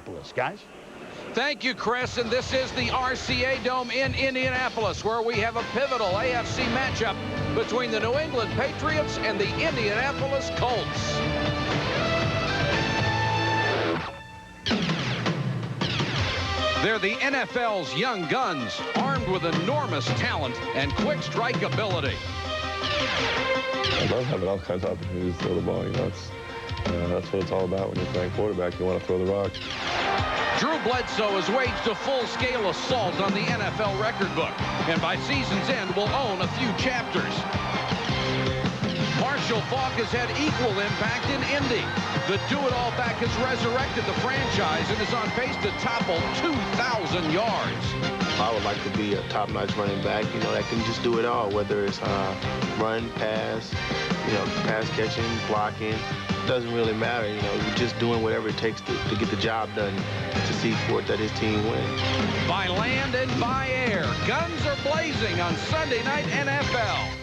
Indianapolis. Guys? Thank you, Chris. And this is the RCA Dome in Indianapolis, where we have a pivotal AFC matchup between the New England Patriots and the Indianapolis Colts. They're the NFL's young guns, armed with enormous talent and quick strike ability. I love having all kinds of opportunities to throw the ball. You know, that's what it's all about when you're playing quarterback. You want to throw the rock. Drew Bledsoe has waged a full-scale assault on the NFL record book, and by season's end will own a few chapters. Marshall Faulk has had equal impact in Indy. The do-it-all back has resurrected the franchise and is on pace to topple 2,000 yards. I would like to be a top-notch running back, you know, that can just do it all, whether it's run, pass, you know, pass catching, blocking. Doesn't really matter, you know, you're just doing whatever it takes to get the job done to see for it that his team wins. By land and by air, guns are blazing on Sunday Night NFL.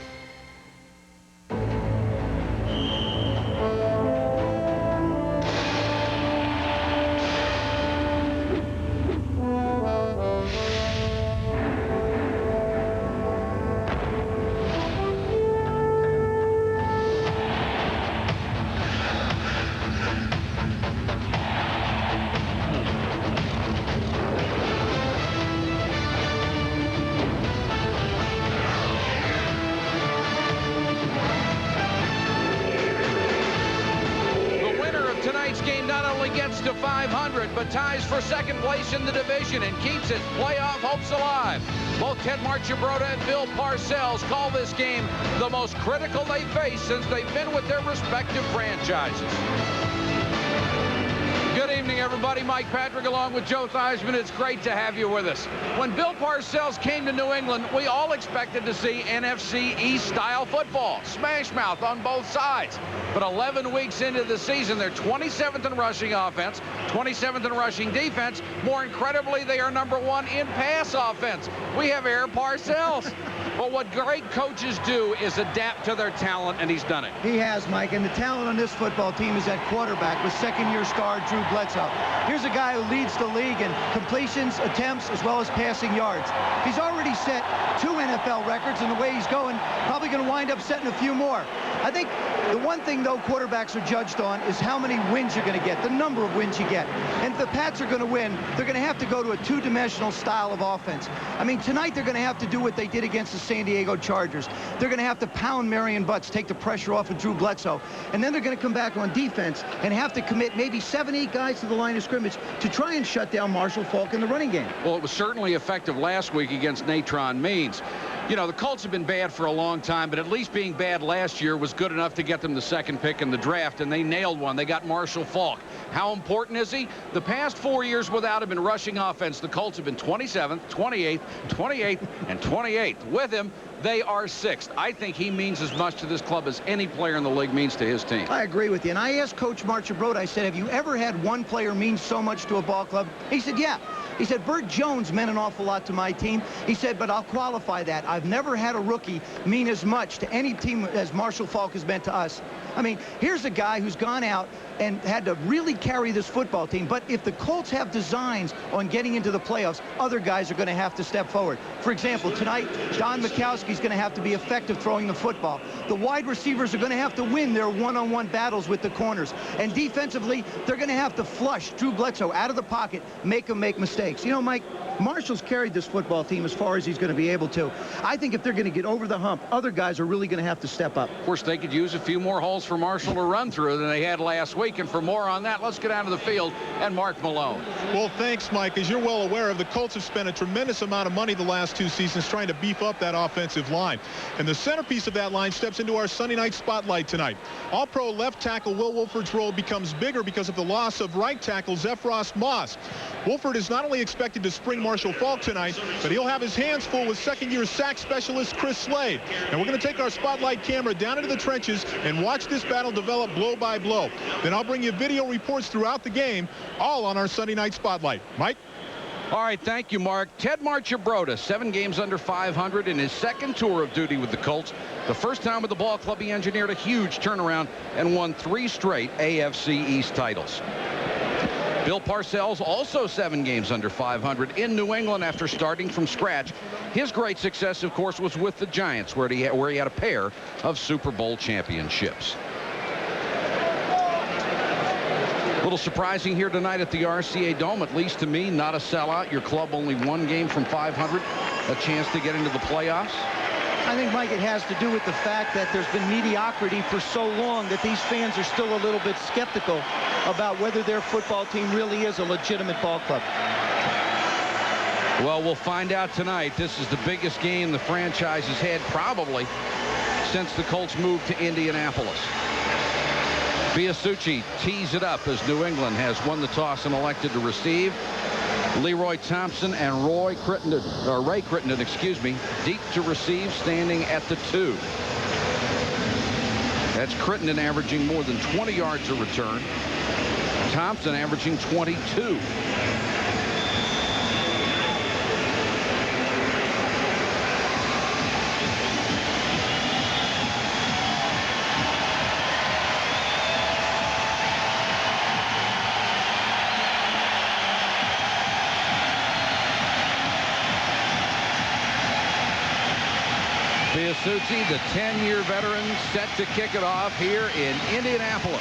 To 500, but ties for second place in the division and keeps its playoff hopes alive. Both Ted Marchibroda and Bill Parcells call this game the most critical they face since they've been with their respective franchises. Good evening, everybody. Mike Patrick along with Joe Theismann. It's great to have you with us. When Bill Parcells came to New England, we all expected to see NFC East-style football. Smash mouth on both sides. But 11 weeks into the season, they're 27th in rushing offense, 27th in rushing defense. More incredibly, they are #1 in pass offense. We have Air Parcells. But what great coaches do is adapt to their talent, and he's done it. He has, Mike, and the talent on this football team is at quarterback with second-year star Drew Bledsoe. Here's a guy who leads the league in completions, attempts, as well as passing yards. He's already set 2 NFL records, and the way he's going, probably going to wind up setting a few more. I think the one thing, though, quarterbacks are judged on is how many wins you're going to get, the number of wins you get. And if the Pats are going to win, they're going to have to go to a two-dimensional style of offense. I mean, tonight they're going to have to do what they did against the San Diego Chargers. They're going to have to pound Marion Butts, take the pressure off of Drew Bledsoe. And then they're going to come back on defense and have to commit maybe 7-8 guys to the line of scrimmage to try and shut down Marshall Faulk in the running game. Well, it was certainly effective last week against Natron Means. You know, the Colts have been bad for a long time, but at least being bad last year was good enough to get them the second pick in the draft, and they nailed one. They got Marshall Faulk. How important is he? The past 4 years without him in rushing offense, the Colts have been 27th, 28th, 28th, and 28th. With him, they are 6th. I think he means as much to this club as any player in the league means to his team. I agree with you. And I asked Coach Marchibroda, I said, have you ever had one player mean so much to a ball club? He said, yeah. He said, Bert Jones meant an awful lot to my team. He said, but I'll qualify that. I've never had a rookie mean as much to any team as Marshall Faulk has meant to us. I mean, here's a guy who's gone out and had to really carry this football team. But if the Colts have designs on getting into the playoffs, other guys are going to have to step forward. For example, tonight, Don Mikowski's going to have to be effective throwing the football. The wide receivers are going to have to win their one-on-one battles with the corners. And defensively, they're going to have to flush Drew Bledsoe out of the pocket, make him make mistakes. You know, Mike, Marshall's carried this football team as far as he's going to be able to. I think if they're going to get over the hump, other guys are really going to have to step up. Of course, they could use a few more holes for Marshall to run through than they had last week. And for more on that, let's get out of the field and Mark Malone. Well, thanks, Mike. As you're well aware of, the Colts have spent a tremendous amount of money the last 2 seasons trying to beef up that offensive line. And the centerpiece of that line steps into our Sunday night spotlight tonight. All-pro left tackle Will Wolford's role becomes bigger because of the loss of right tackle Zephros Moss. Wolford is not only expected to spring Marshall Faulk tonight, but he'll have his hands full with second-year sack specialist Chris Slade. And we're going to take our spotlight camera down into the trenches and watch this battle develop blow by blow. Then I'll bring you video reports throughout the game, all on our Sunday night spotlight. Mike? All right, thank you, Mark. Ted Marchibroda, 7 games under 500 in his second tour of duty with the Colts. The first time with the ball club, he engineered a huge turnaround and won 3 straight AFC East titles. Bill Parcells also 7 games under 500 in New England after starting from scratch. His great success, of course, was with the Giants, where he had a pair of Super Bowl championships. A little surprising here tonight at the RCA Dome, at least to me. Not a sellout. Your club only 1 game from 500. A chance to get into the playoffs. I think, Mike, it has to do with the fact that there's been mediocrity for so long that these fans are still a little bit skeptical about whether their football team really is a legitimate ball club. Well, we'll find out tonight. This is the biggest game the franchise has had probably since the Colts moved to Indianapolis. Biasucci tees it up as New England has won the toss and elected to receive. Leroy Thompson and Ray Crittenden, excuse me, deep to receive, standing at the 2. That's Crittenden averaging more than 20 yards a return. Thompson averaging 22. Biasucci, the 10-year veteran, set to kick it off here in Indianapolis.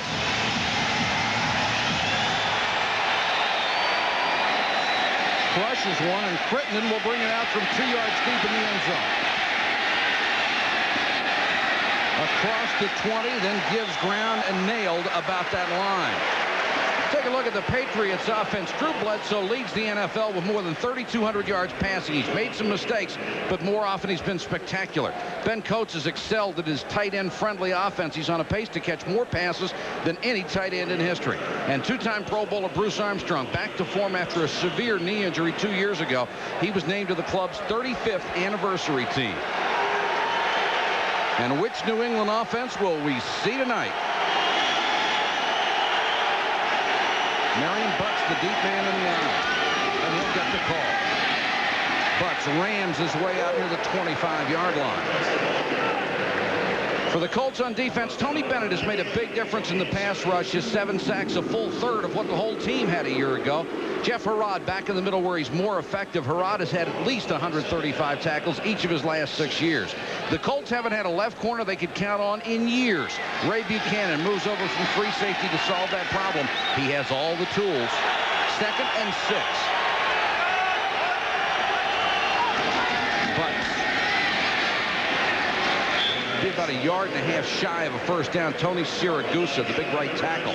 Crushes one, and Crittenden will bring it out from 2 yards deep in the end zone. Across to 20, then gives ground and nailed about that line. Take a look at the Patriots offense. Drew Bledsoe leads the NFL with more than 3,200 yards passing. He's made some mistakes, but more often he's been spectacular. Ben Coates has excelled at his tight end friendly offense. He's on a pace to catch more passes than any tight end in history. And 2-time Pro Bowler Bruce Armstrong, back to form after a severe knee injury 2 years ago. He was named to the club's 35th anniversary team. And which New England offense will we see tonight? Marion Butts, the deep man in the line, and he'll get the call. Butts rams his way out near the 25-yard line. For the Colts on defense, Tony Bennett has made a big difference in the pass rush. His 7 sacks, a full third of what the whole team had a year ago. Jeff Herrod back in the middle where he's more effective. Herrod has had at least 135 tackles each of his last 6 years. The Colts haven't had a left corner they could count on in years. Ray Buchanan moves over from free safety to solve that problem. He has all the tools. 2nd and 6. Be about a yard and a half shy of a first down. Tony Siragusa, the big right tackle,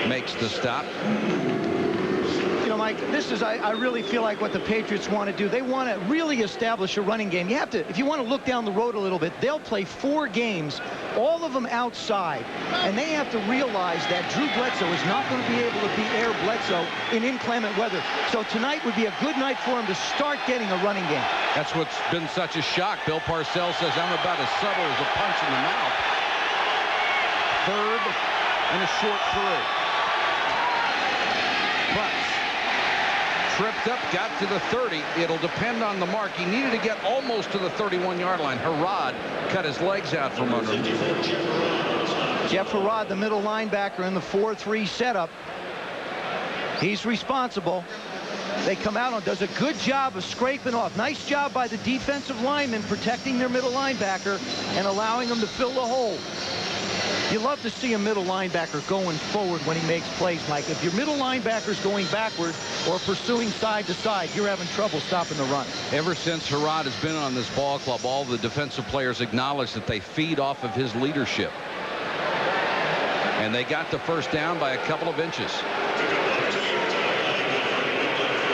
makes the stop. You know, Mike, this is, I really feel like what the Patriots want to do. They want to really establish a running game. You have to, if you want to look down the road a little bit, they'll play 4 games, all of them outside, and they have to realize that Drew Bledsoe is not going to be able to be Air Bledsoe in inclement weather. So tonight would be a good night for him to start getting a running game. That's what's been such a shock. Bill Parcells says, I'm about as subtle as a punch in the mouth. 3rd and a short 3. Butts tripped up, got to the 30. It'll depend on the mark. He needed to get almost to the 31-yard line. Herrod cut his legs out from under him. Jeff Herrod, the middle linebacker in the 4-3 setup. He's responsible. They come out and does a good job of scraping off. Nice job by the defensive linemen protecting their middle linebacker and allowing them to fill the hole. You love to see a middle linebacker going forward when he makes plays, Mike. If your middle linebacker's going backward or pursuing side to side, you're having trouble stopping the run. Ever since Herrod has been on this ball club, all the defensive players acknowledge that they feed off of his leadership. And they got the first down by a couple of inches.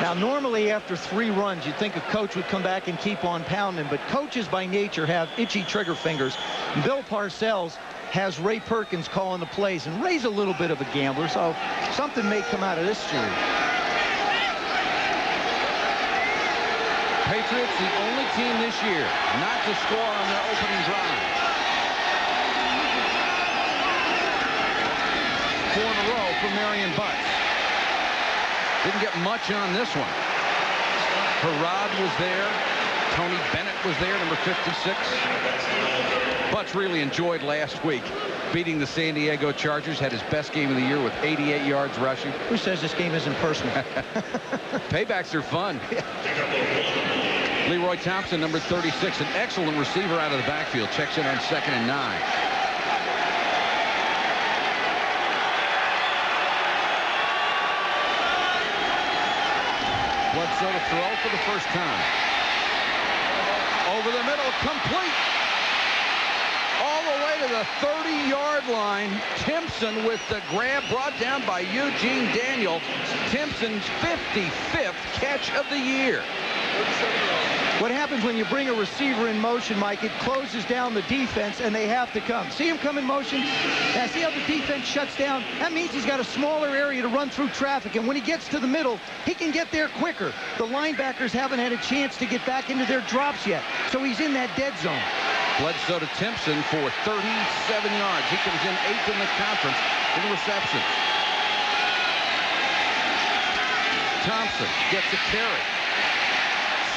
Now, normally after 3 runs, you'd think a coach would come back and keep on pounding, but coaches by nature have itchy trigger fingers. Bill Parcells has Ray Perkins calling the plays, and Ray's a little bit of a gambler, so something may come out of this series. Patriots, the only team this year not to score on their opening drive. 4 in a row for Marion Butts. Didn't get much on this one. Herrod was there. Tony Bennett was there, number 56. Butts really enjoyed last week beating the San Diego Chargers. Had his best game of the year with 88 yards rushing. Who says this game isn't personal? Paybacks are fun. Leroy Thompson, number 36, an excellent receiver out of the backfield. Checks in on 2nd and 9. Bledsoe to throw for the first time. Over the middle, complete. All the way to the 30-yard line. Timpson with the grab brought down by Eugene Daniel. Timpson's 55th catch of the year. What happens when you bring a receiver in motion, Mike? It closes down the defense, and they have to come. See him come in motion? Now, see how the defense shuts down? That means he's got a smaller area to run through traffic, and when he gets to the middle, he can get there quicker. The linebackers haven't had a chance to get back into their drops yet, so he's in that dead zone. Bledsoe to Timpson for 37 yards. He comes in 8th in the conference in receptions. Thompson gets a carry.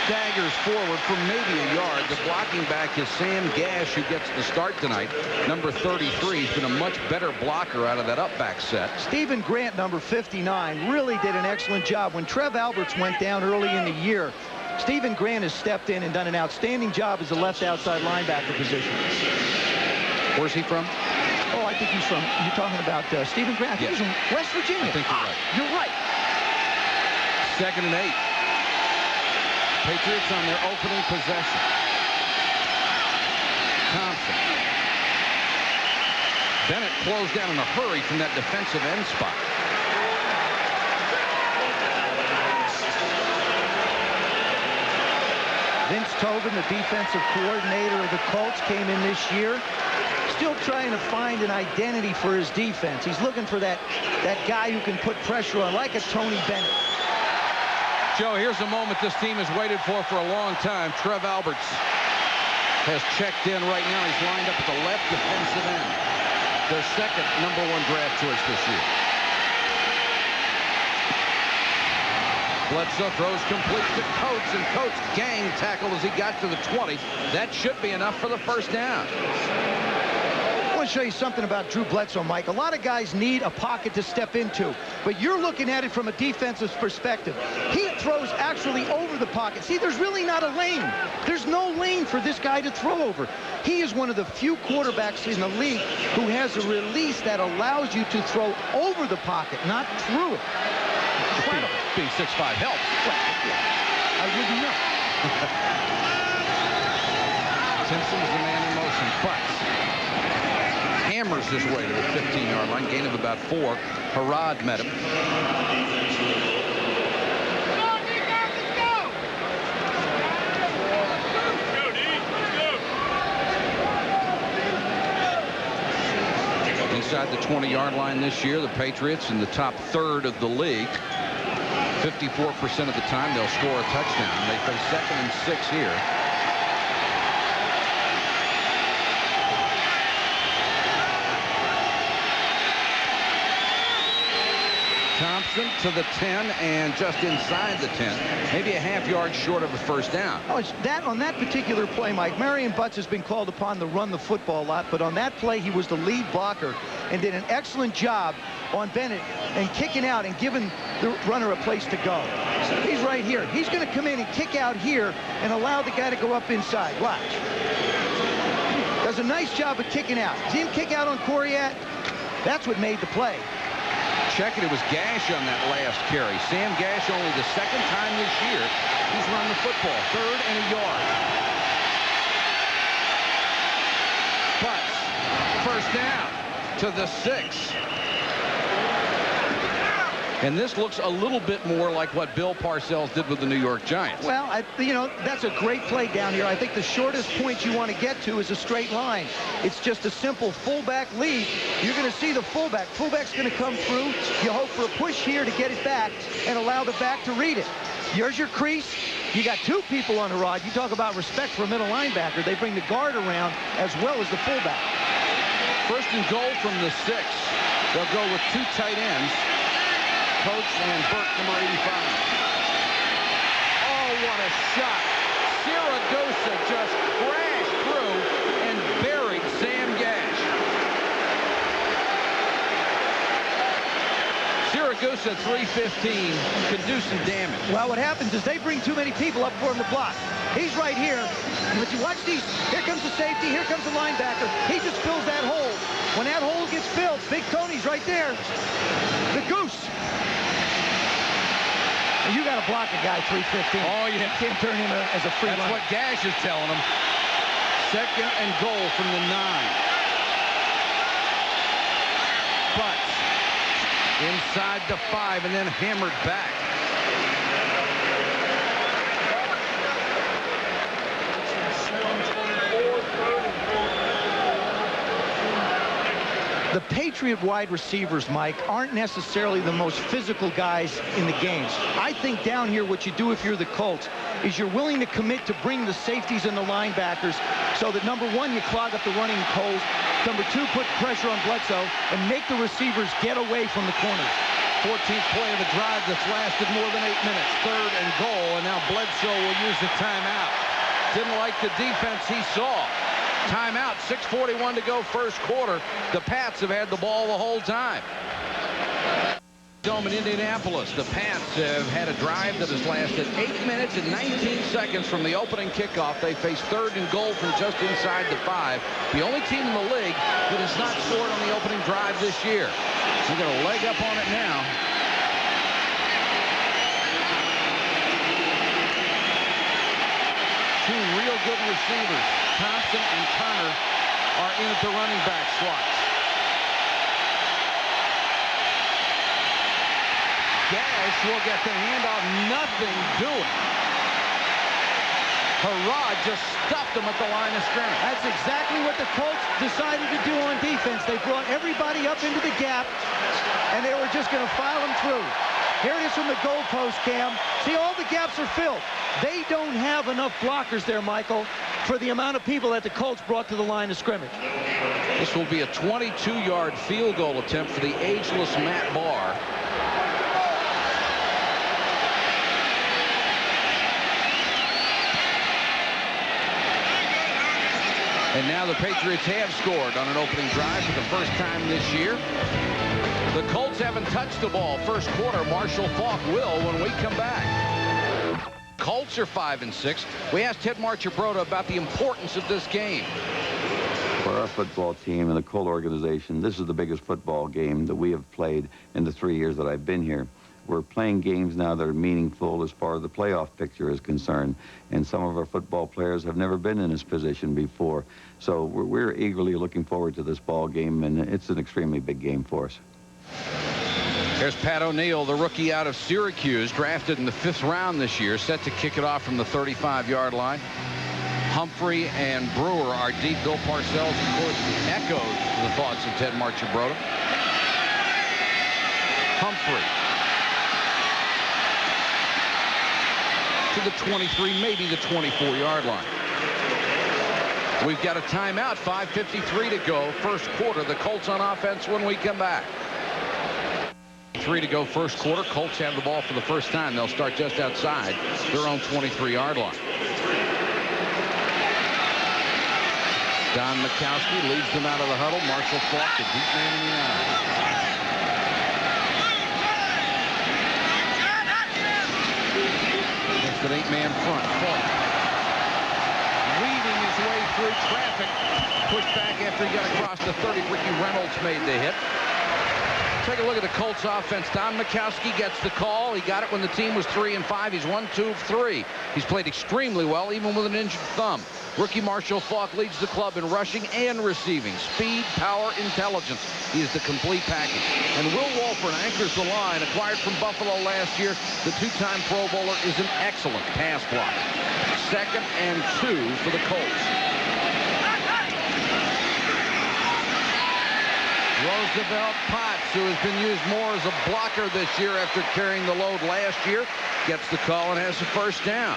Staggers forward for maybe a yard. The blocking back is Sam Gash, who gets the start tonight. Number 33. He's been a much better blocker out of that up-back set. Stephen Grant, number 59, really did an excellent job. When Trev Alberts went down early in the year, Stephen Grant has stepped in and done an outstanding job as a left outside linebacker position. Where's he from? Oh, I think he's from, you're talking about Stephen Grant. I think he's from West Virginia. I think you're right. You're right. 2nd and 8. Patriots on their opening possession. Thompson. Bennett closed down in a hurry from that defensive end spot. Vince Tobin, the defensive coordinator of the Colts, came in this year. Still trying to find an identity for his defense. He's looking for that guy who can put pressure on, like a Tony Bennett. Joe, here's a moment this team has waited for a long time. Trev Alberts has checked in right now. He's lined up at the left defensive end. Their second #1 draft choice this year. Bledsoe throws complete to Coates, and Coates gang tackle as he got to the 20. That should be enough for the first down. I want to show you something about Drew Bledsoe, Mike. A lot of guys need a pocket to step into, but you're looking at it from a defensive perspective. He throws actually over the pocket. See, there's really not a lane. There's no lane for this guy to throw over. He is one of the few quarterbacks in the league who has a release that allows you to throw over the pocket, not through it. Incredible. Being 6'5" helps. Well, yeah, I wouldn't know. Timpson's the man in motion. Butts hammers his way to the 15-yard line. Gain of about 4. Harad met him. Inside the 20-yard line this year, the Patriots in the top 1/3 of the league. 54% of the time they'll score a touchdown. They face 2nd and 6 here. Thompson to the 10 and just inside the 10. Maybe a half-yard short of a first down. Oh, it's that on that particular play, Mike. Marion Butts has been called upon to run the football a lot, but on that play he was the lead blocker and did an excellent job on Bennett and kicking out and giving the runner a place to go. He's right here. He's going to come in and kick out here and allow the guy to go up inside. Watch. Does a nice job of kicking out. See him kick out on Coriat? That's what made the play. Check it. It was Gash on that last carry. Sam Gash, only the 2nd time this year he's run the football. 3rd and a yard. Butts, first down to the 6. And this looks a little bit more like what Bill Parcells did with the New York Giants. Well, you know, that's a great play down here. I think the shortest point you want to get to is a straight line. It's just a simple fullback lead. You're going to see the fullback. Fullback's going to come through. You hope for a push here to get it back and allow the back to read it. Here's your crease. You got 2 people on the rod. You talk about respect for a middle linebacker. They bring the guard around as well as the fullback. 1st and goal from the 6. They'll go with 2 tight ends. Coates and Burke, number 85. Oh, what a shot. Siragusa just crashed through and buried Sam Gash. Siragusa 315 could do some damage. Well, what happens is they bring too many people up for him to block. He's right here. But you watch these. Here comes the safety. Here comes the linebacker. He just fills that hole. When that hole gets filled, Big Tony's right there. The goose. You got to block a guy 315. Oh, yeah. You can't turn him as a free That's runner. what Gash is telling him. 2nd and goal from the 9. But inside the 5 and then hammered back. The Patriot wide receivers, Mike, aren't necessarily the most physical guys in the games. I think down here what you do if you're the Colts is you're willing to commit to bring the safeties and the linebackers so that, number one, you clog up the running holes. Number two, put pressure on Bledsoe and make the receivers get away from the corners. 14th play of the drive that's lasted more than 8 minutes. 3rd and goal, and now Bledsoe will use the timeout. Didn't like the defense he saw. Timeout, 6:41 to go first quarter. The Pats have had the ball the whole time. Dome in Indianapolis. The Pats have had a drive that has lasted 8 minutes and 19 seconds from the opening kickoff. They face 3rd and goal from just inside the 5. The only team in the league that has not scored on the opening drive this year. We're going to leg up on it now. Two real good receivers. Thompson and Connor are in at the running back slots. Gash will get the handoff. Nothing doing. Harrod just stuffed him at the line of scrimmage. That's exactly what the Colts decided to do on defense. They brought everybody up into the gap, and they were just going to file them through. Here it is from the goalpost, Cam. See, all the gaps are filled. They don't have enough blockers there, Michael, for the amount of people that the Colts brought to the line of scrimmage. This will be a 22-yard field goal attempt for the ageless Matt Bahr. And now the Patriots have scored on an opening drive for the first time this year. The Colts haven't touched the ball first quarter. Marshall Faulk will when we come back. Colts are 5-6. We asked Ted Marchibroda about the importance of this game. For our football team and the Colt organization, this is the biggest football game that we have played in the 3 years that I've been here. We're playing games now that are meaningful as far as the playoff picture is concerned, and some of our football players have never been in this position before. So we're eagerly looking forward to this ball game, and it's an extremely big game for us. There's Pat O'Neill, the rookie out of Syracuse, drafted in the 5th round this year, set to kick it off from the 35-yard line. Humphrey and Brewer are deep. Bill Parcells, of course, echoes the thoughts of Ted Marchibroda. Humphrey to the 23, maybe the 24-yard line. We've got a timeout, 5:53 to go, first quarter. The Colts on offense when we come back. 3 to go first quarter. Colts have the ball for the first time. They'll start just outside their own 23-yard line. Don Mikowski leads them out of the huddle. Marshall Faulk, the deep man in the eye. It's an 8-man front. Faulk weaving his way through traffic. Pushed back after he got across the 30. Ricky Reynolds made the hit. Take a look at the Colts offense. Don Mikowski gets the call. He got it when the team was 3-5. He's 1-2 of 3. He's played extremely well, even with an injured thumb. Rookie Marshall Faulk leads the club in rushing and receiving. Speed, power, intelligence. He is the complete package. And Will Wolford anchors the line. Acquired from Buffalo last year, the 2-time Pro Bowler is an excellent pass blocker. 2nd and 2 for the Colts. Roosevelt Potts, who has been used more as a blocker this year after carrying the load last year, gets the call and has the first down.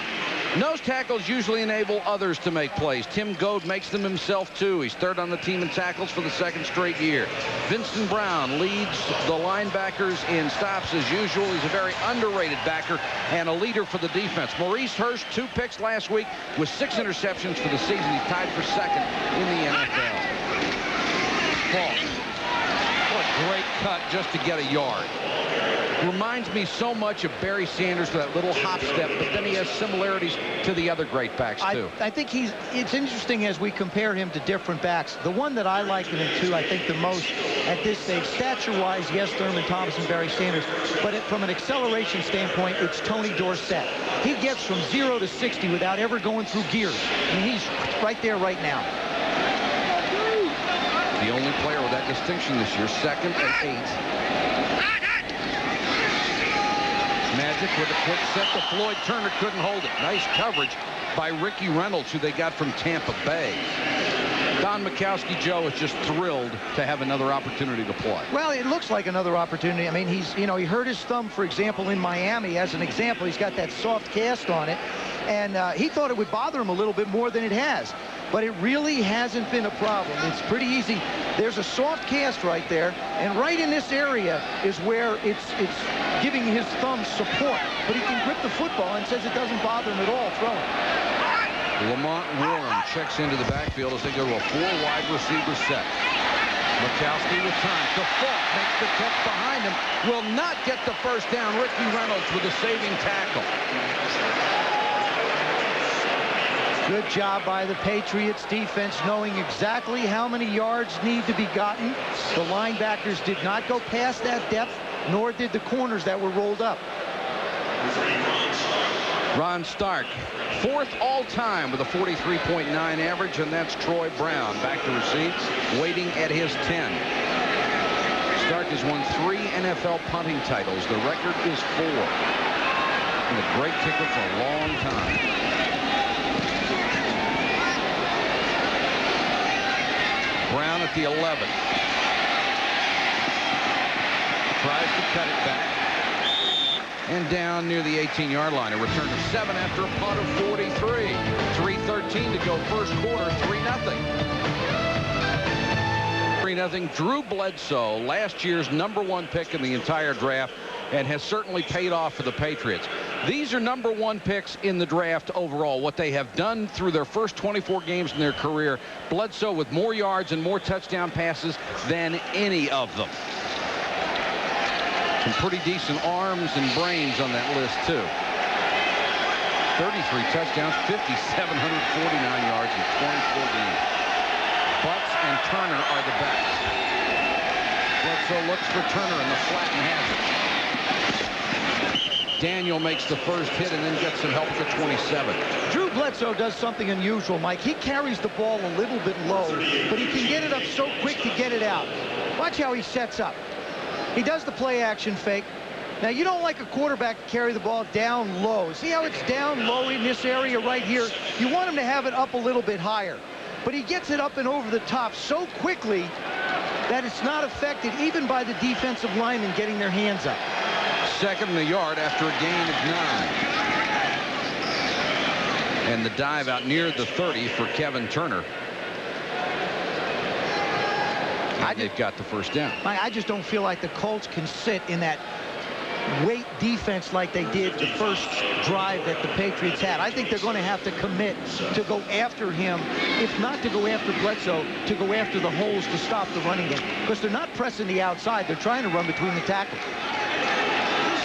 Nose tackles usually enable others to make plays. Tim Goad makes them himself, too. He's third on the team in tackles for the second straight year. Vincent Brown leads the linebackers in stops as usual. He's a very underrated backer and a leader for the defense. Maurice Hurst, 2 picks last week with 6 interceptions for the season. He's tied for second in the NFL. Falk. What a great cut just to get a yard. Reminds me so much of Barry Sanders with that little hop step, but then he has similarities to the other great backs, too. I think it's interesting as we compare him to different backs. The one that I liken him to, I think, the most at this stage, stature-wise, yes, Thurman Thomas and Barry Sanders, but from an acceleration standpoint, it's Tony Dorsett. He gets from 0 to 60 without ever going through gears. I mean, he's right there right now. The only player with that distinction this year, second and 8. Magic with a quick set to Floyd. Turner couldn't hold it. Nice coverage by Ricky Reynolds, who they got from Tampa Bay. Don Mikowski, Joe, is just thrilled to have another opportunity to play. Well, it looks like another opportunity. I mean, he hurt his thumb, for example, in Miami. As an example, he's got that soft cast on it. And he thought it would bother him a little bit more than it has. But it really hasn't been a problem. It's pretty easy. There's a soft cast right there. And right in this area is where it's giving his thumb support. But he can grip the football and says it doesn't bother him at all throwing. Lamont Warren checks into the backfield as they go to a 4-wide receiver set. Mikowski with time to Falk, makes the catch behind him, will not get the first down. Ricky Reynolds with a saving tackle. Good job by the Patriots defense, knowing exactly how many yards need to be gotten. The linebackers did not go past that depth, nor did the corners that were rolled up. Ron Stark, 4th all-time with a 43.9 average, and that's Troy Brown. Back to receive, waiting at his 10. Stark has won 3 NFL punting titles. The record is 4. And a great kicker for a long time. Brown at the 11. Tries to cut it back. And down near the 18-yard line. A return of 7 after a punt of 43. 3:13 to go first quarter. 3-0. 3-0. Drew Bledsoe, last year's #1 pick in the entire draft, and has certainly paid off for the Patriots. These are #1 picks in the draft overall. What they have done through their first 24 games in their career, Bledsoe with more yards and more touchdown passes than any of them. Some pretty decent arms and brains on that list, too. 33 touchdowns, 5,749 yards in 24 games. Butts and Turner are the best. Bledsoe looks for Turner in the flat and has it. Daniel makes the first hit and then gets some help at the 27. Drew Bledsoe does something unusual, Mike. He carries the ball a little bit low, but he can get it up so quick to get it out. Watch how he sets up. He does the play action fake. Now, you don't like a quarterback to carry the ball down low. See how it's down low in this area right here? You want him to have it up a little bit higher. But he gets it up and over the top so quickly that it's not affected even by the defensive linemen getting their hands up. 2nd and a yard after a gain of 9. And the dive out near the 30 for Kevin Turner. They've got the first down. I just don't feel like the Colts can sit in that weight defense like they did the first drive that the Patriots had. I think they're going to have to commit to go after him, if not to go after Bledsoe, to go after the holes to stop the running game. Because they're not pressing the outside. They're trying to run between the tackles.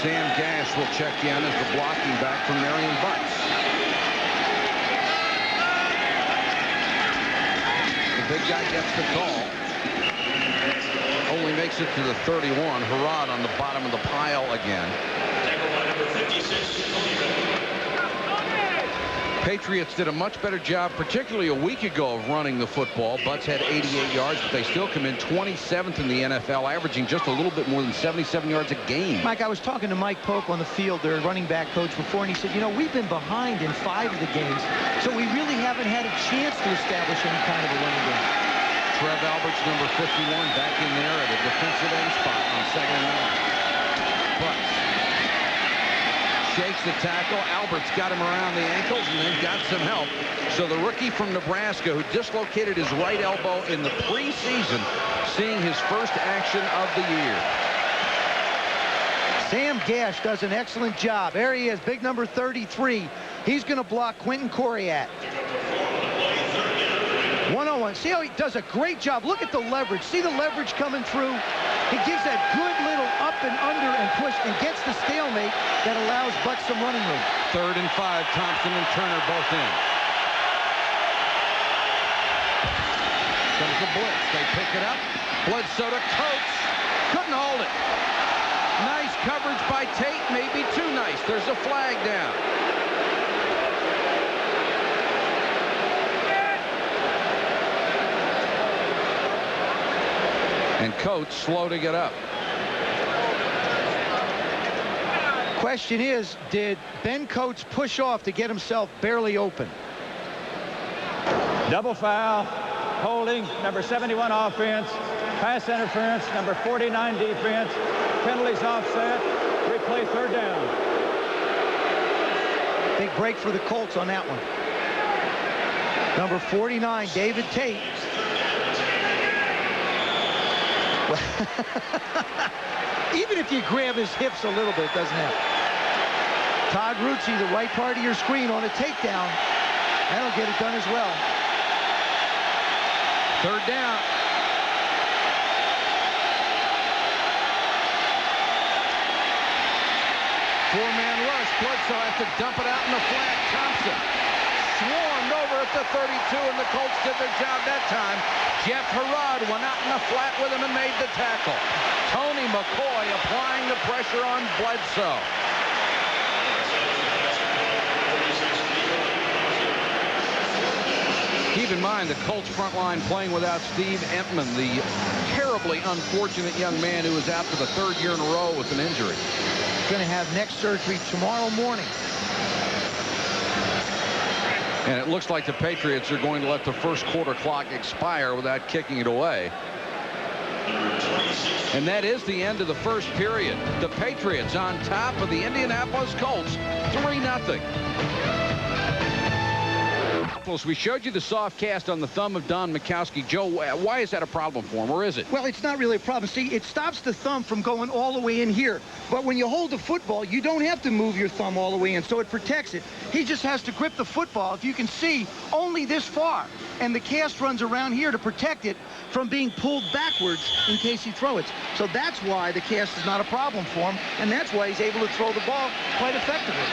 Sam Gash will check in as the blocking back from Marion Butts. The big guy gets the call. Only makes it to the 31. Harrod on the bottom of the pile again. Patriots did a much better job, particularly a week ago, of running the football. Butts had 88 yards, but they still come in 27th in the NFL, averaging just a little bit more than 77 yards a game. Mike, I was talking to Mike Pope on the field, their running back coach, before, and he said, you know, we've been behind in 5 of the games, so we really haven't had a chance to establish any kind of a running game. Trev Alberts, number 51, back in there at a defensive end spot on 2nd and 9. Butts shakes the tackle. Albert's got him around the ankles and then got some help. So the rookie from Nebraska who dislocated his right elbow in the preseason, seeing his first action of the year. Sam Gash does an excellent job. There he is, big number 33. He's going to block Quentin Coriat. One-on-one. See how he does a great job. Look at the leverage. See the leverage coming through? He gives that good little up and under and push and gets the stalemate that allows Buck some running room. 3rd and 5. Thompson and Turner both in. Comes the blitz. They pick it up. Bledsoe to Coates. Couldn't hold it. Nice coverage by Tate. Maybe too nice. There's a flag down. And Coates slow to get up. Question is, did Ben Coates push off to get himself barely open? Double foul, holding, number 71 offense, pass interference, number 49 defense, penalties offset, replay 3rd down. Big break for the Colts on that one. Number 49, David Tate. Even if you grab his hips a little bit, it doesn't happen. Todd Rucci, the right part of your screen on a takedown. That'll get it done as well. 3rd down. Four-man rush. Bledsoe has to dump it out in the flat. Thompson swarmed over at the 32, and the Colts did their job that time. Jeff Herrod went out in the flat with him and made the tackle. Tony McCoy applying the pressure on Bledsoe. Keep in mind the Colts front line playing without Steve Entman, the terribly unfortunate young man who is out for the 3rd year in a row with an injury. Going to have neck surgery tomorrow morning. And it looks like the Patriots are going to let the first quarter clock expire without kicking it away. And that is the end of the first period. The Patriots on top of the Indianapolis Colts, 3-0. We showed you the soft cast on the thumb of Don Mikowski. Joe, why is that a problem for him, or is it? Well, it's not really a problem. See, it stops the thumb from going all the way in here. But when you hold the football, you don't have to move your thumb all the way in, so it protects it. He just has to grip the football, if you can see, only this far. And the cast runs around here to protect it from being pulled backwards in case he throws it. So that's why the cast is not a problem for him, and that's why he's able to throw the ball quite effectively.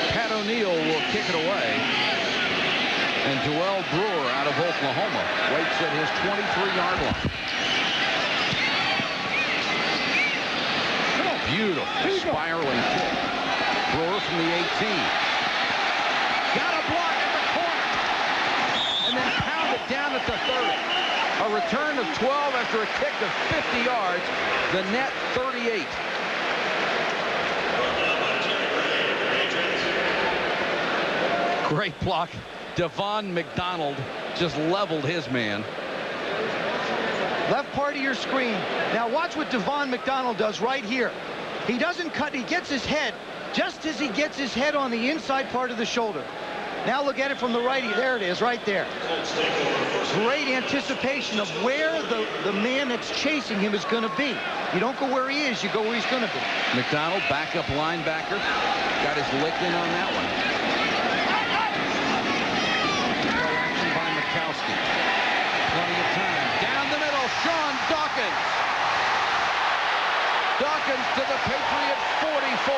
Pat O'Neill will kick it away. And Joel Brewer out of Oklahoma waits at his 23-yard line. Beautiful spiraling kick. Brewer from the 18. Got a block at the corner. And then pounded down at the 30. A return of 12 after a kick of 50 yards. The net 38. Great block. Devon McDonald just leveled his man. Left part of your screen. Now watch what Devon McDonald does right here. He doesn't cut. He gets his head just as he gets his head on the inside part of the shoulder. Now look at it from the righty. There it is right there. Great anticipation of where the man that's chasing him is going to be. You don't go where he is. You go where he's going to be. McDonald, backup linebacker. Got his lick in on that one. Mikowski. Plenty of time. Down the middle, Sean Dawkins. Dawkins to the Patriot 44.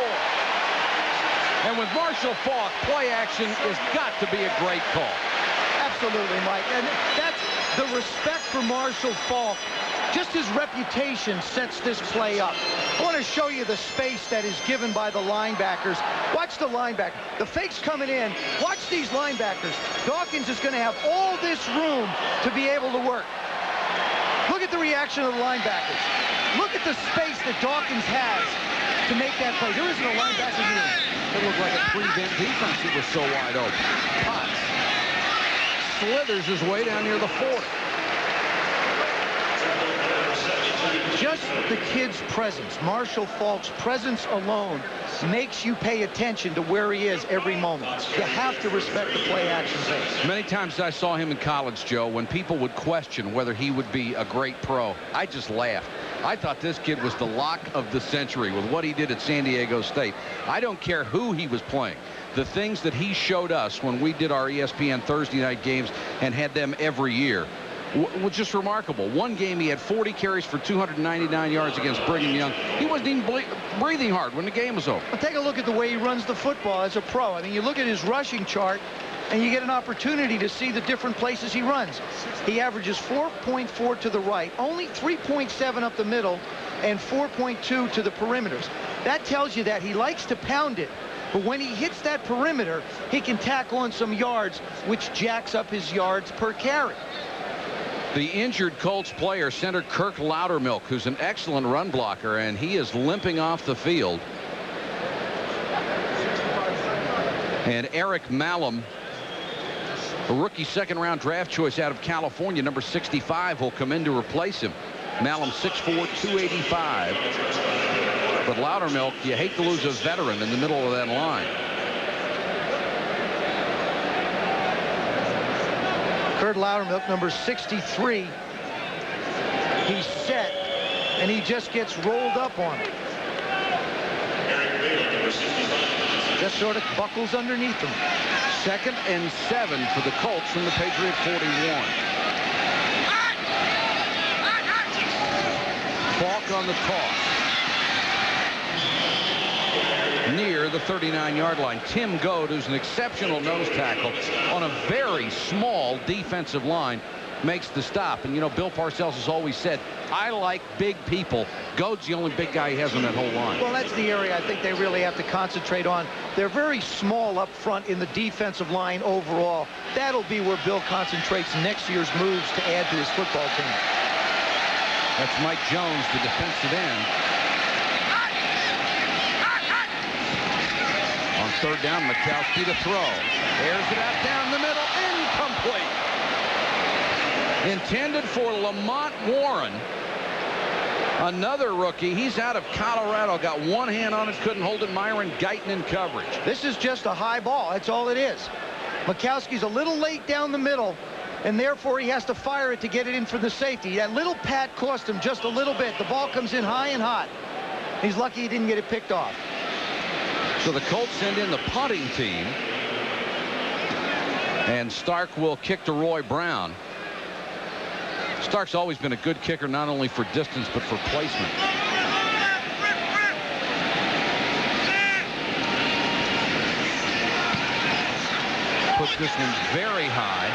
And with Marshall Faulk, play action has got to be a great call. Absolutely, Mike. And that's the respect for Marshall Faulk. Just his reputation sets this play up. I want to show you the space that is given by the linebackers. Watch the linebacker. The fake's coming in. Watch these linebackers. Dawkins is going to have all this room to be able to work. Look at the reaction of the linebackers. Look at the space that Dawkins has to make that play. There isn't a linebacker here. It looked like a prevent defense. It was so wide open. Potts slithers his way down near the 40. Just the kid's presence, Marshall Faulk's presence alone, makes you pay attention to where he is every moment. You have to respect the play action base. Many times I saw him in college, Joe, when people would question whether he would be a great pro. I just laughed. I thought this kid was the lock of the century with what he did at San Diego State. I don't care who he was playing. The things that he showed us when we did our ESPN Thursday night games and had them every year was just remarkable. One game he had 40 carries for 299 yards against Brigham Young. He wasn't even breathing hard when the game was over. Well, take a look at the way he runs the football as a pro. I mean, you look at his rushing chart, and you get an opportunity to see the different places he runs. He averages 4.4 to the right, only 3.7 up the middle, and 4.2 to the perimeters. That tells you that he likes to pound it, but when he hits that perimeter, he can tack on some yards, which jacks up his yards per carry. The injured Colts player, center Kirk Loudermilk, who's an excellent run blocker, and he is limping off the field. And Eric Malum, a rookie second-round draft choice out of California, number 65, will come in to replace him. Malum 6'4", 285. But Loudermilk, you hate to lose a veteran in the middle of that line. Kurt Loudermilk, number 63. He's set, and he just gets rolled up on it. Just sort of buckles underneath him. 2nd and 7 for the Colts from the Patriot 41. Falk on the toss. Near the 39-yard line. Tim Goad, who's an exceptional nose tackle on a very small defensive line, makes the stop. And, you know, Bill Parcells has always said, I like big people. Goad's the only big guy he has on that whole line. Well, that's the area I think they really have to concentrate on. They're very small up front in the defensive line overall. That'll be where Bill concentrates next year's moves to add to his football team. That's Mike Jones, the defensive end. On 3rd down, Mikowski to throw. Airs it out down the middle. Incomplete. Intended for Lamont Warren. Another rookie. He's out of Colorado. Got one hand on it. Couldn't hold it. Myron Guyton in coverage. This is just a high ball. That's all it is. Mikowski's a little late down the middle, and therefore he has to fire it to get it in for the safety. That little pat cost him just a little bit. The ball comes in high and hot. He's lucky he didn't get it picked off. So the Colts send in the punting team. And Stark will kick to Roy Brown. Stark's always been a good kicker, not only for distance, but for placement. Puts this one very high.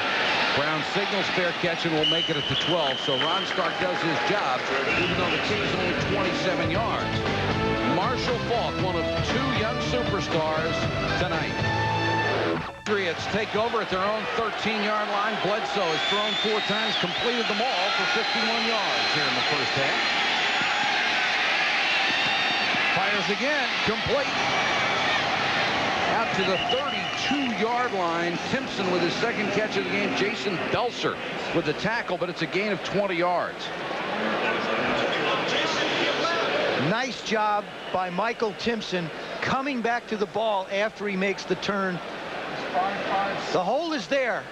Brown signals fair catch and will make it at the 12. So Ron Stark does his job, even though the kick is only 27 yards. Marshall Faulk, one of 2 young superstars tonight. Patriots take over at their own 13-yard line. Bledsoe has thrown 4 times, completed them all for 51 yards here in the first half. Fires again, complete. Out to the 32-yard line. Timpson with his 2nd catch of the game. Jason Belser with the tackle, but it's a gain of 20 yards. Nice job by Michael Timpson coming back to the ball after he makes the turn. The hole is there.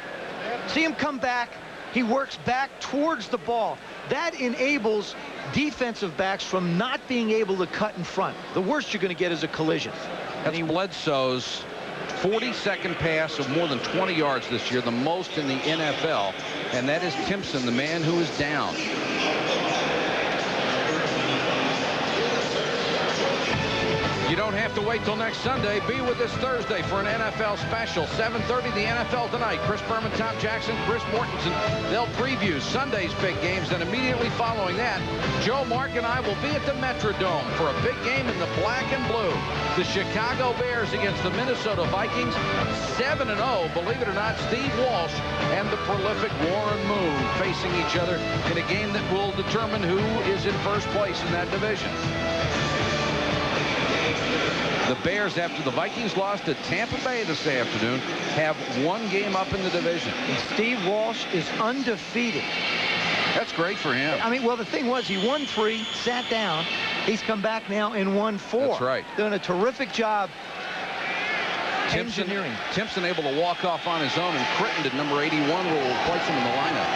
See him come back. He works back towards the ball. That enables defensive backs from not being able to cut in front. The worst you're going to get is a collision. That's Bledsoe's 42nd pass of more than 20 yards this year, the most in the NFL. And that is Timpson, the man who is down. You don't have to wait till next Sunday. Be with us Thursday for an NFL special. 7:30, the NFL Tonight. Chris Berman, Tom Jackson, Chris Mortensen. They'll preview Sunday's big games. And immediately following that, Joe, Mark, and I will be at the Metrodome for a big game in the black and blue. The Chicago Bears against the Minnesota Vikings. 7-0, believe it or not, Steve Walsh and the prolific Warren Moon facing each other in a game that will determine who is in first place in that division. The Bears, after the Vikings lost to Tampa Bay this afternoon, have 1 game up in the division. And Steve Walsh is undefeated That's great for him. I mean, well, the thing was, he won 3, sat down. He's come back now and won 4. That's right. Doing a terrific job Timpson engineering. able to walk off on his own, and Crittenden at number 81 will place him in the lineup.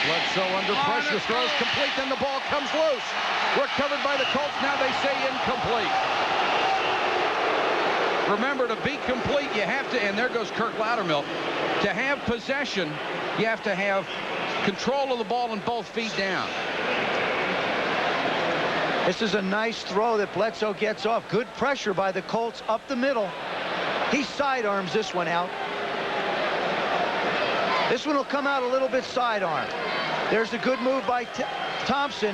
Bledsoe under pressure, throws complete, then the ball comes loose. Recovered by the Colts, now they say incomplete. Remember, to be complete, you have to, and there goes Kirk Loudermilk, to have possession, you have to have control of the ball and both feet down. This is a nice throw that Bledsoe gets off. Good pressure by the Colts up the middle. He sidearms this one out. This one will come out a little bit sidearm. There's a good move by Thompson.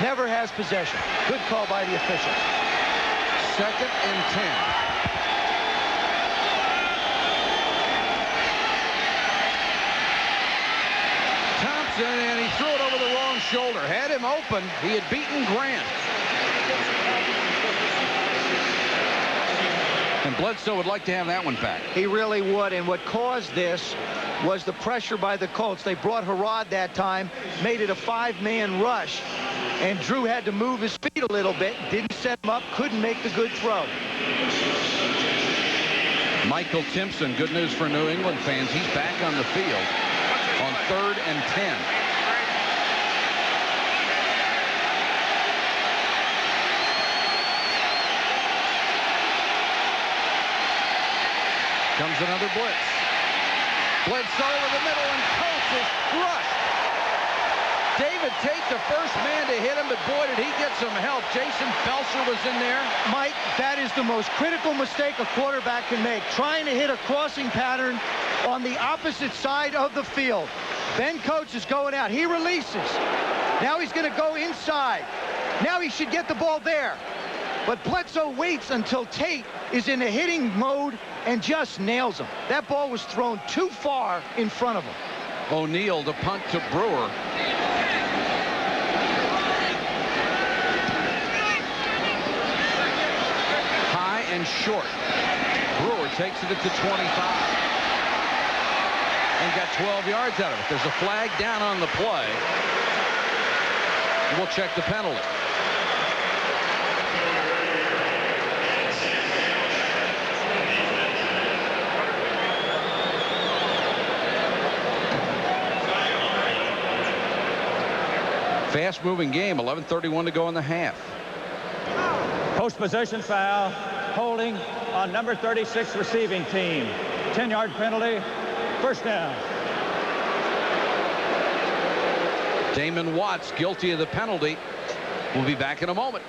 Never has possession. Good call by the official. 2nd and 10. And he threw it over the wrong shoulder. Had him open. He had beaten Grant. And Bledsoe would like to have that one back. He really would. And what caused this was the pressure by the Colts. They brought Harrod that time, made it a 5-man rush. And Drew had to move his feet a little bit. Didn't set him up. Couldn't make the good throw. Michael Timpson, good news for New England fans. He's back on the field on 3rd and 10. Comes another blitz. Bledsoe over the middle, and Colts is crushed. David Tate, the first man to hit him, but boy, did he get some help. Jason Belcher was in there. Mike, that is the most critical mistake a quarterback can make, trying to hit a crossing pattern on the opposite side of the field. Ben Coates is going out. He releases. Now he's going to go inside. Now he should get the ball there. But Bledsoe waits until Tate is in a hitting mode and just nails him. That ball was thrown too far in front of him. O'Neal to punt to Brewer. High and short. Brewer takes it at the 25. And got 12 yards out of it. There's a flag down on the play. We'll check the penalty. Fast-moving game. 11:31 to go in the half. Post-possession foul. Holding on number 36 receiving team. 10-yard penalty. First down. Damon Watts guilty of the penalty. We'll be back in a moment.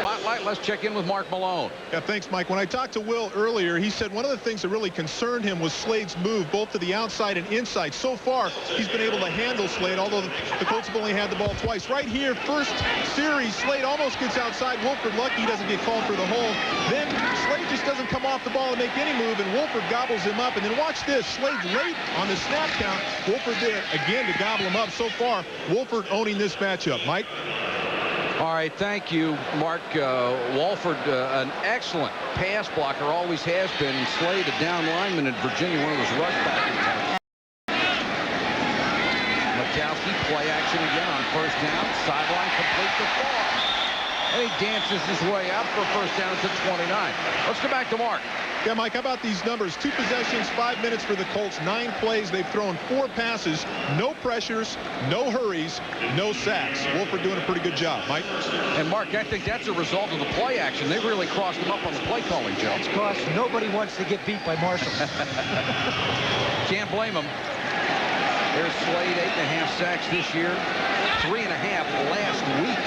Spotlight, let's check in with Mark Malone. Yeah, thanks, Mike. When I talked to Will earlier, he said one of the things that really concerned him was Slade's move, both to the outside and inside. So far, he's been able to handle Slade, although the Colts have only had the ball twice. Right here, first series, Slade almost gets outside. Wolford lucky he doesn't get called for the hold. Then Slade just doesn't come off the ball and make any move, and Wolford gobbles him up. And then watch this. Slade late on the snap count. Wolford there again to gobble him up. So far, Wolford owning this matchup. Mike? All right, thank you, Mark. Wolford, an excellent pass blocker, always has been. And Slade, a down lineman in Virginia, one of those rush backers. Mikowski, play action again on first down. Sideline complete to far. And he dances his way out for first down to 29. Let's go back to Mark. Yeah, Mike, how about these numbers? 2 possessions, 5 minutes for the Colts, 9 plays. They've thrown 4 passes, no pressures, no hurries, no sacks. Wolford doing a pretty good job, Mike. And Mark, I think that's a result of the play action. They really crossed him up on the play calling, Joe. It's because nobody wants to get beat by Marshall. Can't blame him. There's Slade, 8.5 sacks this year, 3.5 last week.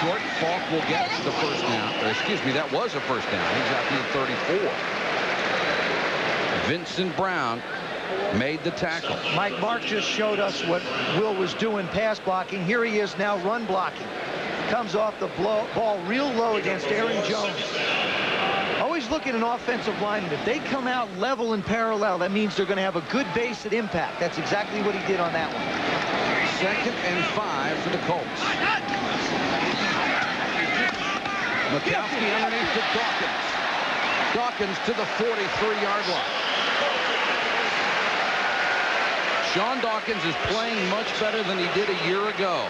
Short, Falk will get the first down. Excuse me, that was a first down. He's out to the 34. Vincent Brown made the tackle. Mike, Mark just showed us what Will was doing pass blocking. Here he is now run blocking. Comes off the ball real low against Aaron Jones. Always look at an offensive lineman. If they come out level and parallel, that means they're going to have a good base at impact. That's exactly what he did on that one. 2nd and 5 for the Colts. Mikowski underneath to Dawkins. Dawkins to the 43-yard line. Sean Dawkins is playing much better than he did a year ago.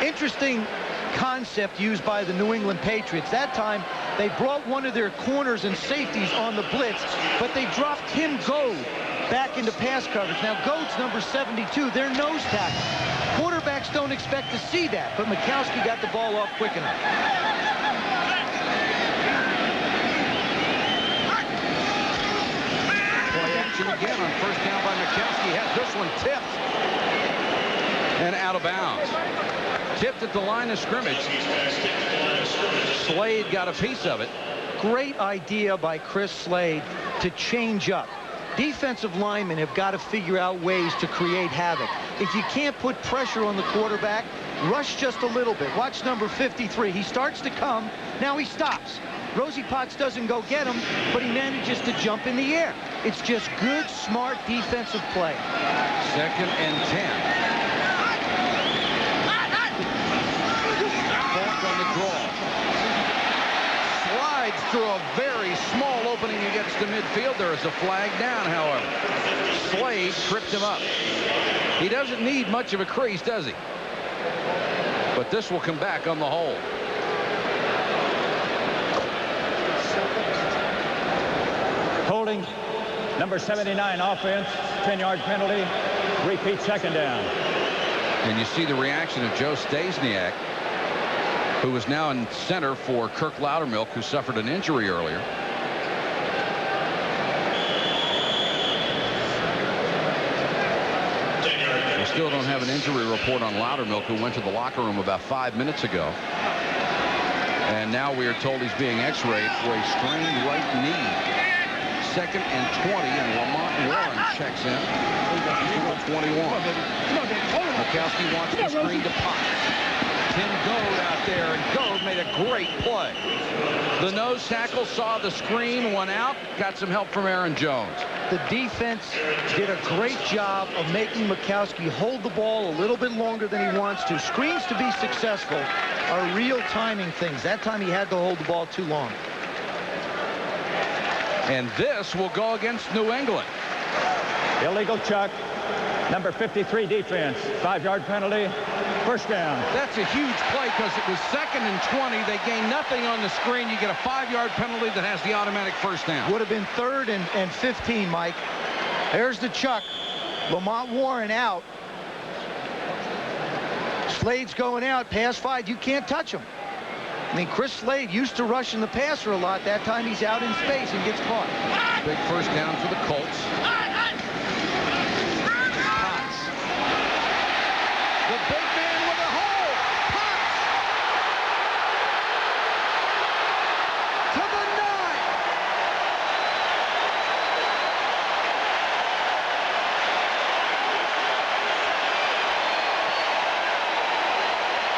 Interesting concept used by the New England Patriots. That time, they brought one of their corners and safeties on the blitz, but they dropped Tim Goad back into pass coverage. Now, Goad's number 72, their nose tackle. Quarterbacks don't expect to see that, but Mikowski got the ball off quick enough. Play action again on 1st down by Mikowski. Has this one tipped and out of bounds. Tipped at the line of scrimmage. Slade got a piece of it. Great idea by Chris Slade to change up. Defensive linemen have got to figure out ways to create havoc. If you can't put pressure on the quarterback, rush just a little bit. Watch number 53. He starts to come. Now he stops. Rosie Potts doesn't go get him, but he manages to jump in the air. It's just good, smart defensive play. 2nd and 10. On the draw. Slides through a very small opening against the midfield. There is a flag down, however. Slade tripped him up. He doesn't need much of a crease, does he? But this will come back on the hold. Holding, number 79 offense, 10-yard penalty, repeat 2nd down. And you see the reaction of Joe Stasiak, who is now in center for Kirk Loudermilk, who suffered an injury earlier. We still don't have an injury report on Loudermilk, who went to the locker room about 5 minutes ago. And now we are told he's being x-rayed for a strained right knee. 2nd and 20, and Lamont Warren checks in. 21. Mikowski wants the screen to Potts. Tim Goad out there, and Goad made a great play. The nose tackle saw the screen, went out, got some help from Aaron Jones. The defense did a great job of making Mikowski hold the ball a little bit longer than he wants to. Screens, to be successful, are real timing things. That time he had to hold the ball too long. And this will go against New England. Illegal chuck, number 53 defense, 5-yard penalty, 1st down. That's a huge play because it was 2nd and 20. They gain nothing on the screen. You get a 5-yard penalty that has the automatic 1st down. Would have been 3rd and 15, Mike. There's the chuck. Lamont Warren out. Slade's going out. Pass 5. You can't touch him. I mean, Chris Slade used to rushing the passer a lot. That time he's out in space and gets caught. Big 1st down for the Colts. Potts. The big man with a hole. Potts. To the 9.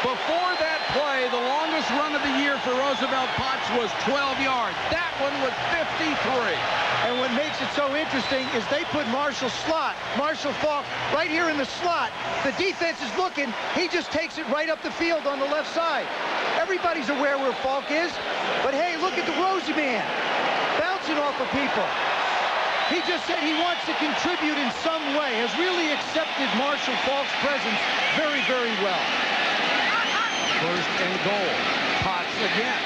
Before that play, the longest run of the year for Roosevelt Potts was 12 yards. That one was 53. And what makes it so interesting is they put Marshall Faulk right here in the slot. The defense is looking. He just takes it right up the field on the left side. Everybody's aware where Faulk is. But hey, look at the Rosie man bouncing off of people. He just said he wants to contribute in some way, has really accepted Marshall Faulk's presence very, very well. 1st and goal. Potts again.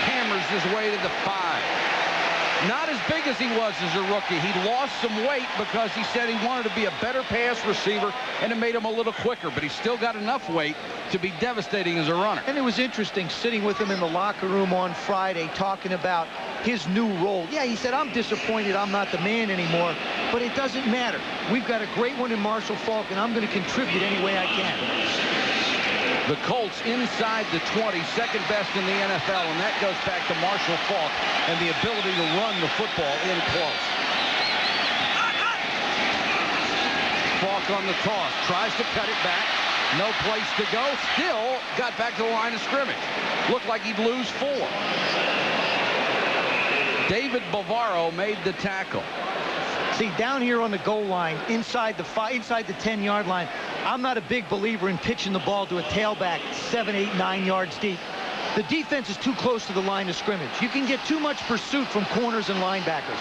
Hammers his way to the 5. Not as big as he was as a rookie. He lost some weight because he said he wanted to be a better pass receiver, and it made him a little quicker, but he still got enough weight to be devastating as a runner. And it was interesting sitting with him in the locker room on Friday talking about his new role. Yeah, he said, I'm disappointed I'm not the man anymore, but it doesn't matter. We've got a great one in Marshall Faulk, and I'm going to contribute any way I can. The Colts inside the 20, 2nd best in the NFL, and that goes back to Marshall Faulk and the ability to run the football in close. Faulk on the toss, tries to cut it back. No place to go. Still got back to the line of scrimmage. Looked like he'd lose 4. David Bavaro made the tackle. See, down here on the goal line, inside the 10-yard line, I'm not a big believer in pitching the ball to a tailback 7, 8, 9 yards deep. The defense is too close to the line of scrimmage. You can get too much pursuit from corners and linebackers.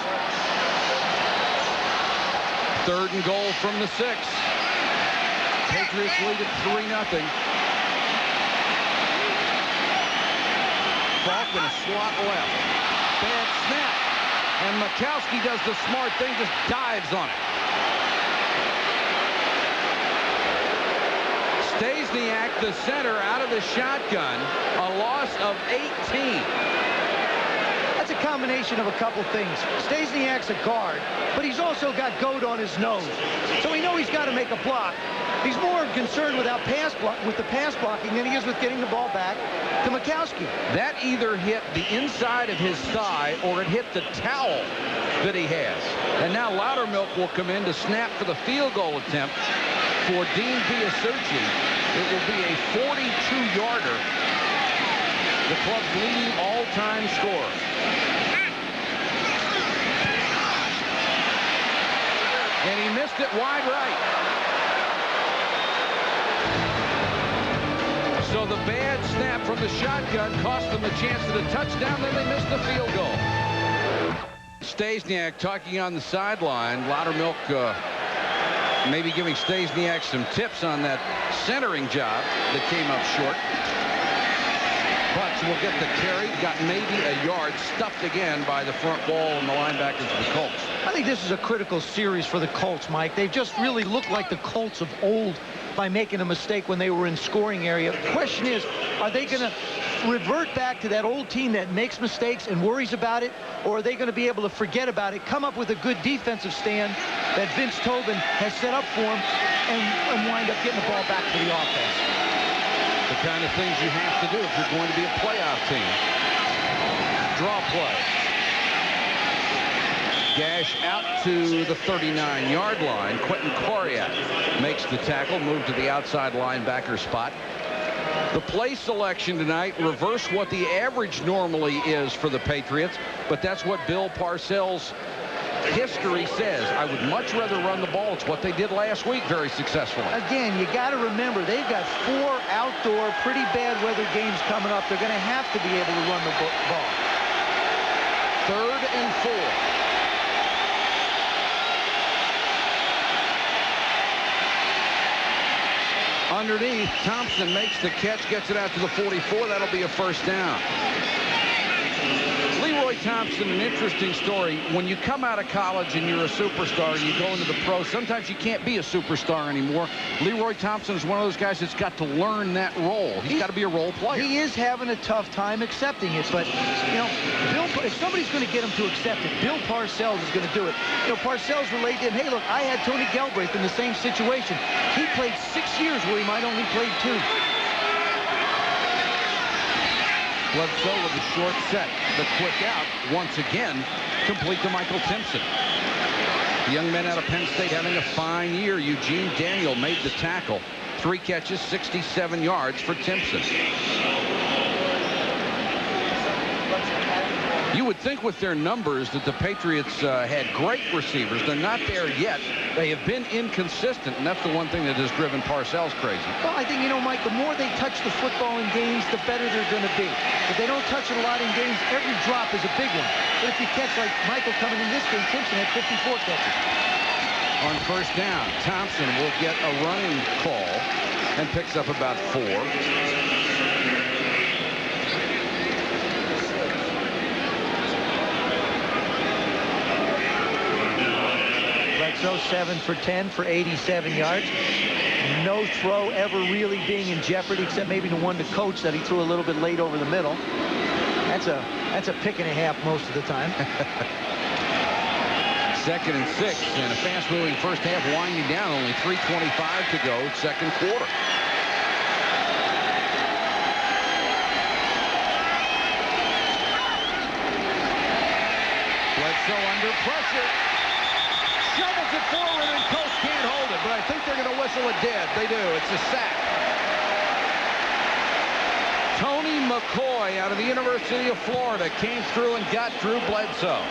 3rd and goal from the 6. Patriots lead at 3-0. Falk in a slot left. Bad snap. And Mikowski does the smart thing, just dives on it. Stasiak, the center, out of the shotgun. A loss of 18. That's a combination of a couple things. Stasiak's a guard, but he's also got goat on his nose. So we know he's got to make a block. He's more concerned with the pass blocking than he is with getting the ball back to Mikowski. That either hit the inside of his thigh or it hit the towel that he has. And now Loudermilk will come in to snap for the field goal attempt for Dean Biasucci. It will be a 42-yarder. The club's leading all-time scorer. And he missed it wide right. So the bad snap from the shotgun cost them a chance at a touchdown. Then they missed the field goal. Stasiak talking on the sideline. Loudermilk maybe giving Stasiak some tips on that centering job that came up short. Bucks will get the carry. Got maybe a yard. Stuffed again by the front wall and the linebackers of the Colts. I think this is a critical series for the Colts, Mike. They've just really looked like the Colts of old by making a mistake when they were in scoring area. The question is, are they going to revert back to that old team that makes mistakes and worries about it, or are they going to be able to forget about it, come up with a good defensive stand that Vince Tobin has set up for them, and wind up getting the ball back to the offense? The kind of things you have to do if you're going to be a playoff team. Draw play. Gash out to the 39-yard line. Quentin Coriat makes the tackle, move to the outside linebacker spot. The play selection tonight reverse what the average normally is for the Patriots, but that's what Bill Parcells' history says. I would much rather run the ball. It's what they did last week very successfully. Again, you got to remember, they've got 4 outdoor, pretty bad weather games coming up. They're going to have to be able to run the ball. 3rd and 4. Underneath, Thompson makes the catch, gets it out to the 44. That'll be a first down. Leroy Thompson, an interesting story. When you come out of college and you're a superstar and you go into the pros, sometimes you can't be a superstar anymore. Leroy Thompson is one of those guys that's got to learn that role. He's got to be a role player. He is having a tough time accepting it, but, you know, if somebody's going to get him to accept it, Bill Parcells is going to do it. You know, Parcells relayed to him, hey, look, I had Tony Galbraith in the same situation. He played 6 years where he might only played 2. Bledsoe with a short set. The quick out, once again, complete to Michael Timpson. The young men out of Penn State having a fine year. Eugene Daniel made the tackle. 3 catches, 67 yards for Timpson. You would think with their numbers that the Patriots had great receivers. They're not there yet. They have been inconsistent, and that's the one thing that has driven Parcells crazy. Well, I think, you know, Mike, the more they touch the football in games, the better they're going to be. If they don't touch it a lot in games, every drop is a big one. But if you catch, like Michael coming in this game, Timpson had 54 catches. On first down, Thompson will get a running call and picks up about 4. So 7 for 10 for 87 yards. No throw ever really being in jeopardy, except maybe the one to Coach that he threw a little bit late over the middle. That's a pick and a half most of the time. 2nd and 6, and a fast-moving first half winding down. Only 3:25 to go, second quarter. Bledsoe under pressure. Shovels it forward, and Coach can't hold it, but I think they're going to whistle it dead. They do. It's a sack. Tony Tony McCoy out of the University of Florida came through and got Drew Bledsoe.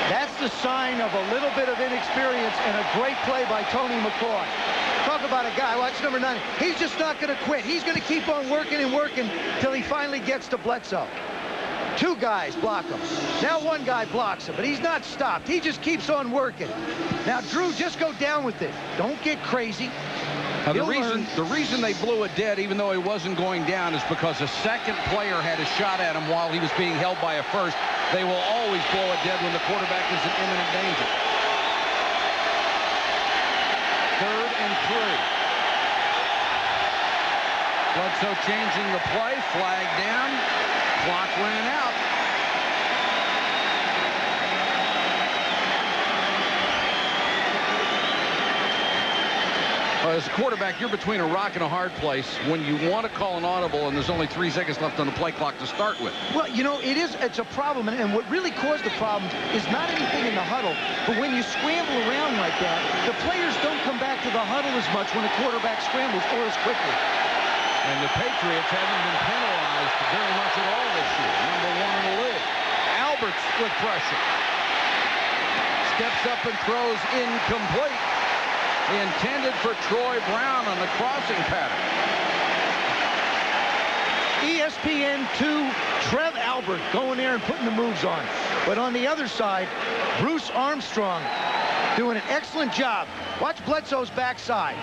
That's the sign of a little bit of inexperience and a great play by Tony McCoy. Talk about a guy, watch number 9. He's just not going to quit. He's going to keep on working and working till he finally gets to Bledsoe. 2 guys block him. Now 1 guy blocks him, but he's not stopped. He just keeps on working. Now, Drew, just go down with it. Don't get crazy. Now, the reason they blew it dead, even though he wasn't going down, is because a second player had a shot at him while he was being held by a first. They will always blow it dead when the quarterback is in imminent danger. 3rd and 3. Bledsoe changing the play, flag down, clock ran out. As a quarterback, you're between a rock and a hard place when you want to call an audible and there's only 3 seconds left on the play clock to start with. Well, you know, it's a problem, and what really caused the problem is not anything in the huddle, but when you scramble around like that, the players don't come back to the huddle as much when a quarterback scrambles or as quickly. And the Patriots haven't been penalized very much at all this year. Number 1 in the league. Alberts with pressure. Steps up and throws incomplete. Intended for Troy Brown on the crossing pattern. ESPN 2, Trev Albert going there and putting the moves on. But on the other side, Bruce Armstrong doing an excellent job. Watch Bledsoe's backside.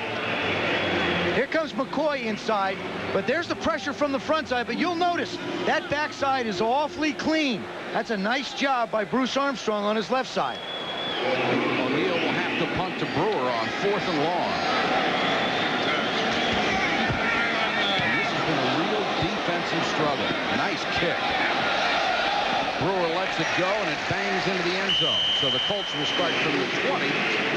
Here comes McCoy inside, but there's the pressure from the front side. But you'll notice that backside is awfully clean. That's a nice job by Bruce Armstrong on his left side. O'Neal will have to punt to Brewer on 4th and long. And this has been a real defensive struggle. Nice kick. Brewer lets it go, and it bangs into the end zone. So the Colts will start from the 20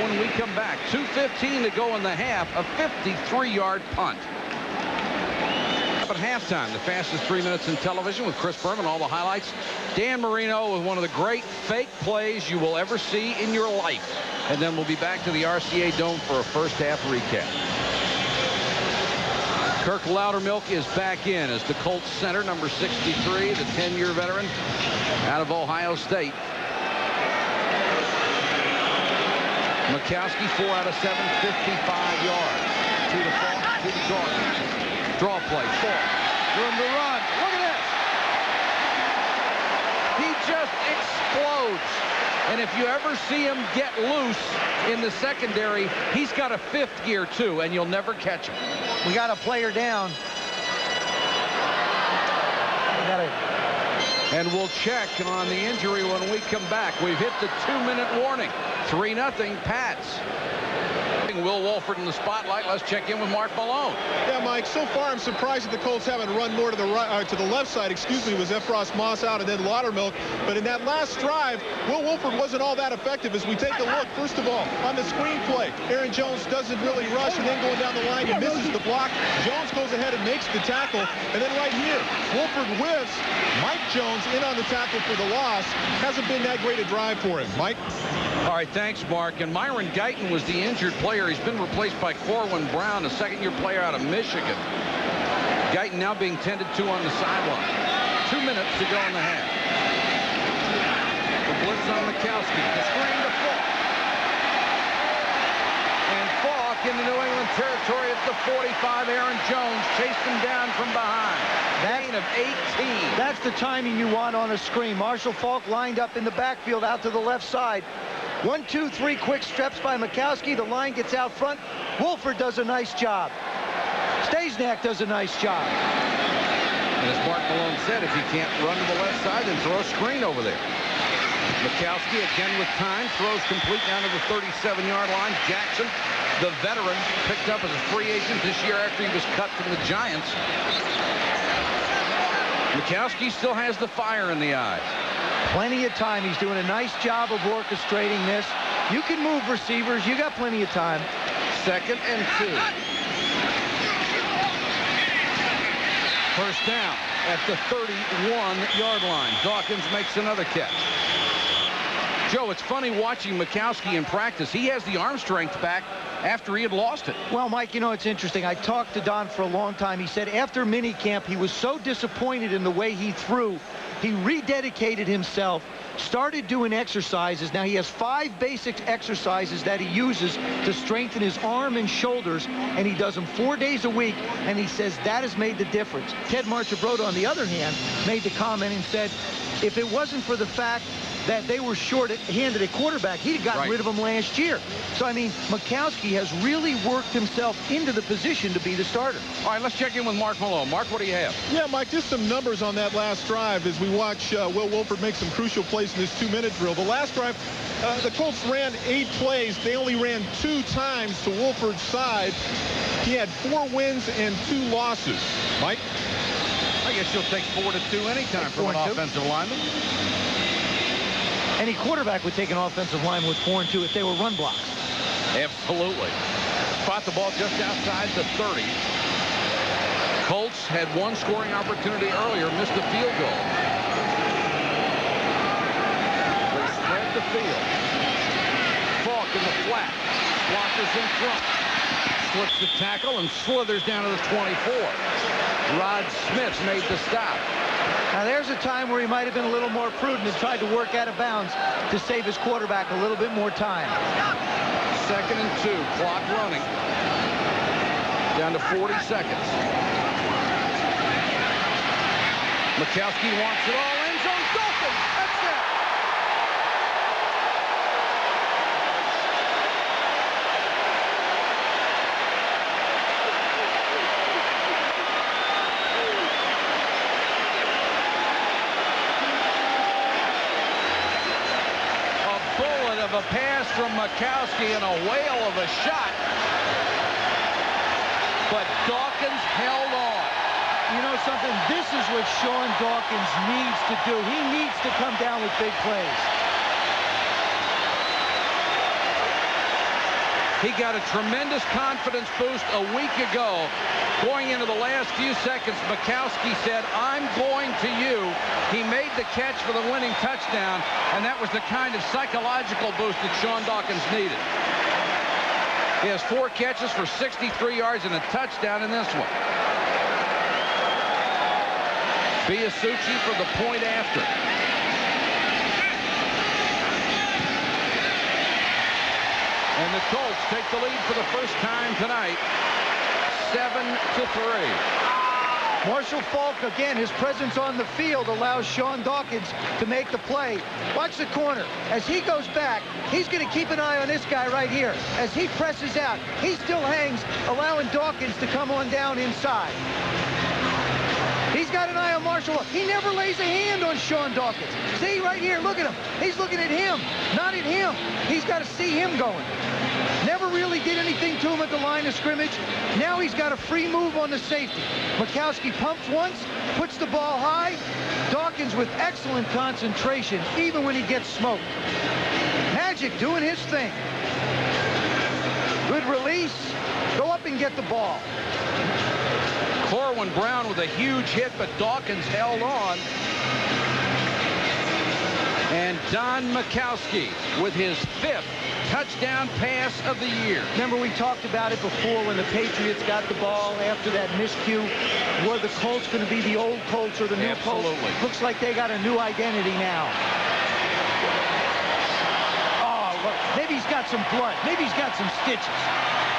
when we come back. 2:15 to go in the half, a 53-yard punt. At halftime, the fastest 3 minutes in television with Chris Berman, all the highlights. Dan Marino with one of the great fake plays you will ever see in your life. And then we'll be back to the RCA Dome for a first half recap. Kirk Loudermilk is back in as the Colts center, number 63, the 10-year veteran out of Ohio State. Mikowski, 4 out of 7, 55 yards. To the Falcons, to the Dawkins. Draw play, 4. Room to run. Look at this. He just explodes. And if you ever see him get loose in the secondary, he's got a 5th gear too, and you'll never catch him. We got a player down. And we'll check on the injury when we come back. We've hit the 2-minute warning. 3-0 Pats. Will Wolford in the spotlight. Let's check in with Mark Malone. Yeah, Mike, so far I'm surprised that the Colts haven't run more to the right, to the left side, excuse me, was Efros Moss out and then Loudermilk. But in that last drive, Will Wolford wasn't all that effective. As we take a look, first of all, on the screen play, Aaron Jones doesn't really rush, and then going down the line, he misses the block. Jones goes ahead and makes the tackle. And then right here, Wolford whiffs. Mike Jones in on the tackle for the loss. Hasn't been that great a drive for him. Mike? All right, thanks, Mark. And Myron Guyton was the injured player. He's been replaced by Corwin Brown, a second-year player out of Michigan. Guyton now being tended to on the sideline. 2 minutes to go in the half. The blitz on Mikowski. The screen to Falk. And Falk into New England territory at the 45. Aaron Jones chased him down from behind. Gain of 18. That's the timing you want on a screen. Marshall Falk lined up in the backfield out to the left side. 1, 2, 3 quick steps by Mikowski. The line gets out front. Wolford does a nice job. Staznak does a nice job. And as Mark Malone said, if you can't run to the left side, then throw a screen over there. Mikowski again with time. Throws complete down to the 37-yard line. Jackson, the veteran, picked up as a free agent this year after he was cut from the Giants. Mikowski still has the fire in the eyes. Plenty of time. He's doing a nice job of orchestrating this. You can move receivers. You got plenty of time. 2nd and 2. First down at the 31-yard line. Dawkins makes another catch. Joe, it's funny watching Mikowski in practice. He has the arm strength back after he had lost it. Well, Mike, you know, it's interesting. I talked to Don for a long time. He said after minicamp, he was so disappointed in the way he threw. He rededicated himself, started doing exercises. Now he has 5 basic exercises that he uses to strengthen his arm and shoulders, and he does them 4 days a week, and he says that has made the difference. Ted Marchibroda, on the other hand, made the comment and said if it wasn't for the fact that they were short-handed at quarterback, he'd have gotten rid of him last year. So, I mean, Mikowski has really worked himself into the position to be the starter. All right, let's check in with Mark Malone. Mark, what do you have? Yeah, Mike, just some numbers on that last drive as we watch Will Wolford make some crucial plays in this 2-minute drill. The last drive, the Colts ran 8 plays. They only ran 2 times to Wolford's side. He had 4 wins and 2 losses. Mike? I guess you'll take 4-2 anytime from an offensive lineman. Any quarterback would take an offensive lineman with 4 and 2 if they were run blocks. Absolutely. Spot the ball just outside the 30. Colts had 1 scoring opportunity earlier, missed the field goal. They spread the field. Falk in the flat. Blockers in front. Slips the tackle and slithers down to the 24. Rod Smith made the stop. Now there's a time where he might have been a little more prudent and tried to work out of bounds to save his quarterback a little bit more time. 2nd and 2, clock running. Down to 40 seconds. Mikowski wants it all. End zone. Dawkins. That's it. A pass from Mikowski and a whale of a shot, but Dawkins held on. You know something? This is what Sean Dawkins needs to do. He needs to come down with big plays. He got a tremendous confidence boost a week ago. Going into the last few seconds, Mikowski said, I'm going to you. He made the catch for the winning touchdown, and that was the kind of psychological boost that Sean Dawkins needed. He has 4 catches for 63 yards and a touchdown in this one. Biasucci for the point after. And the Colts take the lead for the first time tonight, 7-3. Marshall Faulk, again, his presence on the field allows Sean Dawkins to make the play. Watch the corner. As he goes back, he's going to keep an eye on this guy right here. As he presses out, he still hangs, allowing Dawkins to come on down inside. He's got an eye on Marshall. He never lays a hand on Sean Dawkins. See, right here, look at him. He's looking at him, not at him. He's got to see him going. Never really did anything to him at the line of scrimmage. Now he's got a free move on the safety. Mikowski pumps once, puts the ball high. Dawkins with excellent concentration, even when he gets smoked. Magic doing his thing. Good release. Go up and get the ball. Corwin Brown with a huge hit, but Dawkins held on. And Don Mikowski with his 5th touchdown pass of the year. Remember, we talked about it before when the Patriots got the ball after that miscue. Were the Colts going to be the old Colts or the new Colts? Absolutely. Looks like they got a new identity now. Oh, look, maybe he's got some blood. Maybe he's got some stitches.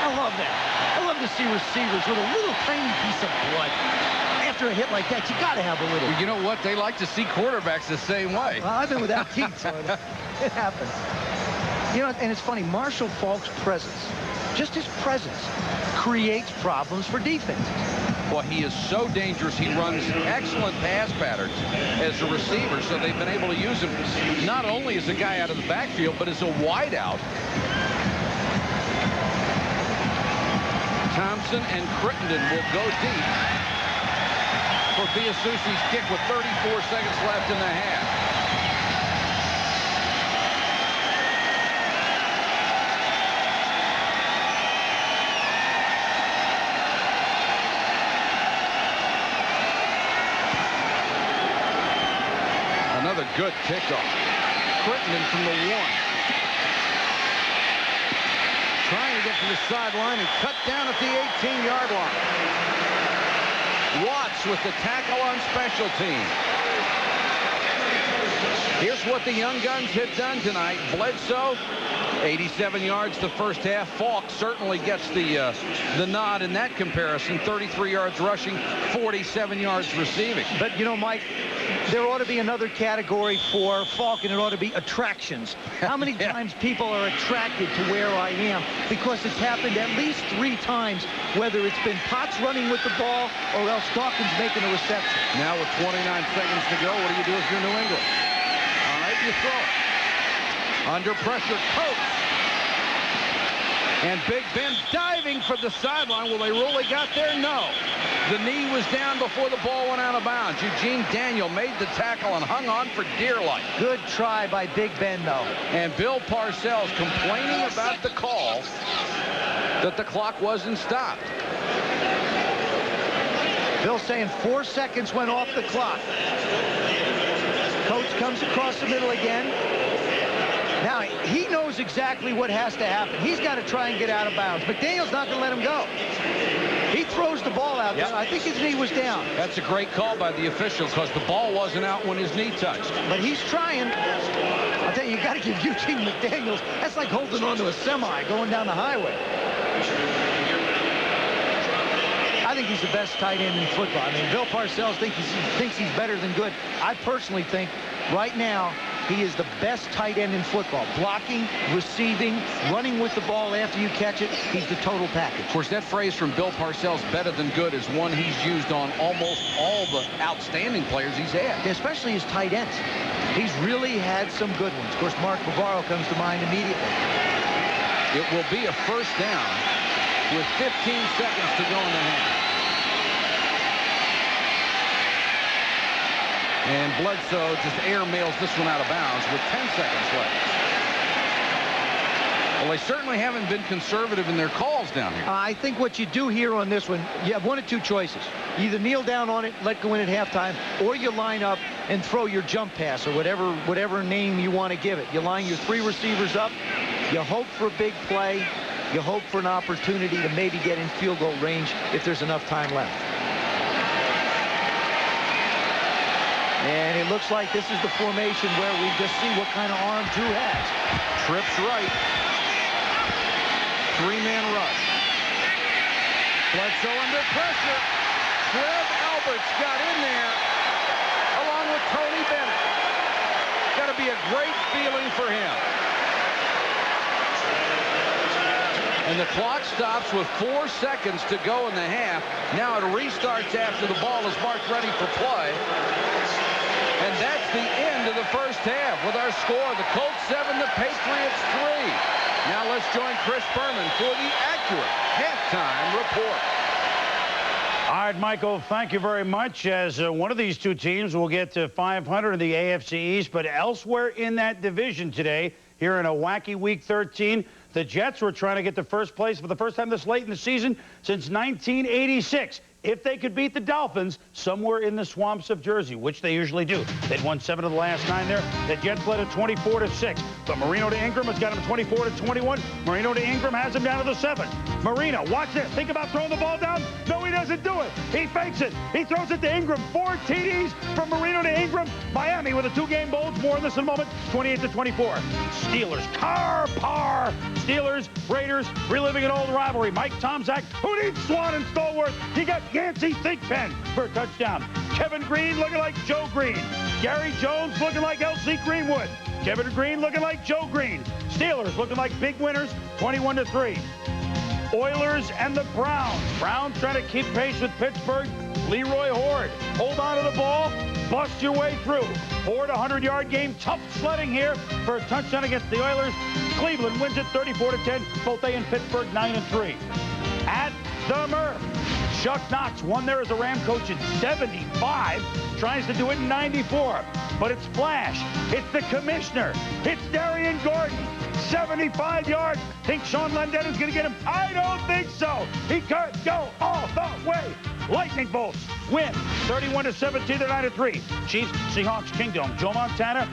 I love that. I love to see receivers with a little tiny piece of blood. After a hit like that, you got to have a little. You know what? They like to see quarterbacks the same way. Well, I've been without teeth, so it happens. You know, and it's funny, Marshall Faulk's presence, just his presence, creates problems for defenses. Well, he is so dangerous. He runs excellent pass patterns as a receiver, so they've been able to use him not only as a guy out of the backfield, but as a wideout. Thompson and Crittenden will go deep for Biasucci's kick with 34 seconds left in the half. Another good kickoff. Crittenden from the 1. Trying to get to the sideline and cut down at the 18-yard line. Watts with the tackle on special teams. Here's what the young guns have done tonight. Bledsoe, 87 yards the first half. Falk certainly gets the nod in that comparison. 33 yards rushing, 47 yards receiving. But, you know, Mike, there ought to be another category for Falk, and it ought to be attractions. How many times people are attracted to where I am? Because it's happened at least 3 times, whether it's been Potts running with the ball or else Dawkins making a reception. Now with 29 seconds to go, what do you do if you're New England? All right, you throw it. Under pressure, Colts. And Big Ben diving for the sideline. Well, they really got there? No. The knee was down before the ball went out of bounds. Eugene Daniel made the tackle and hung on for dear life. Good try by Big Ben, though. And Bill Parcells complaining about the call that the clock wasn't stopped. Bill saying 4 seconds went off the clock. Coach comes across the middle again. Now, he knows exactly what has to happen. He's got to try and get out of bounds. McDaniel's not going to let him go. He throws the ball out there. I think his knee was down. That's a great call by the officials because the ball wasn't out when his knee touched. But he's trying. I'll tell you, you got to give Eugene McDaniels. That's like holding on to a semi going down the highway. I think he's the best tight end in football. I mean, Bill Parcells thinks he's better than good. I personally think right now he is the best tight end in football. Blocking, receiving, running with the ball after you catch it. He's the total package. Of course, that phrase from Bill Parcells, better than good, is one he's used on almost all the outstanding players he's had. Especially his tight ends. He's really had some good ones. Of course, Mark Bavaro comes to mind immediately. It will be a first down with 15 seconds to go in the half. And Bledsoe just airmails this one out of bounds with 10 seconds left. Well, they certainly haven't been conservative in their calls down here. I think what you do here on this one, you have one of two choices. You either kneel down on it, let go in at halftime, or you line up and throw your jump pass or whatever name you want to give it. You line your 3 receivers up. You hope for a big play. You hope for an opportunity to maybe get in field goal range if there's enough time left. And it looks like this is the formation where we just see what kind of arm Drew has. Trips right. 3-man rush. Bledsoe under pressure. Trev Alberts got in there along with Tony Bennett. Got to be a great feeling for him. And the clock stops with 4 seconds to go in the half. Now it restarts after the ball is marked ready for play. And that's the end of the first half with our score. The Colts 7, the Patriots 3. Now let's join Chris Berman for the accurate halftime report. All right, Michael, thank you very much. As one of these two teams will get to 500 in the AFC East, but elsewhere in that division today, here in a wacky Week 13, the Jets were trying to get to first place for the first time this late in the season since 1986. If they could beat the Dolphins somewhere in the swamps of Jersey, which they usually do. They'd won 7 of the last 9 there. The Jets led at 24-6. But Marino to Ingram has got him 24-21. Marino to Ingram has him down to the 7. Marino, watch this. Think about throwing the ball down. No, he doesn't do it. He fakes it. He throws it to Ingram. 4 TDs from Marino to Ingram. Miami with a 2-game bulge. More in this in a moment. 28-24. Steelers. Par. Steelers, Raiders, reliving an old rivalry. Mike Tomczak, who needs Swan and Stallworth? He got Yancey Thinkpen for a touchdown. Kevin Green looking like Joe Green. Gary Jones looking like L.C. Greenwood. Kevin Green looking like Joe Green. Steelers looking like big winners, 21-3. Oilers and the Browns. Browns trying to keep pace with Pittsburgh. Leroy Horde, hold on to the ball, bust your way through. Horde, 100-yard game, tough sledding here for a touchdown against the Oilers. Cleveland wins it 34-10. Both they and Pittsburgh 9-3. At the Murph, Chuck Knox won there as a Ram coach in 75, tries to do it in 94. But it's Flash, it's the commissioner, it's Darian Gordon, 75 yards. Think Sean Landeta's going to get him? I don't think so. He can't go all the way. Lightning bolts win 31-17. They're 9-3. Chiefs, Seahawks, Kingdom. Joe Montana,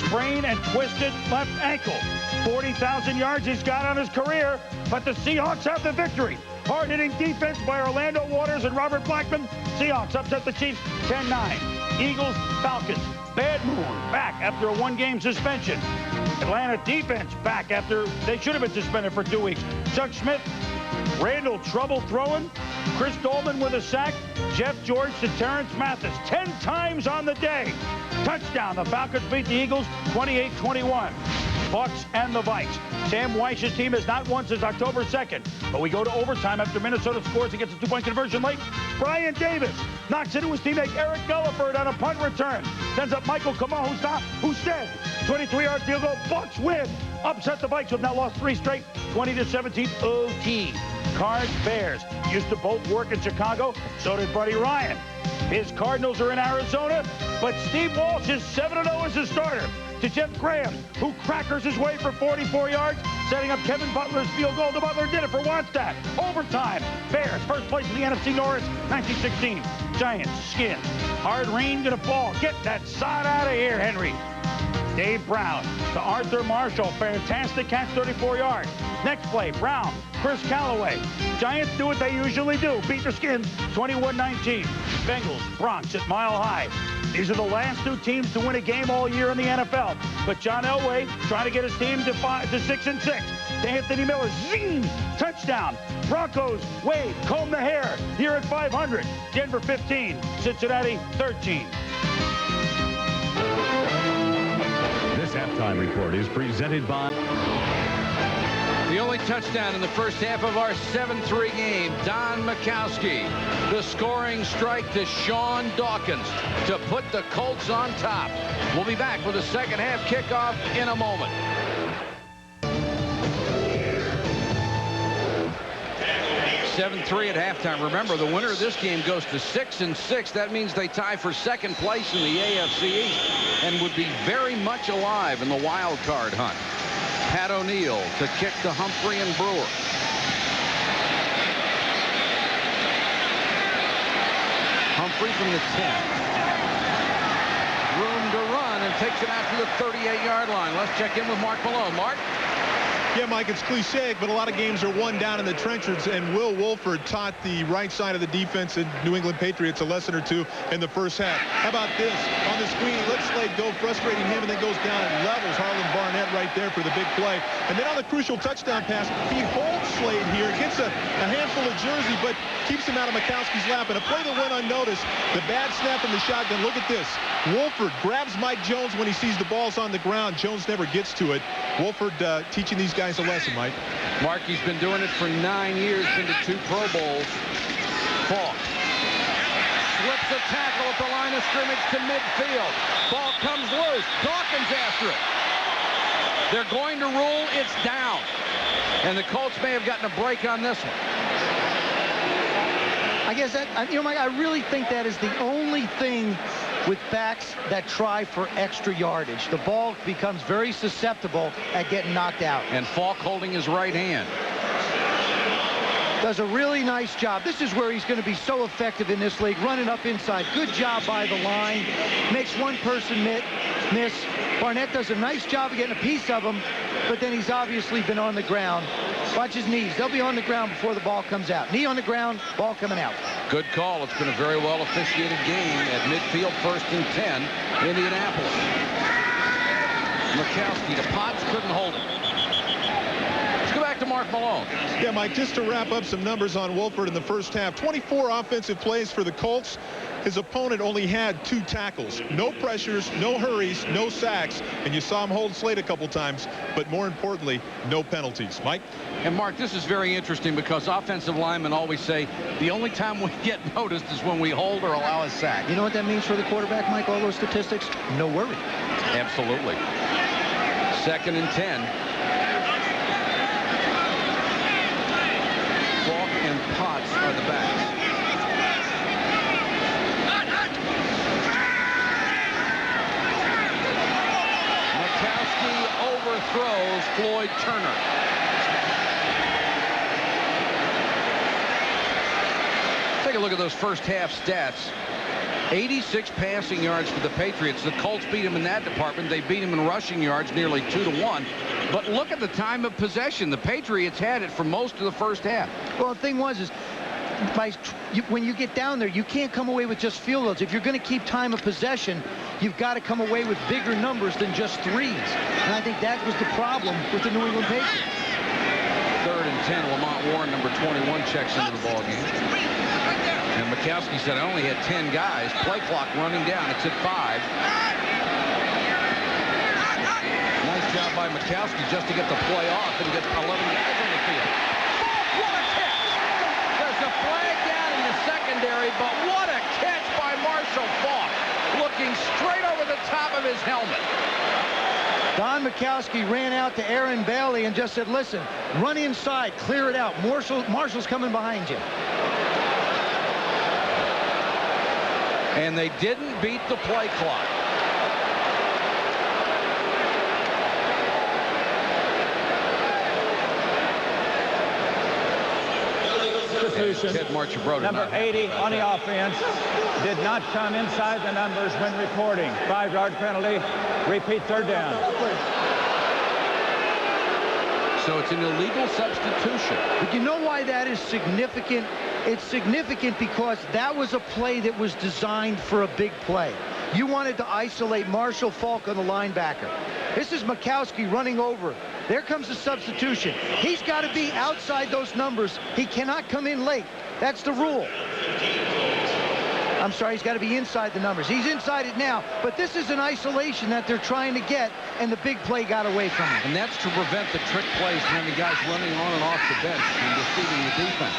sprained and twisted left ankle. 40,000 yards he's got on his career, but the Seahawks have the victory. Hard-hitting defense by Orlando Waters and Robert Blackman. Seahawks upset the Chiefs 10-9. Eagles, Falcons. Bad Moon back after a one-game suspension. Atlanta defense back after they should have been suspended for 2 weeks. Chuck Smith, Randall trouble throwing. Chris Dolman with a sack. Jeff George to Terrence Mathis. 10 times on the day. Touchdown. The Falcons beat the Eagles 28-21. Bucs and the Vikes. Sam Weiss's team has not won since October 2nd. But we go to overtime after Minnesota scores and gets a two-point conversion late. Brian Davis knocks into his teammate Eric Gulliford on a punt return. Sends up Michael Kamohu, who's dead. 23-yard field goal. Bucs win. Upset the Vikes, who have now lost 3 straight. 20-17 OT. Cards, Bears. Used to both work in Chicago. So did Buddy Ryan. His Cardinals are in Arizona. But Steve Walsh is 7-0 as his starter. To Jeff Graham, who crackers his way for 44 yards, setting up Kevin Butler's field goal. The Butler did it for Wannstedt. Overtime. Bears, first place in the NFC North, 1916. Giants, Skins. Hard rain gonna fall. Get that side out of here, Henry. Dave Brown to Arthur Marshall. Fantastic catch, 34 yards. Next play, Brown, Chris Callaway. Giants do what they usually do. Beat the Skins, 21-19. Bengals, Bronx at Mile High. These are the last 2 teams to win a game all year in the NFL. But John Elway trying to get his team to 6-6. To Anthony Miller, zing, touchdown. Broncos, Wade, comb the hair here at 500. Denver 15, Cincinnati 13. This halftime report is presented by... The only touchdown in the first half of our 7-3 game, Don Majkowski. The scoring strike to Sean Dawkins to put the Colts on top. We'll be back with the second half kickoff in a moment. (7-3) at halftime. Remember, the winner of this game goes to 6-6. That means they tie for second place in the AFC East and would be very much alive in the wild card hunt. Pat O'Neill to kick to Humphrey and Brewer. Humphrey from the 10. Room to run and takes it out to the 38-yard line. Let's check in with Mark Malone. Mark? Yeah, Mike, it's cliche, but a lot of games are won down in the trenches, and Will Wolford taught the right side of the defense in New England Patriots a lesson or two in the first half. How about this? On the screen, lets Slade go, frustrating him, and then goes down and levels Harlan Barnett right there for the big play. And then on the crucial touchdown pass, he holds Slade here, gets a handful of jersey, but keeps him out of Majkowski's lap. And a play that went unnoticed, the bad snap in the shotgun. Look at this. Wolford grabs Mike Jones when he sees the ball's on the ground. Jones never gets to it. Wolford teaching these guys a lesson, Mike. Mark, he's been doing it for 9 years, been to 2 Pro Bowls. Falk slips a tackle at the line of scrimmage to midfield. Ball comes loose. Dawkins after it. They're going to rule it's down. And the Colts may have gotten a break on this one. I guess that, you know, Mike, I really think that is the only thing with backs that try for extra yardage. The ball becomes very susceptible at getting knocked out. And Falk holding his right hand. Does a really nice job. This is where he's going to be so effective in this league, running up inside. Good job by the line. Makes one person miss. Barnett does a nice job of getting a piece of him, but then he's obviously been on the ground. Watch his knees. They'll be on the ground before the ball comes out. Knee on the ground, ball coming out. Good call. It's been a very well officiated game at midfield, 1st and 10, Indianapolis. Majkowski to Potts, couldn't hold it. Let's go back to Mark Malone. Yeah, Mike, just to wrap up some numbers on Wolford in the first half. 24 offensive plays for the Colts. His opponent only had 2 tackles. No pressures, no hurries, no sacks. And you saw him hold Slade a couple times. But more importantly, no penalties. Mike? And Mark, this is very interesting because offensive linemen always say the only time we get noticed is when we hold or allow a sack. You know what that means for the quarterback, Mike? All those statistics? No worry. Absolutely. 2nd and 10. Falk and Potts are the backs. Majkowski overthrows Floyd Turner. Take a look at those first half stats. 86 passing yards for the Patriots. The Colts beat him in that department. They beat him in rushing yards, nearly 2-1. But look at the time of possession. The Patriots had it for most of the first half. Well, the thing was, when you get down there, you can't come away with just field goals. If you're going to keep time of possession, you've got to come away with bigger numbers than just threes. And I think that was the problem with the New England Patriots. 3rd and 10. Lamont Warren, number 21, checks into the ball game. And Mikowski said, I only had 10 guys. Play clock running down. It's at 5. Nice job by Mikowski just to get the play off and get 11 guys on the field. What a catch! There's a flag down in the secondary, but what a catch by Marshall Faulk, looking straight over the top of his helmet. Don Mikowski ran out to Aaron Bailey and just said, listen, run inside, clear it out. Marshall's coming behind you. And they didn't beat the play clock. Ted Marchibroda, number 80 on the offense, did not come inside the numbers when reporting. 5-yard penalty. Repeat 3rd down. So it's an illegal substitution. But you know why that is significant? It's significant because that was a play that was designed for a big play. You wanted to isolate Marshall Faulk on the linebacker. This is Mikowski running over. There comes the substitution. He's got to be outside those numbers. He cannot come in late. That's the rule. I'm sorry, he's got to be inside the numbers. He's inside it now, but this is an isolation that they're trying to get, and the big play got away from him. And that's to prevent the trick plays from the guys running on and off the bench and deceiving the defense.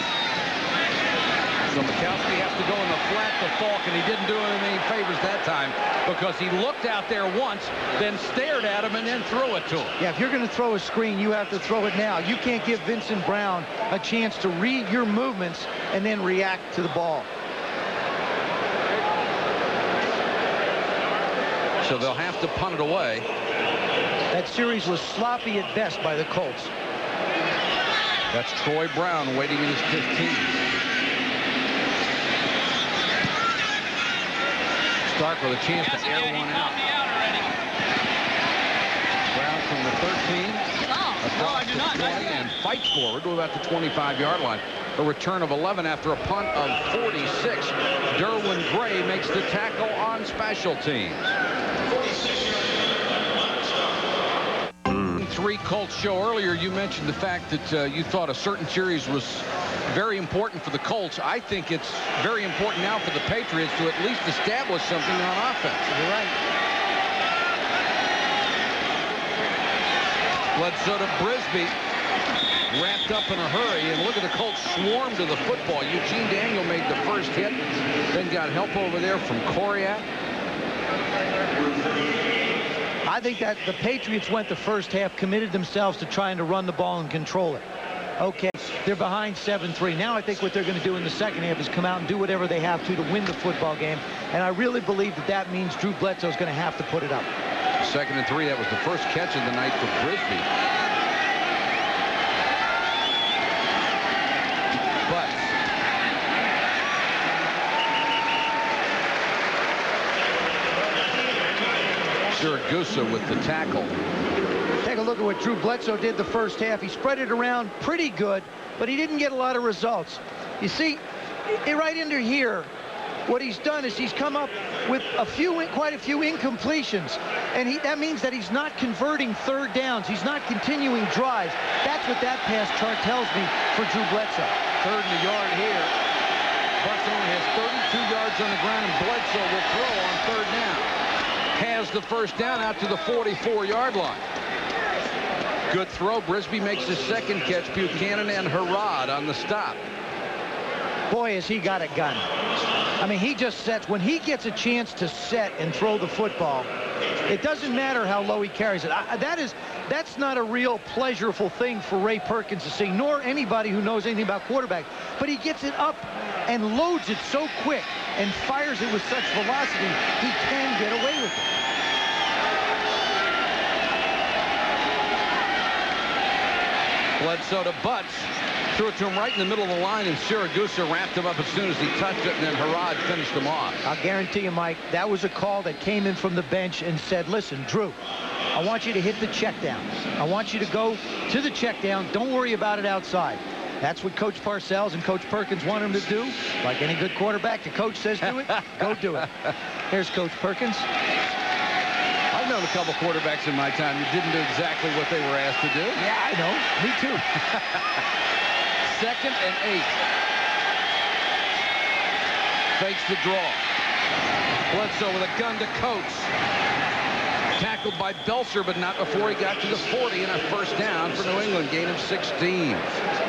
So Mikowski has to go in the flat to Faulk, and he didn't do him any favors that time because he looked out there once, then stared at him, and then threw it to him. Yeah, if you're going to throw a screen, you have to throw it now. You can't give Vincent Brown a chance to read your movements and then react to the ball. So they'll have to punt it away. That series was sloppy at best by the Colts. That's Troy Brown waiting in his 15. Stark with a chance to air one out. Brown from the 13. Across the 20 and fights forward to about the 25-yard line. A return of 11 after a punt of 46. Derwin Gray makes the tackle on special teams. 3 Colts show earlier. You mentioned the fact that you thought a certain series was very important for the Colts. I think it's very important now for the Patriots to at least establish something on offense. You're right. Bledsoe to Brisby, wrapped up in a hurry, and look at the Colts swarm to the football. Eugene Daniel made the first hit, then got help over there from Koriak. I think that the Patriots went the first half, committed themselves to trying to run the ball and control it. Okay, they're behind 7-3. Now I think what they're going to do in the second half is come out and do whatever they have to win the football game. And I really believe that that means Drew Bledsoe is going to have to put it up. 2nd and 3. That was the first catch of the night for Brisby. Siragusa with the tackle. Take a look at what Drew Bledsoe did the first half. He spread it around pretty good, but he didn't get a lot of results. You see, right under here, what he's done is he's come up with quite a few incompletions, and that means that he's not converting 3rd downs. He's not continuing drives. That's what that pass chart tells me for Drew Bledsoe. 3rd and a yard here. Bucs only has 32 yards on the ground, and Bledsoe will throw on 3rd down. Has the first down out to the 44-yard line. Good throw. Brisby makes his 2nd catch. Buchanan and Harrod on the stop. Boy, has he got a gun. I mean, he just sets. When he gets a chance to set and throw the football, it doesn't matter how low he carries it. That's not a real pleasurable thing for Ray Perkins to see, nor anybody who knows anything about quarterback. But he gets it up and loads it so quick and fires it with such velocity, he can get away with it. Bledsoe to Butts. Threw it to him right in the middle of the line, and Siragusa wrapped him up as soon as he touched it, and then Harrod finished him off. I'll guarantee you, Mike, that was a call that came in from the bench and said, listen, Drew, I want you to hit the check down. I want you to go to the check down. Don't worry about it outside. That's what Coach Parcells and Coach Perkins want him to do. Like any good quarterback, the coach says do it, go do it. Here's Coach Perkins. I've known a couple quarterbacks in my time that didn't do exactly what they were asked to do. Yeah, I know. Me too. 2nd and 8. Fakes the draw. Bledsoe with a gun to Coates. Tackled by Belser, but not before he got to the 40, and a first down for New England, gain of 16.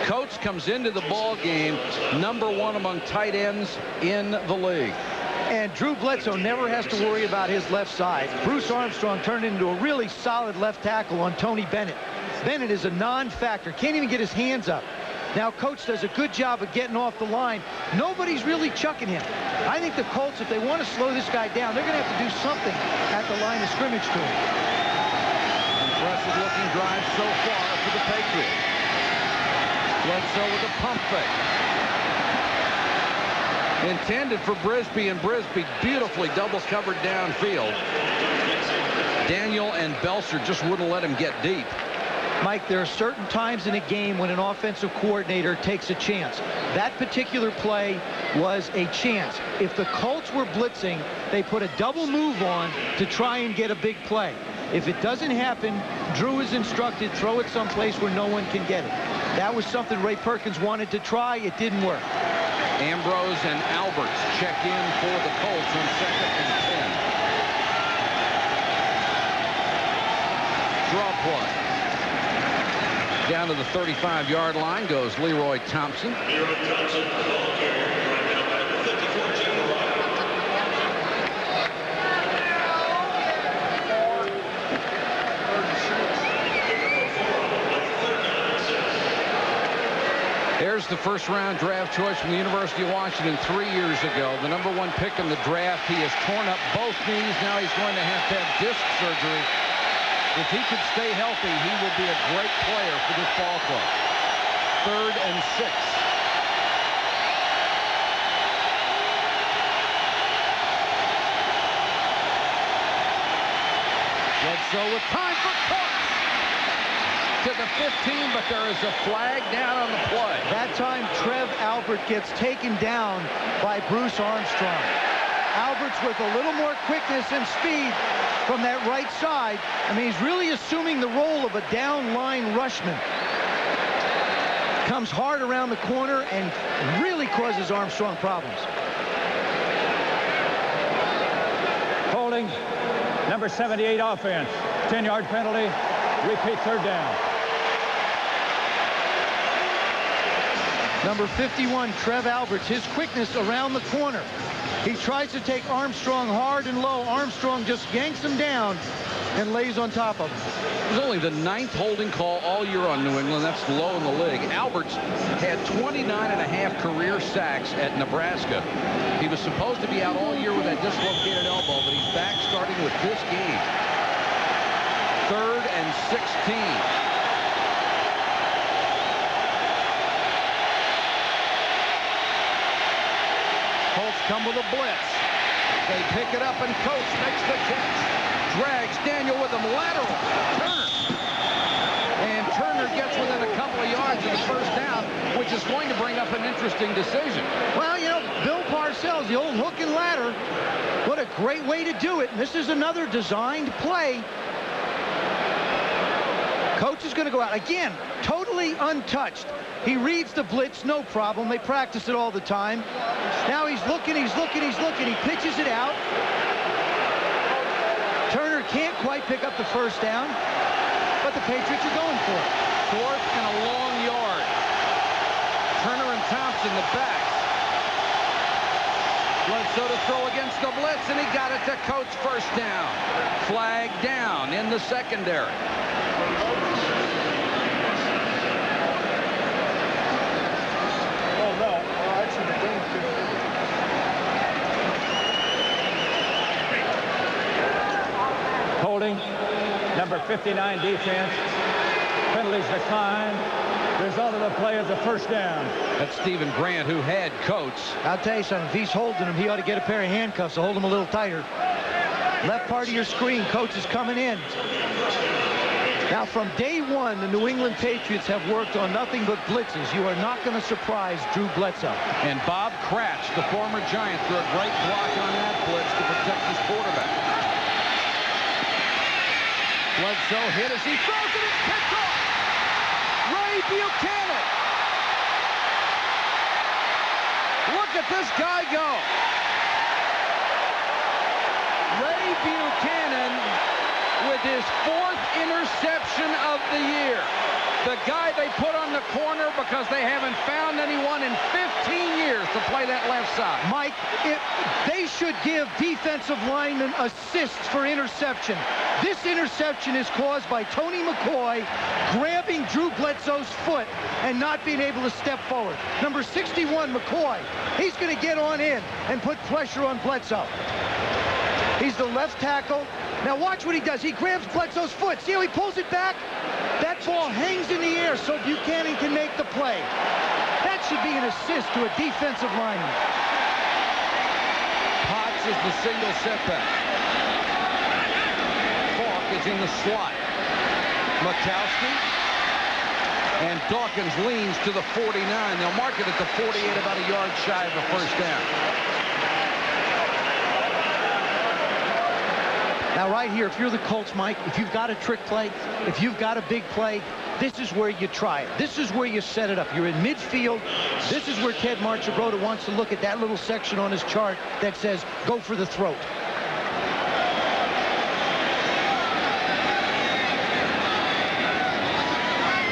Coates comes into the ball game #1 among tight ends in the league. And Drew Bledsoe never has to worry about his left side. Bruce Armstrong turned into a really solid left tackle on Tony Bennett. Bennett is a non-factor, can't even get his hands up. Now, Coach does a good job of getting off the line. Nobody's really chucking him. I think the Colts, if they want to slow this guy down, they're going to have to do something at the line of scrimmage to him. Impressive-looking drive so far for the Patriots. Bledsoe with a pump fake. Intended for Brisby, and Brisby beautifully double-covered downfield. Daniel and Belser just wouldn't let him get deep. Mike, there are certain times in a game when an offensive coordinator takes a chance. That particular play was a chance. If the Colts were blitzing, they put a double move on to try and get a big play. If it doesn't happen, Drew is instructed, throw it someplace where no one can get it. That was something Ray Perkins wanted to try. It didn't work. Ambrose and Alberts check in for the Colts on 2nd and 10. Draw play. Down to the 35-yard line goes Leroy Thompson. There's the first-round draft choice from the University of Washington 3 years ago. The #1 pick in the draft. He has torn up both knees. Now he's going to have disc surgery. If he could stay healthy, he will be a great player for this ball club. 3rd and 6. Bledsoe with time for Coates. To the 15, but there is a flag down on the play. That time, Trev Albert gets taken down by Bruce Armstrong. Albert's with a little more quickness and speed from that right side. I mean, he's really assuming the role of a down line rushman. Comes hard around the corner and really causes Armstrong problems. Holding, number 78 offense. 10-yard penalty. Repeat 3rd down. Number 51, Trev Alberts, his quickness around the corner. He tries to take Armstrong hard and low. Armstrong just yanks him down and lays on top of him. It was only the 9th holding call all year on New England. That's low in the league. Alberts had 29.5 career sacks at Nebraska. He was supposed to be out all year with that dislocated elbow, but he's back starting with this game. 3rd and 16. Colts come with a blitz. They pick it up, and Coates makes the catch. Drags Daniel with him lateral. Turner. And Turner gets within a couple of yards of the first down, which is going to bring up an interesting decision. Well, you know, Bill Parcells, the old hook and ladder. What a great way to do it. And this is another designed play. Coach is going to go out. Again, totally untouched. He reads the blitz, no problem. They practice it all the time. Now he's looking, he's looking, he's looking. He pitches it out. Turner can't quite pick up the first down, but the Patriots are going for it. 4th and a long yard. Turner and Thompson, the backs. Bledsoe to throw against the blitz, and he got it to Coates, first down. Flag down in the secondary. Holding, number 59 defense. Penalty penalties declined. Result of the play is a first down. That's Stephen Grant, who had Coates. I'll tell you something. If he's holding him, he ought to get a pair of handcuffs to hold him a little tighter. Left part of your screen, Coates is coming in. Now, from day one, the New England Patriots have worked on nothing but blitzes. You are not going to surprise Drew Bledsoe. And Bob Cratch, the former Giant, threw a great block on that blitz to protect his quarterback. Bledsoe hit as he throws it. It's picked off. Ray Buchanan. Look at this guy go. Ray Buchanan with his 4th interception of the year. The guy they put on the corner because they haven't found anyone in 15 years to play that left side. Mike, they should give defensive linemen assists for interception. This interception is caused by Tony McCoy grabbing Drew Bledsoe's foot and not being able to step forward. Number 61, McCoy, he's going to get on in and put pressure on Bledsoe. He's the left tackle. Now watch what he does. He grabs Bledsoe's foot. See how he pulls it back? That ball hangs in the air so Buchanan can make the play. That should be an assist to a defensive lineman. Potts is the single setback. Falk is in the slot. Mikowski. And Dawkins leans to the 49. They'll mark it at the 48, about a yard shy of a first down. Now, right here, if you're the Colts, Mike, if you've got a trick play, if you've got a big play, this is where you try it. This is where you set it up. You're in midfield. This is where Ted Marchibroda wants to look at that little section on his chart that says, go for the throat.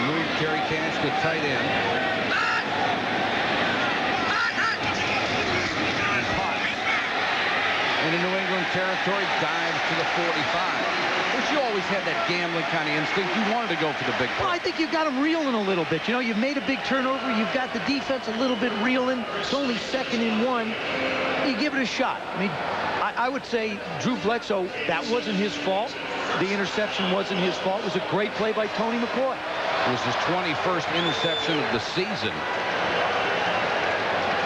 Move Terry Cash to tight end. In the New England territory, dives to the 45. But you always had that gambling kind of instinct. You wanted to go for the big play. Well, I think you've got them reeling a little bit. You know, you've made a big turnover. You've got the defense a little bit reeling. It's only 2nd and 1. You give it a shot. I mean, I would say Drew Bledsoe, that wasn't his fault. The interception wasn't his fault. It was a great play by Tony McCoy. It was his 21st interception of the season.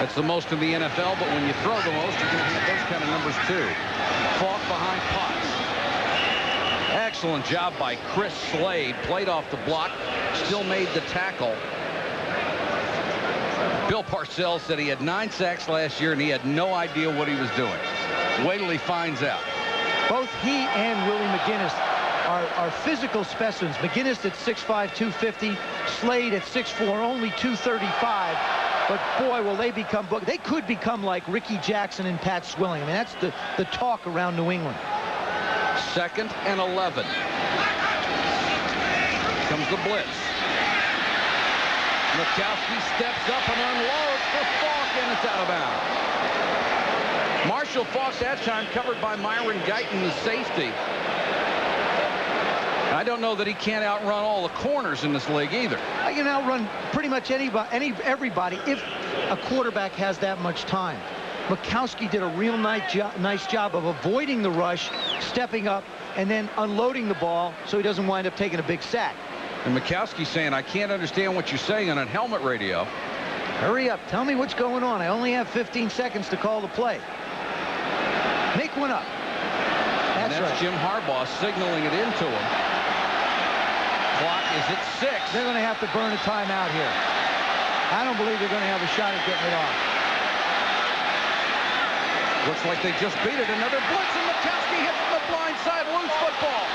That's the most in the NFL, but when you throw the most, you're going to have those kind of numbers too. Falk behind Potts. Excellent job by Chris Slade. Played off the block, still made the tackle. Bill Parcells said he had 9 sacks last year and he had no idea what he was doing. Wait till he finds out. Both he and Willie McGinnis are physical specimens. McGinnis at 6'5", 250. Slade at 6'4", only 235. But boy, will they become, they could become like Ricky Jackson and Pat Swilling. I mean, that's the talk around New England. 2nd and 11. Comes the blitz. Mikowski steps up and unloads for Falk, and it's out of bounds. Marshall Falk that time covered by Myron Guyton, the safety. I don't know that he can't outrun all the corners in this league either. I can outrun pretty much everybody if a quarterback has that much time. Mikowski did a real nice job of avoiding the rush, stepping up, and then unloading the ball so he doesn't wind up taking a big sack. And Mikowski saying, I can't understand what you're saying on a helmet radio. Hurry up. Tell me what's going on. I only have 15 seconds to call the play. Make one up. That's right. Jim Harbaugh signaling it into him. Clock is at 6. They're going to have to burn a timeout here. I don't believe they're going to have a shot at getting it off. Looks like they just beat it. Another blitz, and Mikowski hits from the blind side. Loose football.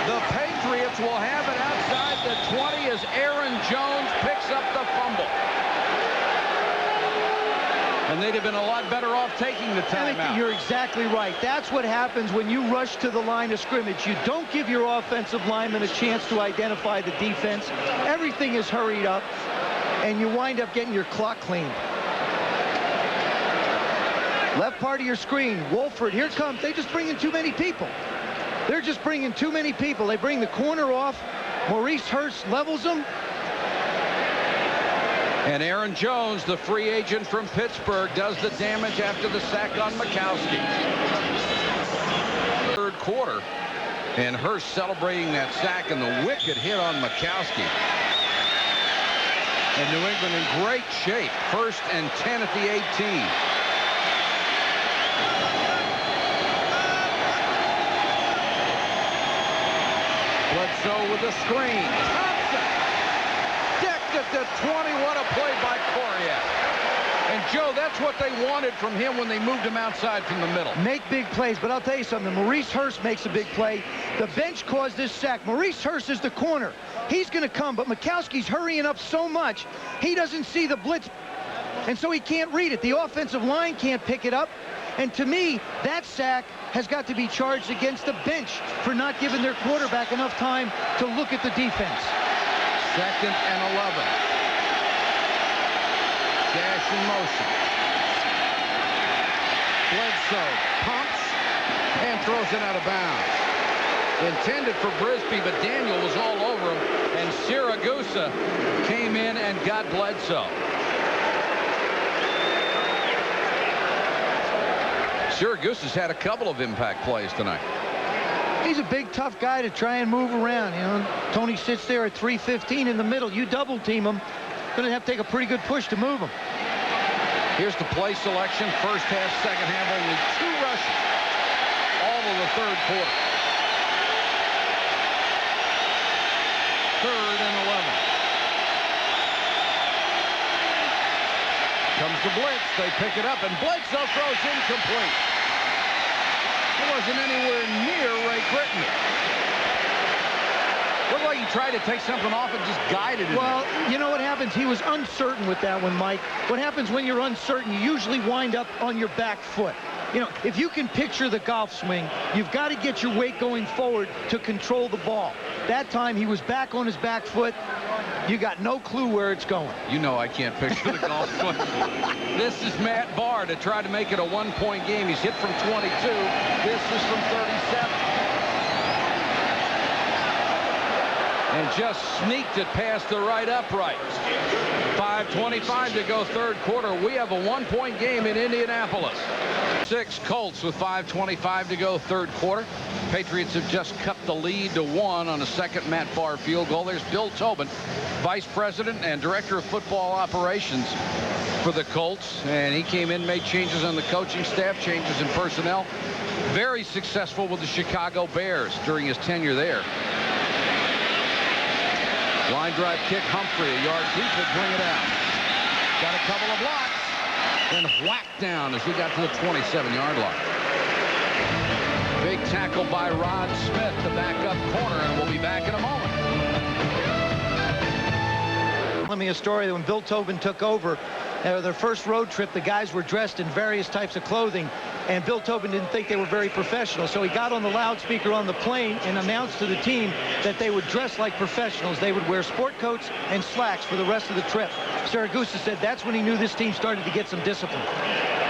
The Patriots will have it outside the 20 as Aaron Jones picks up the fumble. And they'd have been a lot better off taking the timeout. You're exactly right. That's what happens when you rush to the line of scrimmage. You don't give your offensive lineman a chance to identify the defense. Everything is hurried up, and you wind up getting your clock cleaned. Left part of your screen, Wolford, here comes. They just bring in too many people. They're just bringing too many people. They bring the corner off. Maurice Hurst levels them. And Aaron Jones, the free agent from Pittsburgh, does the damage after the sack on Mikowski. Third quarter. And Hurst celebrating that sack and the wicked hit on Mikowski. And New England in great shape. 1st and 10 at the 18. Bledsoe with the screen. Thompson decked at the 20. What a play by Corriak. And, Joe, that's what they wanted from him when they moved him outside from the middle. Make big plays, but I'll tell you something. Maurice Hurst makes a big play. The bench caused this sack. Maurice Hurst is the corner. He's going to come, but Mikowski's hurrying up so much, he doesn't see the blitz, and so he can't read it. The offensive line can't pick it up. And to me, that sack has got to be charged against the bench for not giving their quarterback enough time to look at the defense. 2nd and 11. Dash in motion. Bledsoe pumps and throws it out of bounds. Intended for Brisby, but Daniel was all over him, and Siragusa came in and got Bledsoe. Siragusa's had a couple of impact plays tonight. He's a big, tough guy to try and move around. You know, Tony sits there at 315 in the middle. You double team him, going to have to take a pretty good push to move him. Here's the play selection. 1st half, 2nd half, only 2 rushes. All of the 3rd quarter. 3rd and 11. Comes the blitz. They pick it up, and Bledsoe throws incomplete. It wasn't anywhere near Ray Critton. Looked like he tried to take something off and just guided it. Well, you know what happens? He was uncertain with that one, Mike. What happens when you're uncertain, you usually wind up on your back foot. You know, if you can picture the golf swing, you've got to get your weight going forward to control the ball. That time, he was back on his back foot. You got no clue where it's going. You know I can't picture the golf swing. This is Matt Bahr to try to make it a 1-point game. He's hit from 22. This is from 37. And just sneaked it past the right upright. 5:25 to go 3rd quarter. We have a 1-point game in Indianapolis. 6 Colts with 5:25 to go 3rd quarter. Patriots have just cut the lead to 1 on a 2nd Matt Bahr field goal. There's Bill Tobin, Vice President and Director of Football Operations for the Colts. And he came in, made changes on the coaching staff, changes in personnel. Very successful with the Chicago Bears during his tenure there. Line drive kick, Humphrey, a yard deep, will bring it out. Got a couple of blocks, and whacked down as we got to the 27-yard line. Big tackle by Rod Smith, the backup corner, and we'll be back in a moment. Let me a story that when Bill Tobin took over, their first road trip, the guys were dressed in various types of clothing, and Bill Tobin didn't think they were very professional, so he got on the loudspeaker on the plane and announced to the team that they would dress like professionals. They would wear sport coats and slacks for the rest of the trip. Siragusa said that's when he knew this team started to get some discipline.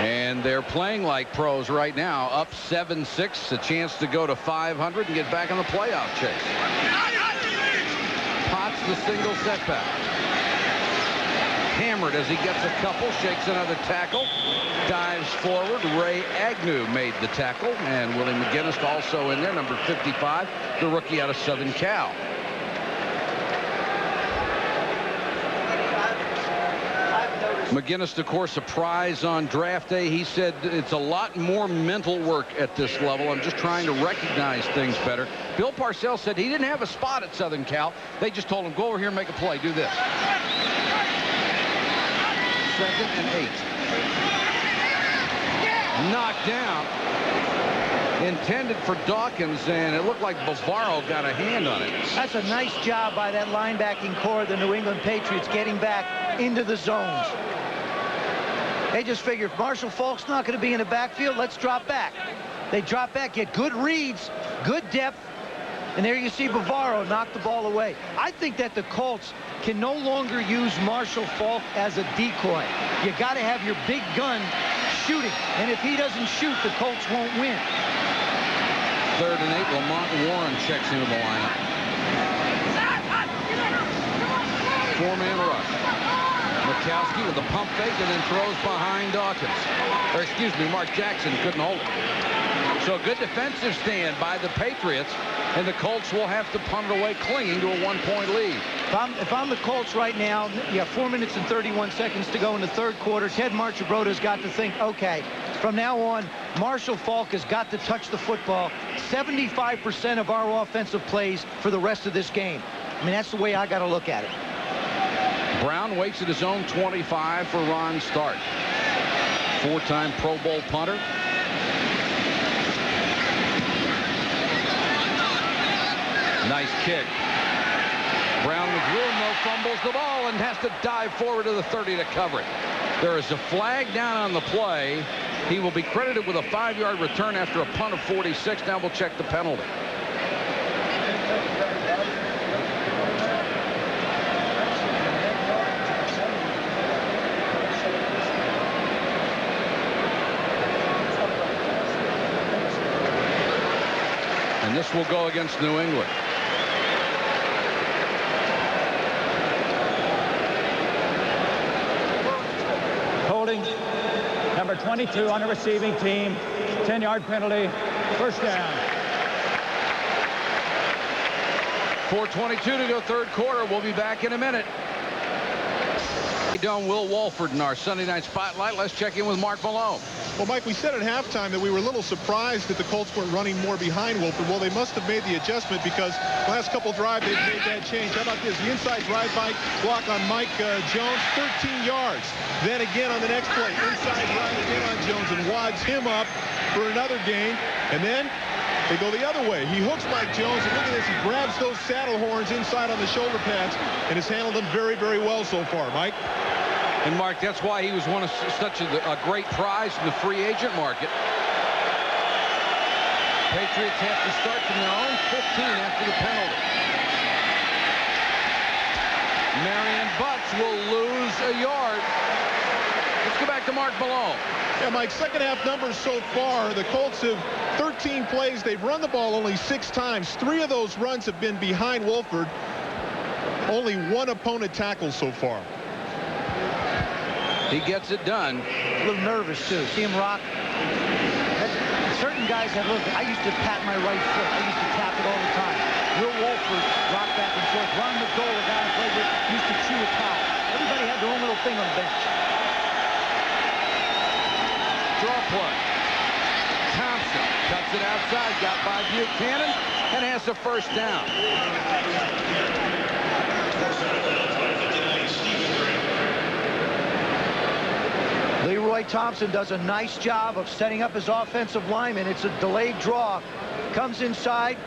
And they're playing like pros right now, up 7-6, a chance to go to 500 and get back in the playoff chase. Potts the single setback. Hammered as he gets a couple, shakes another tackle, dives forward. Ray Agnew made the tackle, and Willie McGinnis also in there, number 55, the rookie out of Southern Cal. McGinnis, of course, a prize on draft day. He said it's a lot more mental work at this level. I'm just trying to recognize things better. Bill Parcells said he didn't have a spot at Southern Cal. They just told him, go over here and make a play. Do this. 2nd and 8. Knocked down. Intended for Dawkins, and it looked like Bavaro got a hand on it. That's a nice job by that linebacking core of the New England Patriots getting back into the zones. They just figure if Marshall Faulk's not going to be in the backfield, let's drop back. They drop back, get good reads, good depth, and there you see Bavaro knock the ball away. I think that the Colts can no longer use Marshall Faulk as a decoy. You got to have your big gun shooting, and if he doesn't shoot, the Colts won't win. 3rd and 8, Lamont Warren checks into the lineup. 4-man rush. Mikowski with the pump fake and then throws behind Dawkins. Or excuse me, Mark Jackson couldn't hold it. So good defensive stand by the Patriots, and the Colts will have to punt it away, clinging to a 1-point lead. If I'm the Colts right now, you have 4 minutes and 31 seconds to go in the third quarter. Ted Marchibroda's got to think, okay, from now on, Marshall Faulk has got to touch the football 75% of our offensive plays for the rest of this game. I mean, that's the way I got to look at it. Brown waits at his own 25 for Ron Stark. 4-time Pro Bowl punter. Nice kick. Brown with room, no fumbles the ball, and has to dive forward to the 30 to cover it. There is a flag down on the play. He will be credited with a 5-yard return after a punt of 46. Now we'll check the penalty. And this will go against New England. Holding number 22 on the receiving team. 10-yard penalty. First down. 4:22 to go third quarter. We'll be back in a minute. Done Will Walford in our Sunday night spotlight. Let's check in with Mark Malone. Well, Mike, we said at halftime that we were a little surprised that the Colts weren't running more behind Wolford. Well, they must have made the adjustment because last couple drives they've made that change. How about this? The inside drive by block on Mike Jones, 13 yards. Then again on the next play, inside drive again on Jones and wads him up for another gain. And then they go the other way. He hooks Mike Jones, and look at this. He grabs those saddle horns inside on the shoulder pads and has handled them very, very well so far, Mike. And, Mark, that's why he was one of such a great prize in the free agent market. Patriots have to start from their own 15 after the penalty. Marion Butts will lose a yard. Let's go back to Mark Malone. Yeah, Mike, second half numbers so far. The Colts have 13 plays. They've run the ball only 6 times. 3 of those runs have been behind Wolford. Only 1 opponent tackle so far. He gets it done. A little nervous, too. See him rock. Certain guys have looked. I used to pat my right foot. I used to tap it all the time. Will Wolford rock back and forth. Ron McDowell, the guy I played with, used to chew a towel. Everybody had their own little thing on the bench. Draw play. Thompson cuts it outside. Got by Buchanan and has a first down. Leroy Thompson does a nice job of setting up his offensive lineman. It's a delayed draw. Comes inside,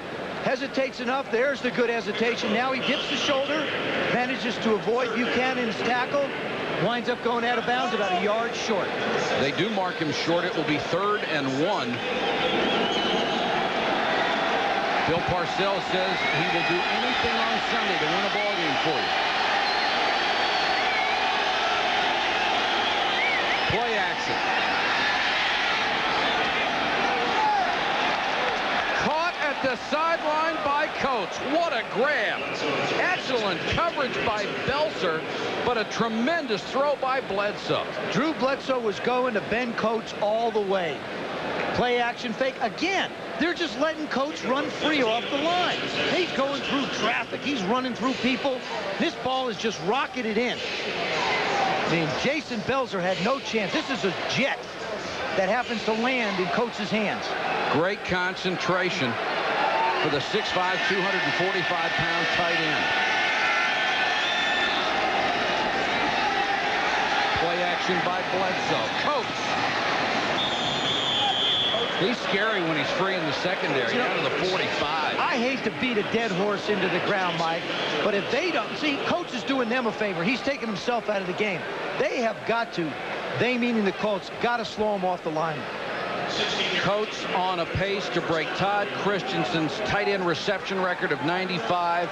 hesitates enough. There's the good hesitation. Now he dips the shoulder, manages to avoid Buchanan's tackle, winds up going out of bounds about a yard short. They do mark him short. It will be 3rd and 1. Bill Parcells says he will do anything on Sunday to win a ball game for you. Play action. Caught at the sideline by Coates. What a grab. Excellent coverage by Belzer, but a tremendous throw by Bledsoe. Drew Bledsoe was going to Ben Coates all the way. Play action fake. Again, they're just letting Coates run free off the line. He's going through traffic. He's running through people. This ball is just rocketed in. I mean, Jason Belzer had no chance. This is a jet that happens to land in Coates' hands. Great concentration for the 6'5", 245-pound tight end. Play action by Bledsoe. Coates. He's scary when he's free in the secondary, down to the 45. I hate to beat a dead horse into the ground, Mike, but if they don't, see, Coates is doing them a favor. He's taking himself out of the game. They have got to, they meaning the Colts, got to slow him off the line. Coates on a pace to break Todd Christensen's tight end reception record of 95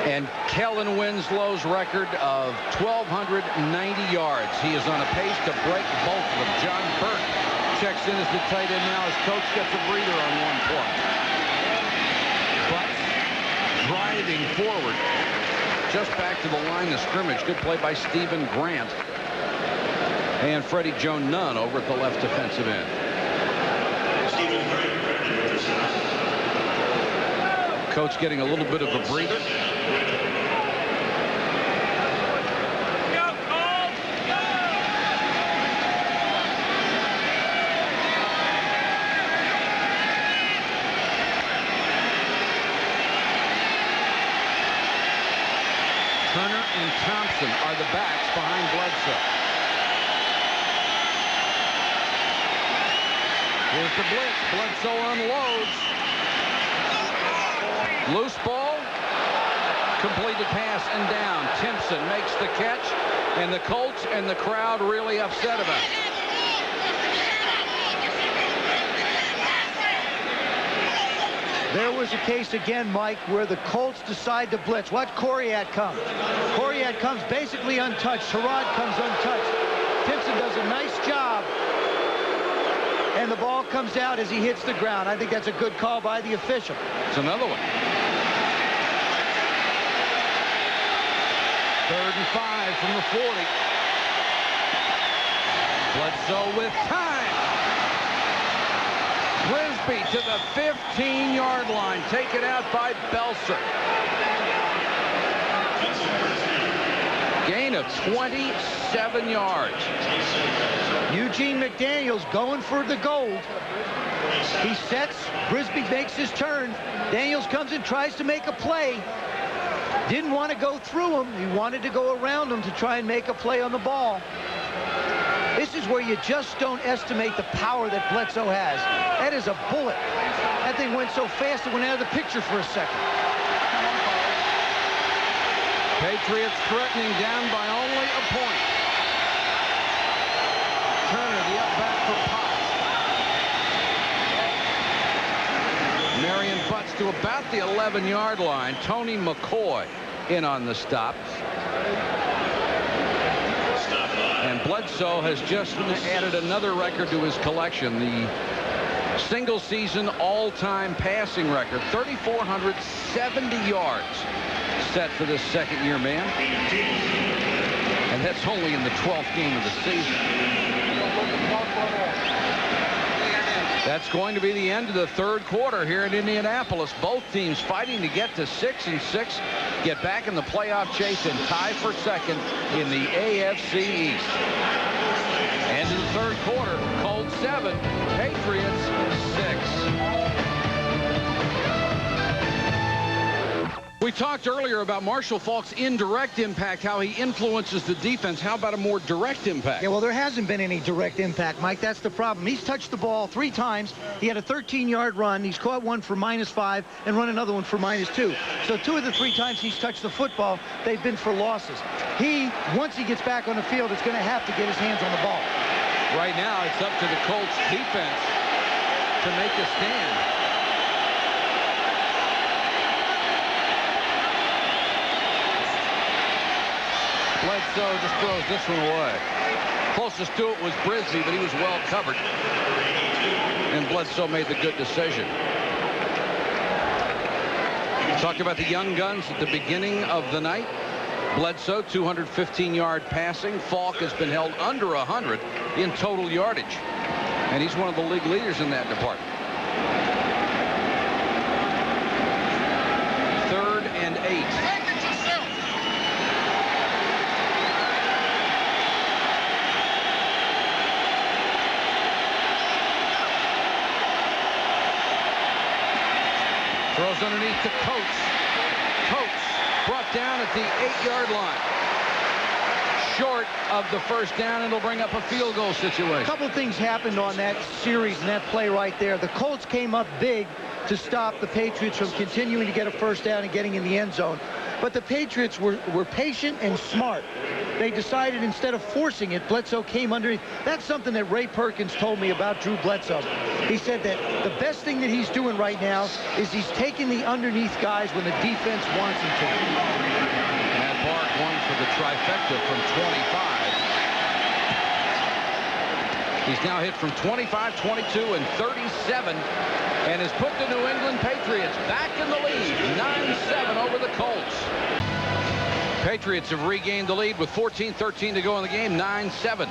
and Kellen Winslow's record of 1,290 yards. He is on a pace to break both of them. John Burke checks in as the tight end now as Coates gets a breather on one play. But driving forward just back to the line of scrimmage. Good play by Stephen Grant. And Freddie Joe Nunn over at the left defensive end. Coach getting a little bit of a breather. Turner and Thompson are the backs behind Bledsoe. Here's the blitz. Bledsoe unloads. Loose ball. Completed pass and down. Timpson makes the catch, and the Colts and the crowd really upset about it. There was a case again, Mike, where the Colts decide to blitz. Watch Coriat come. Coriat comes basically untouched. Harrod comes untouched. Timpson does a nice job. And the ball comes out as he hits the ground. I think that's a good call by the official. It's another one. 3rd and 5 from the 40. Bledsoe with time. Brisby to the 15-yard line. Taken out by Belser. Gain of 27 yards. Eugene McDaniels going for the gold. He sets. Brisby makes his turn. Daniels comes and tries to make a play. Didn't want to go through him. He wanted to go around him to try and make a play on the ball. This is where you just don't estimate the power that Bledsoe has. That is a bullet. That thing went so fast it went out of the picture for a second. Patriots threatening down by only a point. Turner, the up back for Potts. Marion butts to about the 11-yard line. Tony McCoy in on the stop. And Bledsoe has just added another record to his collection. The single-season all-time passing record, 3,470 yards. Set for this second-year man. And that's only in the 12th game of the season. That's going to be the end of the third quarter here in Indianapolis. Both teams fighting to get to 6-6, get back in the playoff chase, and tie for second in the AFC East. End of the third quarter, Colts 7, Patriots 6. We talked earlier about Marshall Faulk's indirect impact, how he influences the defense. How about a more direct impact? Yeah, well, there hasn't been any direct impact, Mike. That's the problem. He's touched the ball 3 times. He had a 13-yard run. He's caught one for -5 and run another one for -2. So 2 of the 3 times he's touched the football, they've been for losses. Once he gets back on the field, is going to have to get his hands on the ball. Right now, it's up to the Colts defense to make a stand. Bledsoe just throws this one away. Closest to it was Brisby, but he was well covered. And Bledsoe made the good decision. Talked about the young guns at the beginning of the night. Bledsoe, 215-yard passing. Faulk has been held under 100 in total yardage. And he's one of the league leaders in that department. 3rd and 8. Throws underneath to Coates. Coates brought down at the 8-yard line. Short of the first down, and it'll bring up a field goal situation. A couple things happened on that series and that play right there. The Colts came up big to stop the Patriots from continuing to get a first down and getting in the end zone. But the Patriots were patient and smart. They decided instead of forcing it, Bledsoe came underneath. That's something that Ray Perkins told me about Drew Bledsoe. He said that the best thing that he's doing right now is he's taking the underneath guys when the defense wants him to. Matt Bahr going for the trifecta from 25. He's now hit from 25, 22, and 37, and has put the New England Patriots back in the lead, 9-7 over the Colts. Patriots have regained the lead with 14-13 to go in the game, 9-7.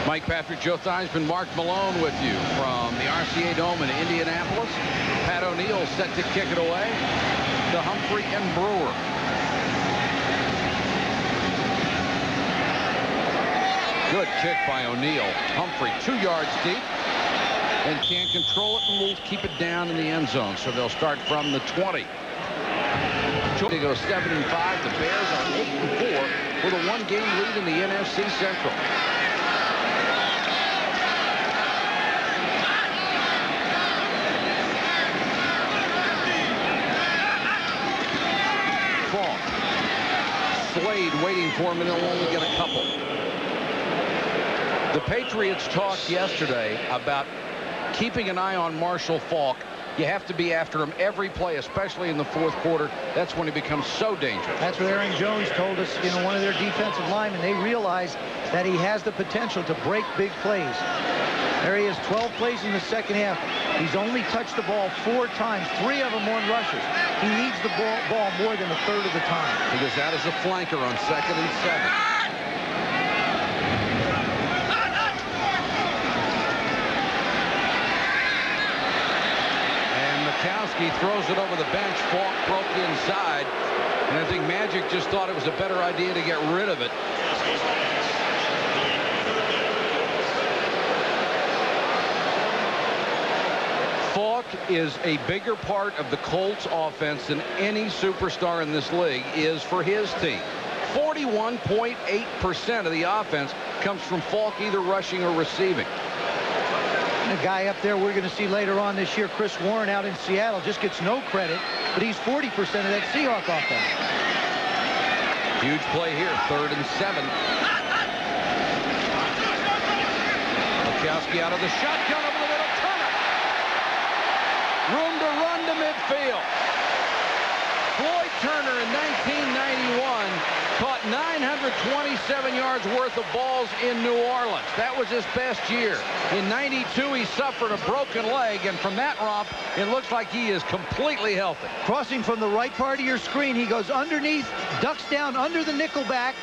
Mike Patrick, Joe Theismann, Mark Malone with you from the RCA Dome in Indianapolis. Pat O'Neill O'Neal set to kick it away to Humphrey and Brewer. Good kick by O'Neal. Humphrey 2 yards deep and can't control it, and will keep it down in the end zone. So they'll start from the 20. They go 7-5. The Bears are 8-4 with a 1-game lead in the NFC Central. Falk. Slade waiting for him, and they'll only get a couple. The Patriots talked yesterday about keeping an eye on Marshall Faulk. You have to be after him every play, especially in the fourth quarter. That's when he becomes so dangerous. That's what Aaron Jones told us, one of their defensive linemen. They realize that he has the potential to break big plays. There he is, 12 plays in the second half. He's only touched the ball 4 times, 3 of them on rushes. He needs the ball more than a third of the time. He goes out as a flanker on 2nd and 7. He throws it over the bench. Falk broke inside, and I think Magic just thought it was a better idea to get rid of it. Falk is a bigger part of the Colts offense than any superstar in this league is for his team. 41.8% of the offense comes from Falk either rushing or receiving. A guy up there we're going to see later on this year, Chris Warren out in Seattle, just gets no credit, but he's 40% of that Seahawk offense. Huge play here, 3rd and 7. Mikowski out of the shotgun over the middle. Turner. Room to run to midfield. Floyd Turner in 1991 caught 927 yards worth of balls in New Orleans. That was his best year. In 92, he suffered a broken leg, and from that romp, it looks like he is completely healthy. Crossing from the right part of your screen, he goes underneath, ducks down under the nickelback,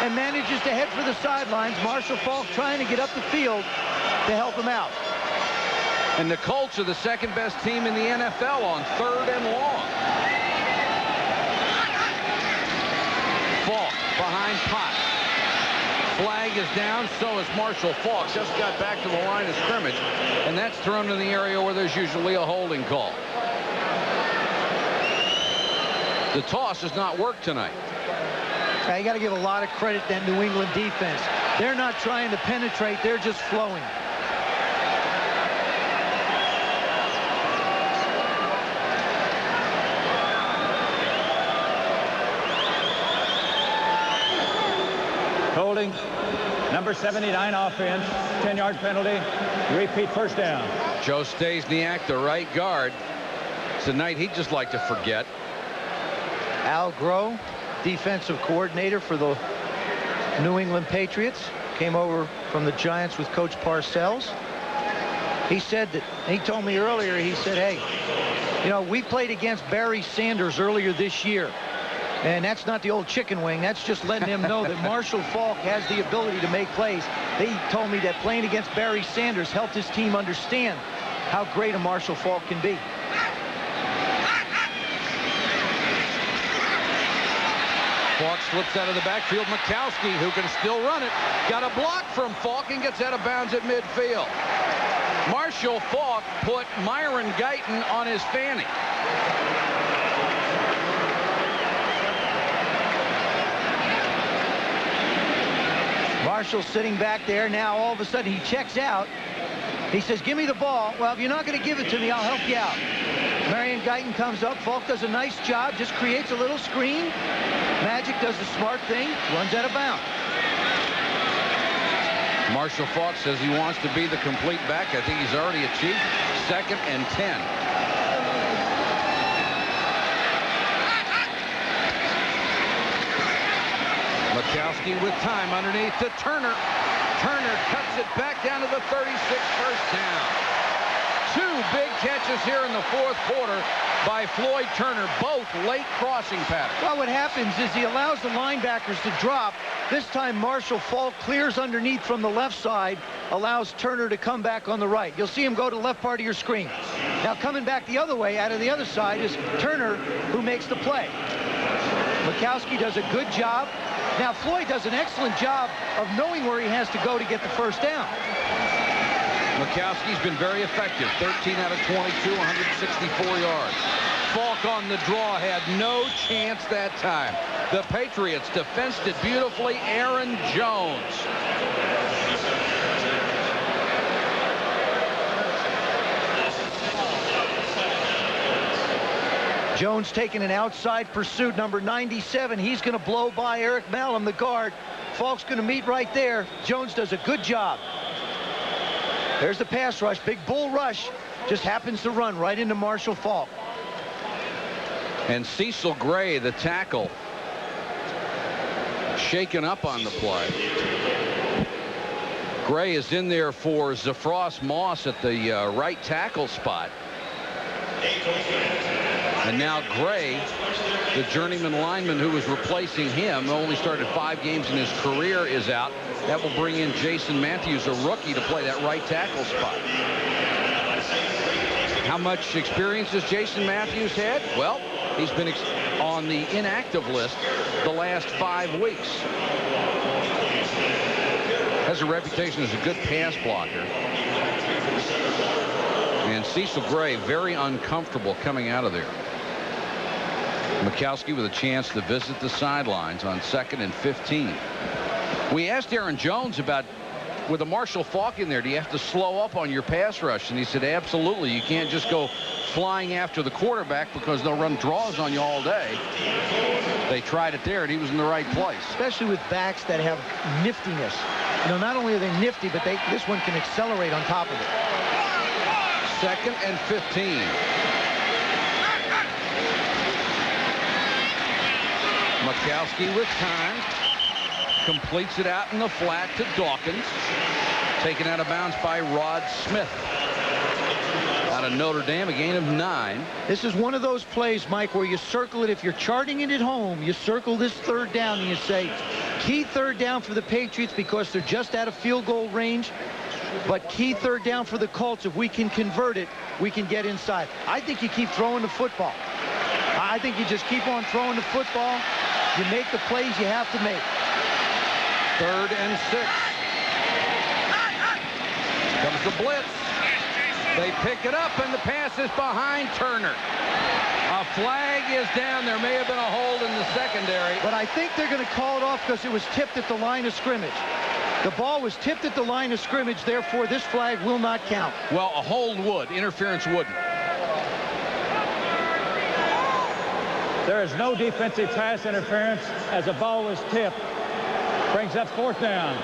and manages to head for the sidelines. Marshall Faulk trying to get up the field to help him out. And the Colts are the 2nd best team in the NFL on 3rd and long. Faulk behind Potts. Flag is down, so is Marshall Faulk. Just got back to the line of scrimmage, and that's thrown in the area where there's usually a holding call. The toss has not worked tonight. You got to give a lot of credit to that New England defense. They're not trying to penetrate, they're just flowing. Holding, number 79 offense, 10-yard penalty, repeat first down. Joe Stasiak, the right guard. It's a night he'd just like to forget. Al Groh, defensive coordinator for the New England Patriots, came over from the Giants with Coach Parcells. He said that, he told me earlier, he said, hey, we played against Barry Sanders earlier this year. And that's not the old chicken wing. That's just letting him know that Marshall Faulk has the ability to make plays. They told me that playing against Barry Sanders helped his team understand how great a Marshall Faulk can be. Faulk slips out of the backfield. Mikowski, who can still run it, got a block from Faulk and gets out of bounds at midfield. Marshall Faulk put Myron Guyton on his fanny. Marshall sitting back there. Now all of a sudden he checks out. He says, give me the ball. Well, if you're not going to give it to me, I'll help you out. Marion Guyton comes up. Faulk does a nice job, just creates a little screen. Magic does the smart thing, runs out of bounds. Marshall Faulk says he wants to be the complete back. I think he's already achieved 2nd and 10. Mikowski with time underneath to Turner. Turner cuts it back down to the 36, first down. two big catches here in the fourth quarter by Floyd Turner, both late crossing patterns. Well, what happens is he allows the linebackers to drop. This time Marshall Faulk clears underneath from the left side, allows Turner to come back on the right. You'll see him go to the left part of your screen. Now coming back the other way, out of the other side, is Turner, who makes the play. Mikowski does a good job. Now Floyd does an excellent job of knowing where he has to go to get the first down. Mikowski's been very effective. 13 out of 22, 164 yards. Faulk on the draw had no chance that time. The Patriots defensed it beautifully. Aaron Jones. Jones taking an outside pursuit, number 97. He's going to blow by Eric Malum, the guard. Faulk's going to meet right there. Jones does a good job. There's the pass rush. Big bull rush. Just happens to run right into Marshall Faulk. And Cecil Gray, the tackle, shaken up on the play. Gray is in there for Zafros Moss at the right tackle spot. And now Gray, the journeyman lineman who was replacing him, only started 5 games in his career, is out. That will bring in Jason Matthews, a rookie, to play that right tackle spot. How much experience has Jason Matthews had? Well, he's been on the inactive list the last 5 weeks. Has a reputation as a good pass blocker. And Cecil Gray very uncomfortable coming out of there. Mikowski with a chance to visit the sidelines on 2nd and 15. We asked Aaron Jones about, with a Marshall Faulk in there, do you have to slow up on your pass rush? And he said, absolutely. You can't just go flying after the quarterback because they'll run draws on you all day. They tried it there, and he was in the right place. Especially with backs that have niftiness. You know, not only are they nifty, but this one can accelerate on top of it. 2nd and 15. Mikowski with time. Completes it out in the flat to Dawkins. Taken out of bounds by Rod Smith. Out of Notre Dame, a gain of 9. This is one of those plays, Mike, where you circle it. If you're charting it at home, you circle this 3rd down and you say, key 3rd down for the Patriots because they're just out of field goal range. But key 3rd down for the Colts. If we can convert it, we can get inside. I think you keep throwing the football. I think you just keep on throwing the football. You make the plays you have to make. 3rd and 6. Comes the blitz. They pick it up, and the pass is behind Turner. A flag is down. There may have been a hold in the secondary. But I think they're going to call it off because it was tipped at the line of scrimmage. The ball was tipped at the line of scrimmage. Therefore, this flag will not count. Well, a hold would. Interference wouldn't. There is no defensive pass interference as the ball was tipped. Brings up 4th down.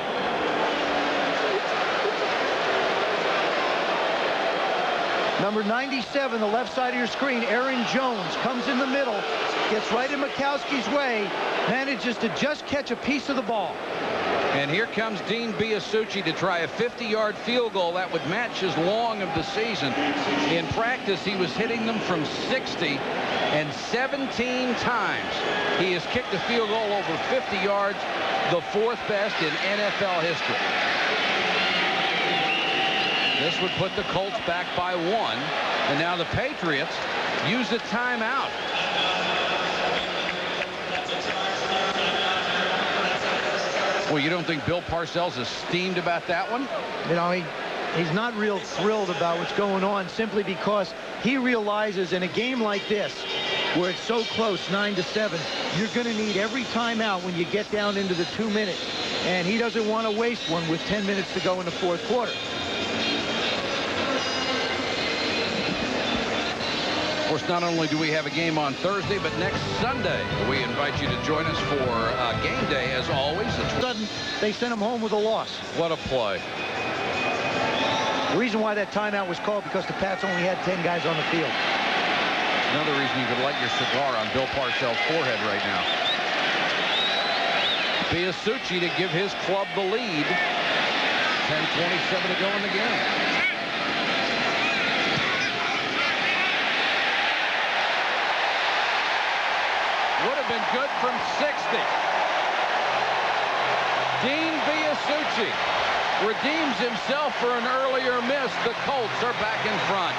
Number 97, the left side of your screen, Aaron Jones, comes in the middle, gets right in Mikowski's way, manages to just catch a piece of the ball. And here comes Dean Biasucci to try a 50-yard field goal that would match his long of the season. In practice, he was hitting them from 60, and 17 times he has kicked a field goal over 50 yards, the 4th best in NFL history. This would put the Colts back by 1, and now the Patriots use a timeout. Well, you don't think Bill Parcells is steamed about that one? You know, he's not real thrilled about what's going on simply because he realizes in a game like this, where it's so close, 9-7, you're going to need every timeout when you get down into the 2 minutes. And he doesn't want to waste one with 10 minutes to go in the 4th quarter. Of course, not only do we have a game on Thursday, but next Sunday we invite you to join us for game day, as always. Sudden, they sent him home with a loss. What a play. The reason why that timeout was called because the Pats only had 10 guys on the field. Another reason you could light your cigar on Bill Parcells' forehead right now. Biasucci to give his club the lead. 10:27 to go in the game. Would have been good from 60. Dean Biasucci redeems himself for an earlier miss. The Colts are back in front.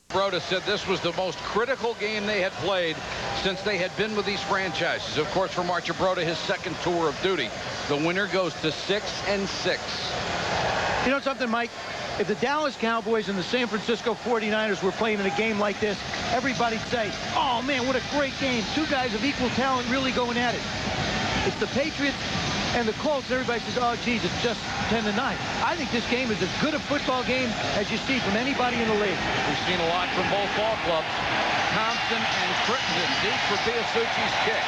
Broda said this was the most critical game they had played since they had been with these franchises. Of course, for Marcia Broda, his second tour of duty. The winner goes to 6-6. You know something, Mike? If the Dallas Cowboys and the San Francisco 49ers were playing in a game like this, everybody'd say, oh, man, what a great game. Two guys of equal talent really going at it. It's the Patriots and the Colts. Everybody says, oh, geez, it's just 10-9. I think this game is as good a football game as you see from anybody in the league. We've seen a lot from both ball clubs. Thompson and Crittenden deep for Biasucci's kick.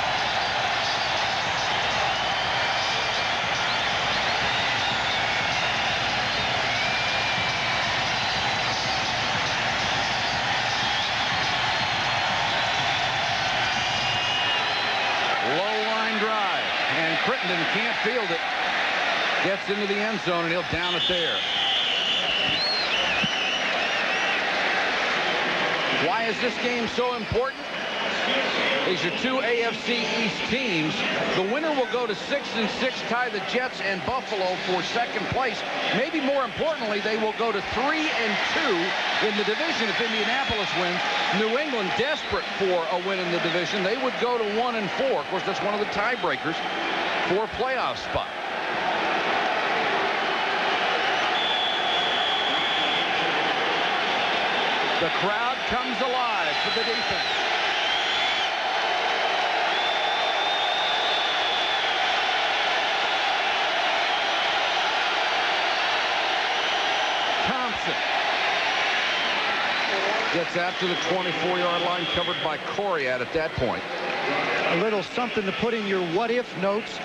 Crittenden can't field it. Gets into the end zone, and he'll down it there. Why is this game so important? These are two AFC East teams. The winner will go to 6-6, tie the Jets and Buffalo for second place. Maybe more importantly, they will go to 3-2 in the division if Indianapolis wins. New England, desperate for a win in the division, they would go to 1-4. Of course, that's one of the tiebreakers for a playoff spot. The crowd comes alive for the defense. Thompson gets after the 24-yard line, covered by Corey at that point. A little something to put in your what-if notes.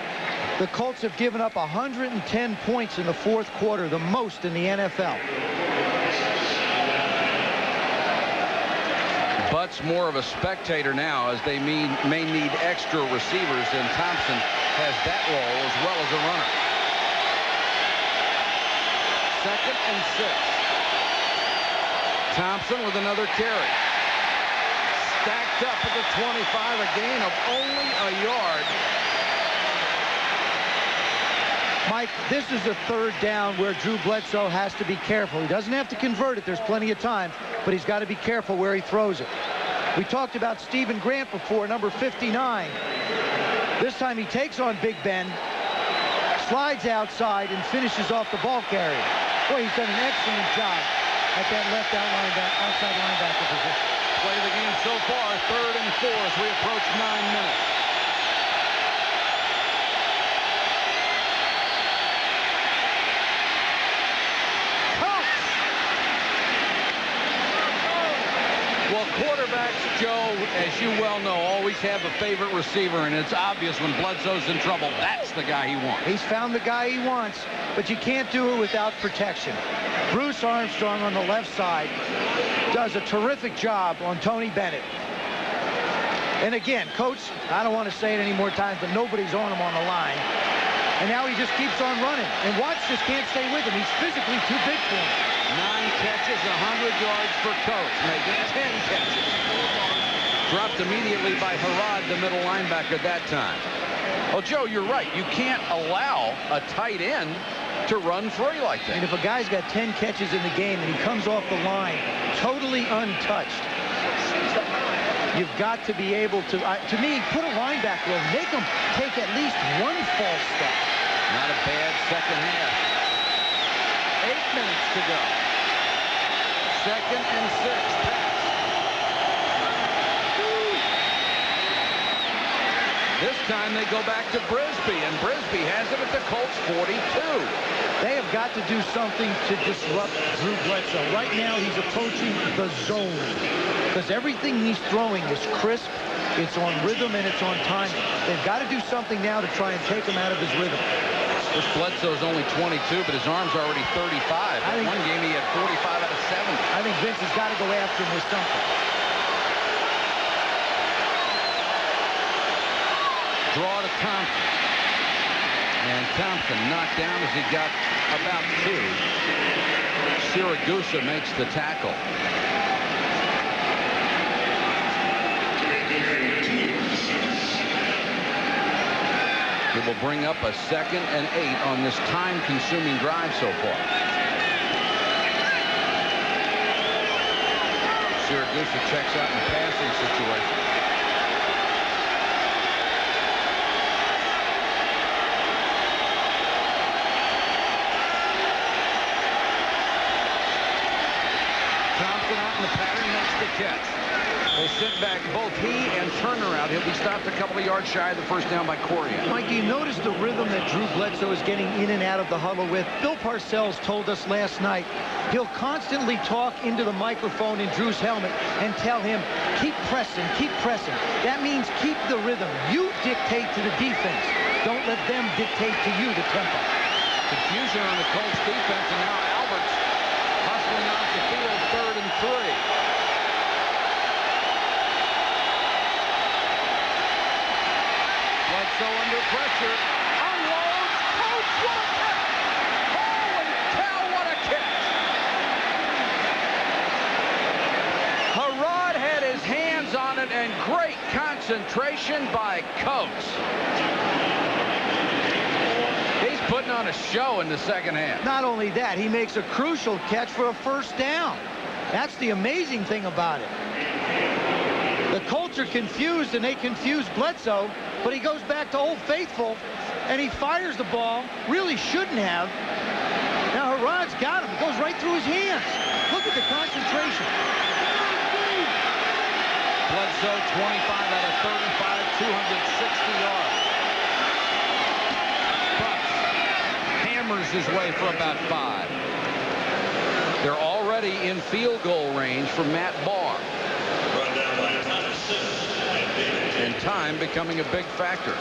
The Colts have given up 110 points in the fourth quarter, the most in the NFL. Butt's more of a spectator now, as they may need extra receivers, and Thompson has that role as well as a runner. 2nd and 6. Thompson with another carry. Stacked up at the 25, a gain of only a yard. Mike, this is a third down where Drew Bledsoe has to be careful. He doesn't have to convert it. There's plenty of time, but he's got to be careful where he throws it. We talked about Stephen Grant before, number 59. This time he takes on Big Ben, slides outside, and finishes off the ball carrier. Boy, he's done an excellent job at that left outside linebacker position. Play of the game so far, 3rd and 4 as we approach 9 minutes. Well, quarterbacks, Joe, as you well know, always have a favorite receiver, and it's obvious when Bledsoe's in trouble, that's the guy he wants. He's found the guy he wants, but you can't do it without protection. Bruce Armstrong on the left side does a terrific job on Tony Bennett. And again, Coach, I don't want to say it any more times, but nobody's on him on the line. And now he just keeps on running. And Watts just can't stay with him. He's physically too big for him. 9 catches, 100 yards for Coach, making 10 catches. Dropped immediately by Harrod, the middle linebacker that time. Well, Joe, you're right. You can't allow a tight end to run free like that. And if a guy's got 10 catches in the game and he comes off the line totally untouched, you've got to be able to me, put a linebacker over, make him take at least one false step. Not a bad second half. 8 minutes to go. 2nd and 6. Pass. This time they go back to Brisby, and Brisby has it at the Colts 42. They have got to do something to disrupt Drew Bledsoe. Right now he's approaching the zone because everything he's throwing is crisp, it's on rhythm, and it's on timing. They've got to do something now to try and take him out of his rhythm. This Bledsoe's only 22, but his arm's already 35. In one game he had 45 out of 70. I think Vince has got to go after him with something. Draw to Thompson. And Thompson knocked down as he got about 2. Siragusa makes the tackle. It will bring up a 2nd and 8 on this time-consuming drive so far. Siragusa checks out in the passing situation. Thompson out in the pattern, makes the catch. They sit back both he and Turner out. He'll be stopped a couple of yards shy of the first down by Corian. Mike, do you notice the rhythm that Drew Bledsoe is getting in and out of the huddle with? Bill Parcells told us last night he'll constantly talk into the microphone in Drew's helmet and tell him, keep pressing, keep pressing. That means keep the rhythm. You dictate to the defense. Don't let them dictate to you the tempo. Confusion on the Colts defense, and now Alberts hustling off the field, 3rd and 3. So under pressure, unloads, Coach, what a catch! Holy cow, what a catch! Harrod had his hands on it, and great concentration by Coach. He's putting on a show in the second half. Not only that, he makes a crucial catch for a first down. That's the amazing thing about it. The Colts are confused, and they confuse Bledsoe, but he goes back to Old Faithful, and he fires the ball. Really shouldn't have. Now Harrod's got him. It goes right through his hands. Look at the concentration. Bledsoe, 25 out of 35, 260 yards. Bucks hammers his way for about 5. They're already in field goal range for Matt Bahr. And time becoming a big factor.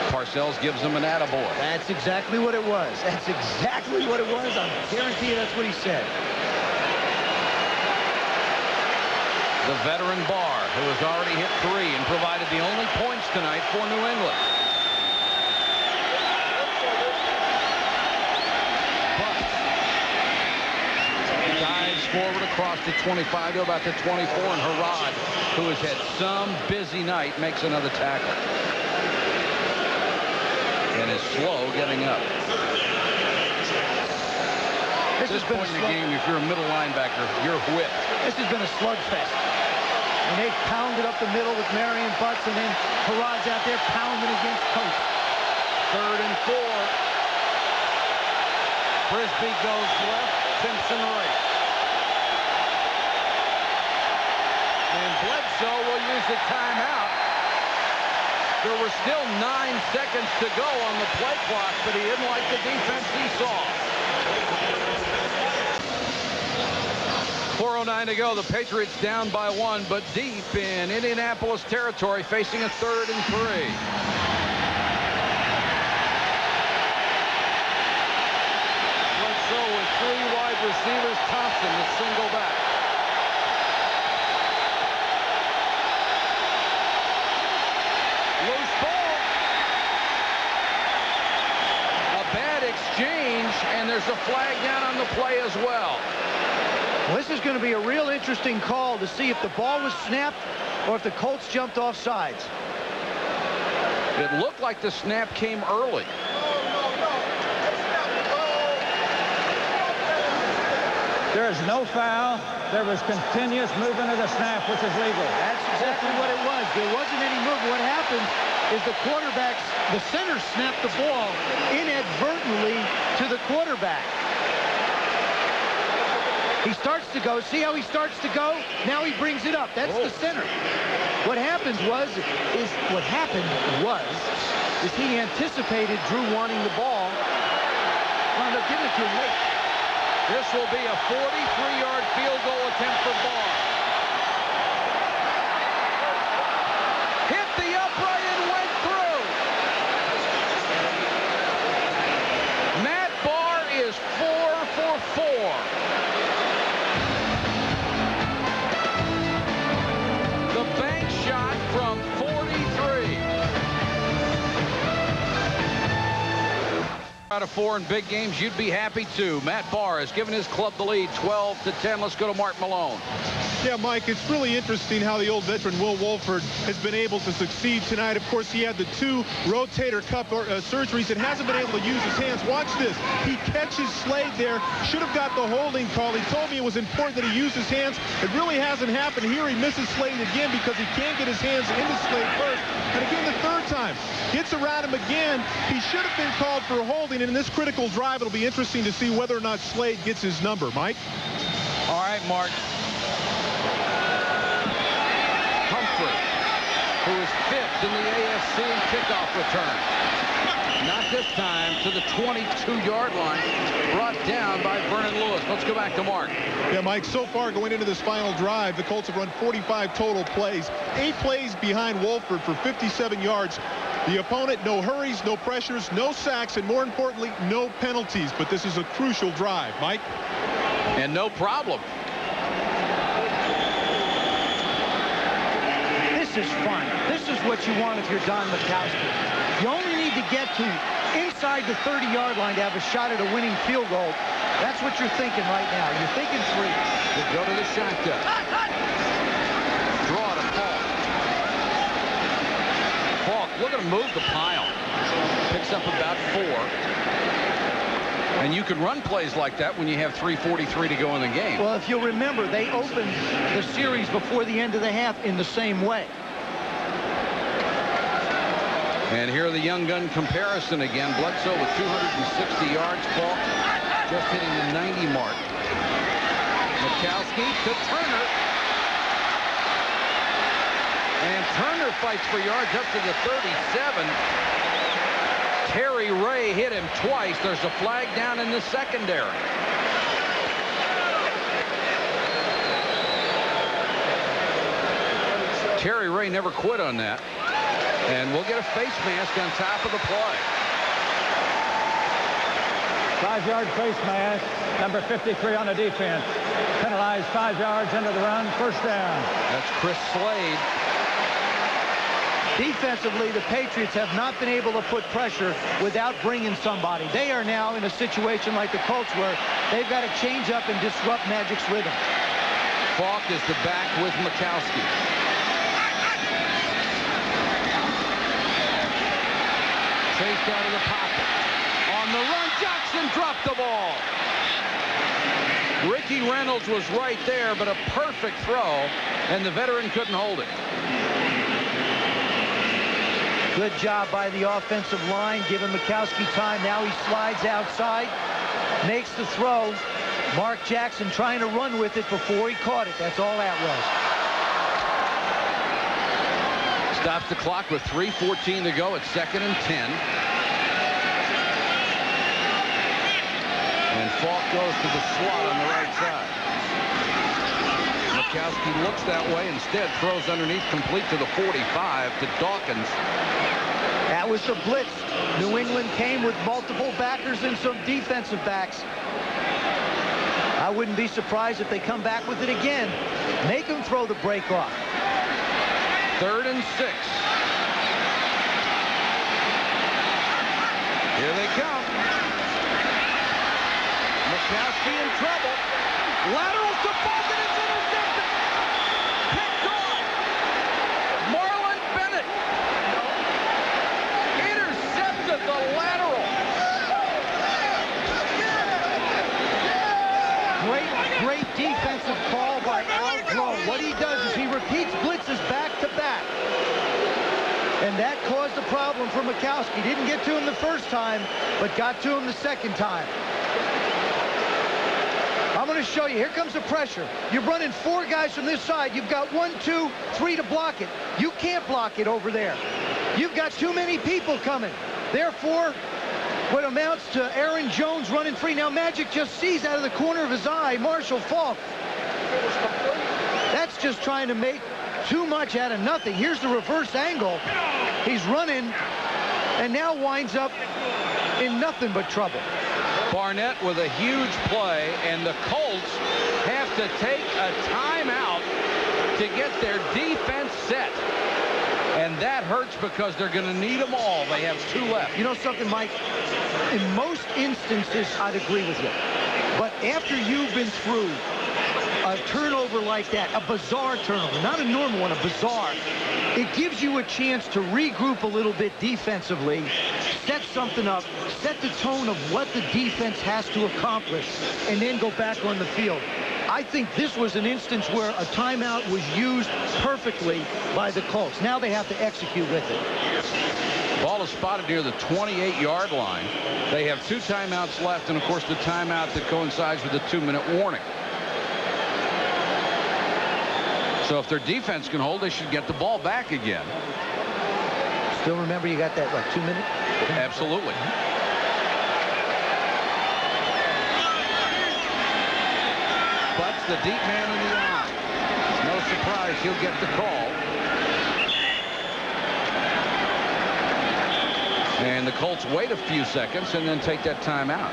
Parcells gives him an attaboy. That's exactly what it was. That's exactly what it was. I guarantee you that's what he said. The veteran Bahr, who has already hit 3 and provided the only points tonight for New England. Dives forward across the 25 to about the 24, and Harrod, who has had some busy night, makes another tackle. And is slow getting up. At this point in the game, if you're a middle linebacker, you're whipped. This has been a slugfest. And they pounded up the middle with Marion Butts, and then Harrod's out there pounding against Coach. 3rd and 4. Frisbee goes left, Simpson right. And Bledsoe will use the timeout. There were still 9 seconds to go on the play clock, but he didn't like the defense he saw. 4:09 to go. The Patriots down by 1, but deep in Indianapolis territory, facing a 3rd and 3. Bledsoe with 3 wide receivers. Thompson, the single back. Loose ball. A bad exchange, and there's a flag down on the play as well. Well, this is going to be a real interesting call to see if the ball was snapped or if the Colts jumped off sides. It looked like the snap came early. There is no foul. There was continuous movement of the snap, which is legal. That's exactly what it was. There wasn't any movement. What happened is the center snapped the ball inadvertently to the quarterback. He starts to go. See how he starts to go? Now he brings it up. That's the center. What happened was he anticipated Drew wanting the ball. Wound up giving it to him late. This will be a 43-yard field goal attempt for Bahr. Hit the upright and went through. Matt Bahr is 4 for 4. The bank shot from 43. Out of 4 in big games, you'd be happy too. Matt Bahr has given his club the lead, 12-10. Let's go to Mark Malone. Yeah, Mike, it's really interesting how the old veteran Will Wolford has been able to succeed tonight. Of course, he had the 2 rotator cuff surgeries and hasn't been able to use his hands. Watch this. He catches Slade there. Should have got the holding call. He told me it was important that he use his hands. It really hasn't happened here. He misses Slade again because he can't get his hands into Slade first. And again, the third time. Gets around him again. He should have been called for holding. And in this critical drive, it'll be interesting to see whether or not Slade gets his number. Mike? All right, Mark. Humphrey, who is 5th in the AFC in kickoff return. Not this time, to the 22-yard line, brought down by Vernon Lewis. Let's go back to Mark. Yeah, Mike, so far going into this final drive, the Colts have run 45 total plays. 8 plays behind Wolford for 57 yards. The opponent, no hurries, no pressures, no sacks, and more importantly, no penalties. But this is a crucial drive. Mike? And no problem. This is fun. This is what you want if you're Don Majkowski. You only need to get to inside the 30-yard line to have a shot at a winning field goal. That's what you're thinking right now. You're thinking 3. They go to the shotgun. Draw to Falk. Falk, look at him move the pile. Picks up about 4. And you can run plays like that when you have 3:43 to go in the game. Well, if you'll remember, they opened the series before the end of the half in the same way. And here the young gun comparison again. Bledsoe with 260 yards. Falk just hitting the 90 mark. Majkowski to Turner. And Turner fights for yards up to the 37. Terry Ray hit him twice. There's a flag down in the secondary. Terry Ray never quit on that. And we'll get a face mask on top of the play. 5-yard face mask. Number 53 on the defense. Penalized 5 yards into the run. First down. That's Chris Slade. Defensively, the Patriots have not been able to put pressure without bringing somebody. They are now in a situation like the Colts where they've got to change up and disrupt Magic's rhythm. Falk is the back with Majkowski. Chased out of the pocket. On the run, Jackson dropped the ball. Ricky Reynolds was right there, but a perfect throw, and the veteran couldn't hold it. Good job by the offensive line, giving Majkowski time. Now he slides outside, makes the throw. Mark Jackson trying to run with it before he caught it. That's all that was. Stops the clock with 3:14 to go. It's 2nd and 10. And Falk goes to the slot on the right side. Majkowski looks that way, instead throws underneath, complete to the 45 to Dawkins. That was the blitz. New England came with multiple backers and some defensive backs. I wouldn't be surprised if they come back with it again. Make them throw the break off. 3rd and 6. Here they come. Majkowski in trouble. Laterals to Falk, and it's intercepted. Picked off. Marlon Bennett intercepted the lateral. Great defensive call by Al Groh. What he does is he repeats blitzes back to back. And that caused a problem for Majkowski. Didn't get to him the first time, but got to him the second time. I'm going to show you. Here comes the pressure. You're running 4 guys from this side. You've got 1, 2, 3 to block it. You can't block it over there. You've got too many people coming. Therefore, what amounts to Aaron Jones running free. Now Magic just sees out of the corner of his eye Marshall Falk. That's just trying to make too much out of nothing. Here's the reverse angle. He's running and now winds up in nothing but trouble. Barnett with a huge play, and the Colts have to take a timeout to get their defense set. And that hurts because they're going to need them all. They have 2 left. You know something, Mike? In most instances, I'd agree with you. But after you've been through a a turnover like that, a bizarre turnover, not a normal one, a bizarre, it gives you a chance to regroup a little bit defensively, set something up, set the tone of what the defense has to accomplish, and then go back on the field. I think this was an instance where a timeout was used perfectly by the Colts. Now they have to execute with it. Ball is spotted near the 28-yard line. They have 2 timeouts left, and of course the timeout that coincides with the 2-minute warning. So if their defense can hold, they should get the ball back again. Still remember you got that, what, 2 minutes? Absolutely. Butts the deep man in the eye. No surprise, he'll get the call. And the Colts wait a few seconds and then take that timeout.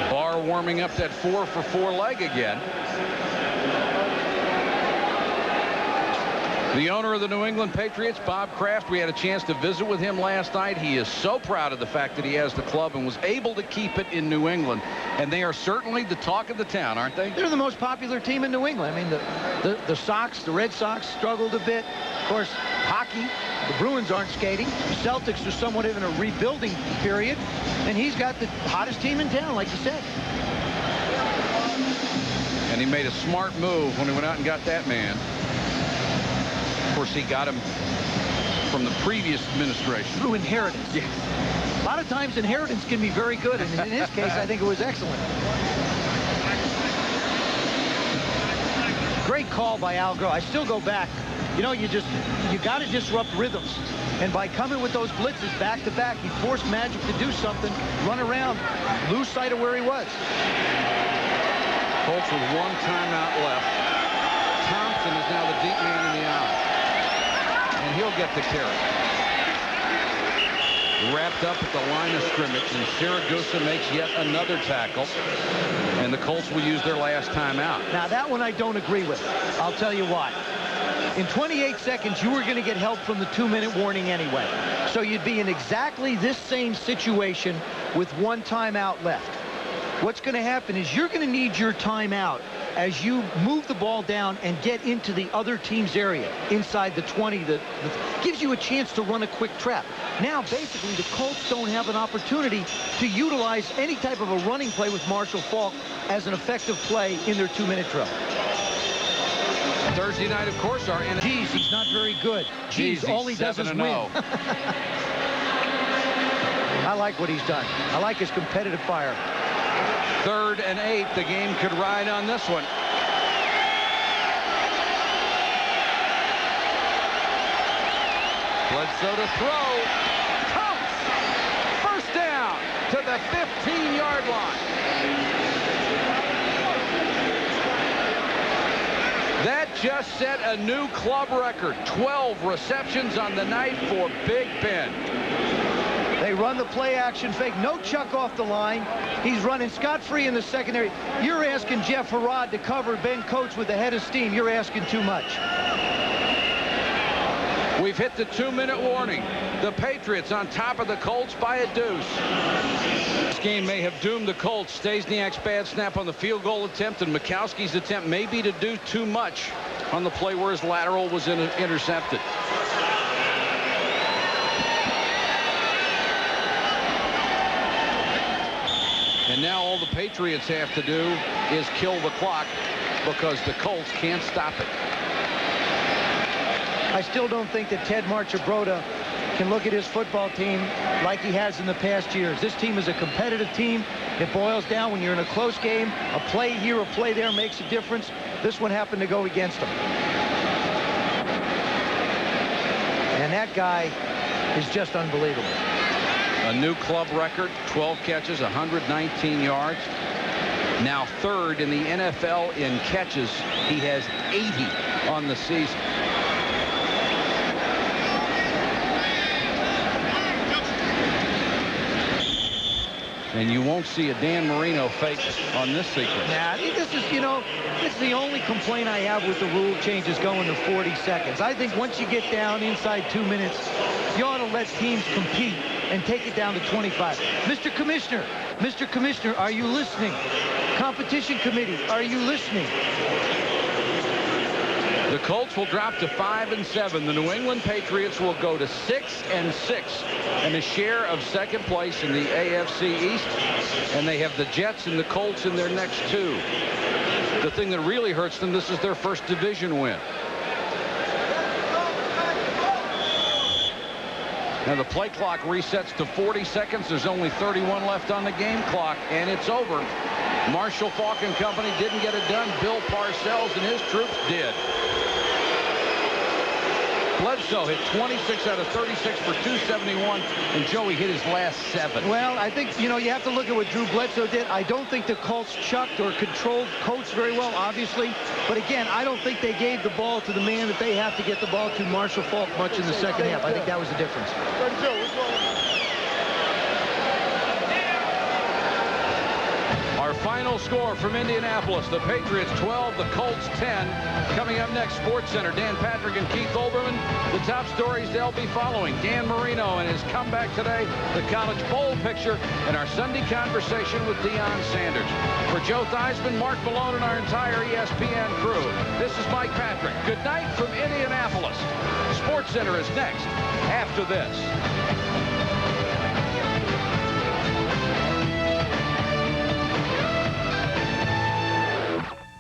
Bahr warming up that 4-for-4 leg again. The owner of the New England Patriots, Bob Kraft, we had a chance to visit with him last night. He is so proud of the fact that he has the club and was able to keep it in New England. And they are certainly the talk of the town, aren't they? They're the most popular team in New England. I mean, the Sox, the Red Sox struggled a bit. Of course, hockey, the Bruins aren't skating. The Celtics are somewhat in a rebuilding period. And he's got the hottest team in town, like you said. And he made a smart move when he went out and got that man. Of course, he got him from the previous administration. Through inheritance. Yes. A lot of times inheritance can be very good, and in his case, I think it was excellent. Great call by Al Groh. I still go back. You know, you got to disrupt rhythms. And by coming with those blitzes back to back, he forced Magic to do something, run around, lose sight of where he was. Colts with 1 timeout left. Thompson is now the deep man in the eye. And he'll get the carry. Wrapped up at the line of scrimmage, and Siragusa makes yet another tackle. And the Colts will use their last timeout. Now, that one I don't agree with. I'll tell you why. In 28 seconds, you were going to get help from the 2-minute warning anyway. So you'd be in exactly this same situation with 1 timeout left. What's going to happen is you're going to need your timeout as you move the ball down and get into the other team's area inside the 20. That gives you a chance to run a quick trap. Now, basically, the Colts don't have an opportunity to utilize any type of a running play with Marshall Faulk as an effective play in their 2-minute drill. Thursday night, of course, our NFC. Geez, he's not very good. Geez, all he does is win. I like what he's done. I like his competitive fire. 3rd and 8. The game could ride on this one. Bledsoe to throw. Counts. First down to the 15-yard line. That just set a new club record. 12 receptions on the night for Big Ben. They run the play action fake. No Chuck off the line. He's running scot-free in the secondary. You're asking Jeff Harrod to cover Ben Coates with a head of steam. You're asking too much. We've hit the 2-minute warning. The Patriots on top of the Colts by a deuce. This game may have doomed the Colts. Stasiak's bad snap on the field goal attempt, and Mikowski's attempt may be to do too much on the play where his lateral was intercepted. And now all the Patriots have to do is kill the clock because the Colts can't stop it. I still don't think that Ted Marchibroda can look at his football team like he has in the past years. This team is a competitive team. It boils down when you're in a close game. A play here, a play there makes a difference. This one happened to go against him. And that guy is just unbelievable. A new club record, 12 catches, 119 yards. Now 3rd in the NFL in catches. He has 80 on the season. And you won't see a Dan Marino fake on this sequence. Nah, this is, you know, this is the only complaint I have with the rule changes going to 40 seconds. I think once you get down inside 2 minutes, you ought to let teams compete and take it down to 25. Mr. Commissioner, Mr. Commissioner, are you listening? Competition committee, are you listening? The Colts will drop to 5-7. The New England Patriots will go to 6-6 and a share of second place in the AFC East. And they have the Jets and the Colts in their next two. The thing that really hurts them, this is their first division win. Now the play clock resets to 40 seconds. There's only 31 left on the game clock, and it's over. Marshall Faulk and company didn't get it done. Bill Parcells and his troops did. Bledsoe hit 26 out of 36 for 271, and Joey hit his last 7. Well, I think, you have to look at what Drew Bledsoe did. I don't think the Colts chucked or controlled Coates very well, obviously. But again, I don't think they gave the ball to the man that they have to get the ball to, Marshall Faulk, much in the second half. I think that was the difference. Our final score from Indianapolis, the Patriots 12, the Colts 10. Coming up next, SportsCenter, Dan Patrick and Keith Olbermann. The top stories they'll be following. Dan Marino and his comeback today, the College Bowl picture, and our Sunday conversation with Deion Sanders. For Joe Theismann, Mark Malone, and our entire ESPN crew, this is Mike Patrick. Good night from Indianapolis. SportsCenter is next after this.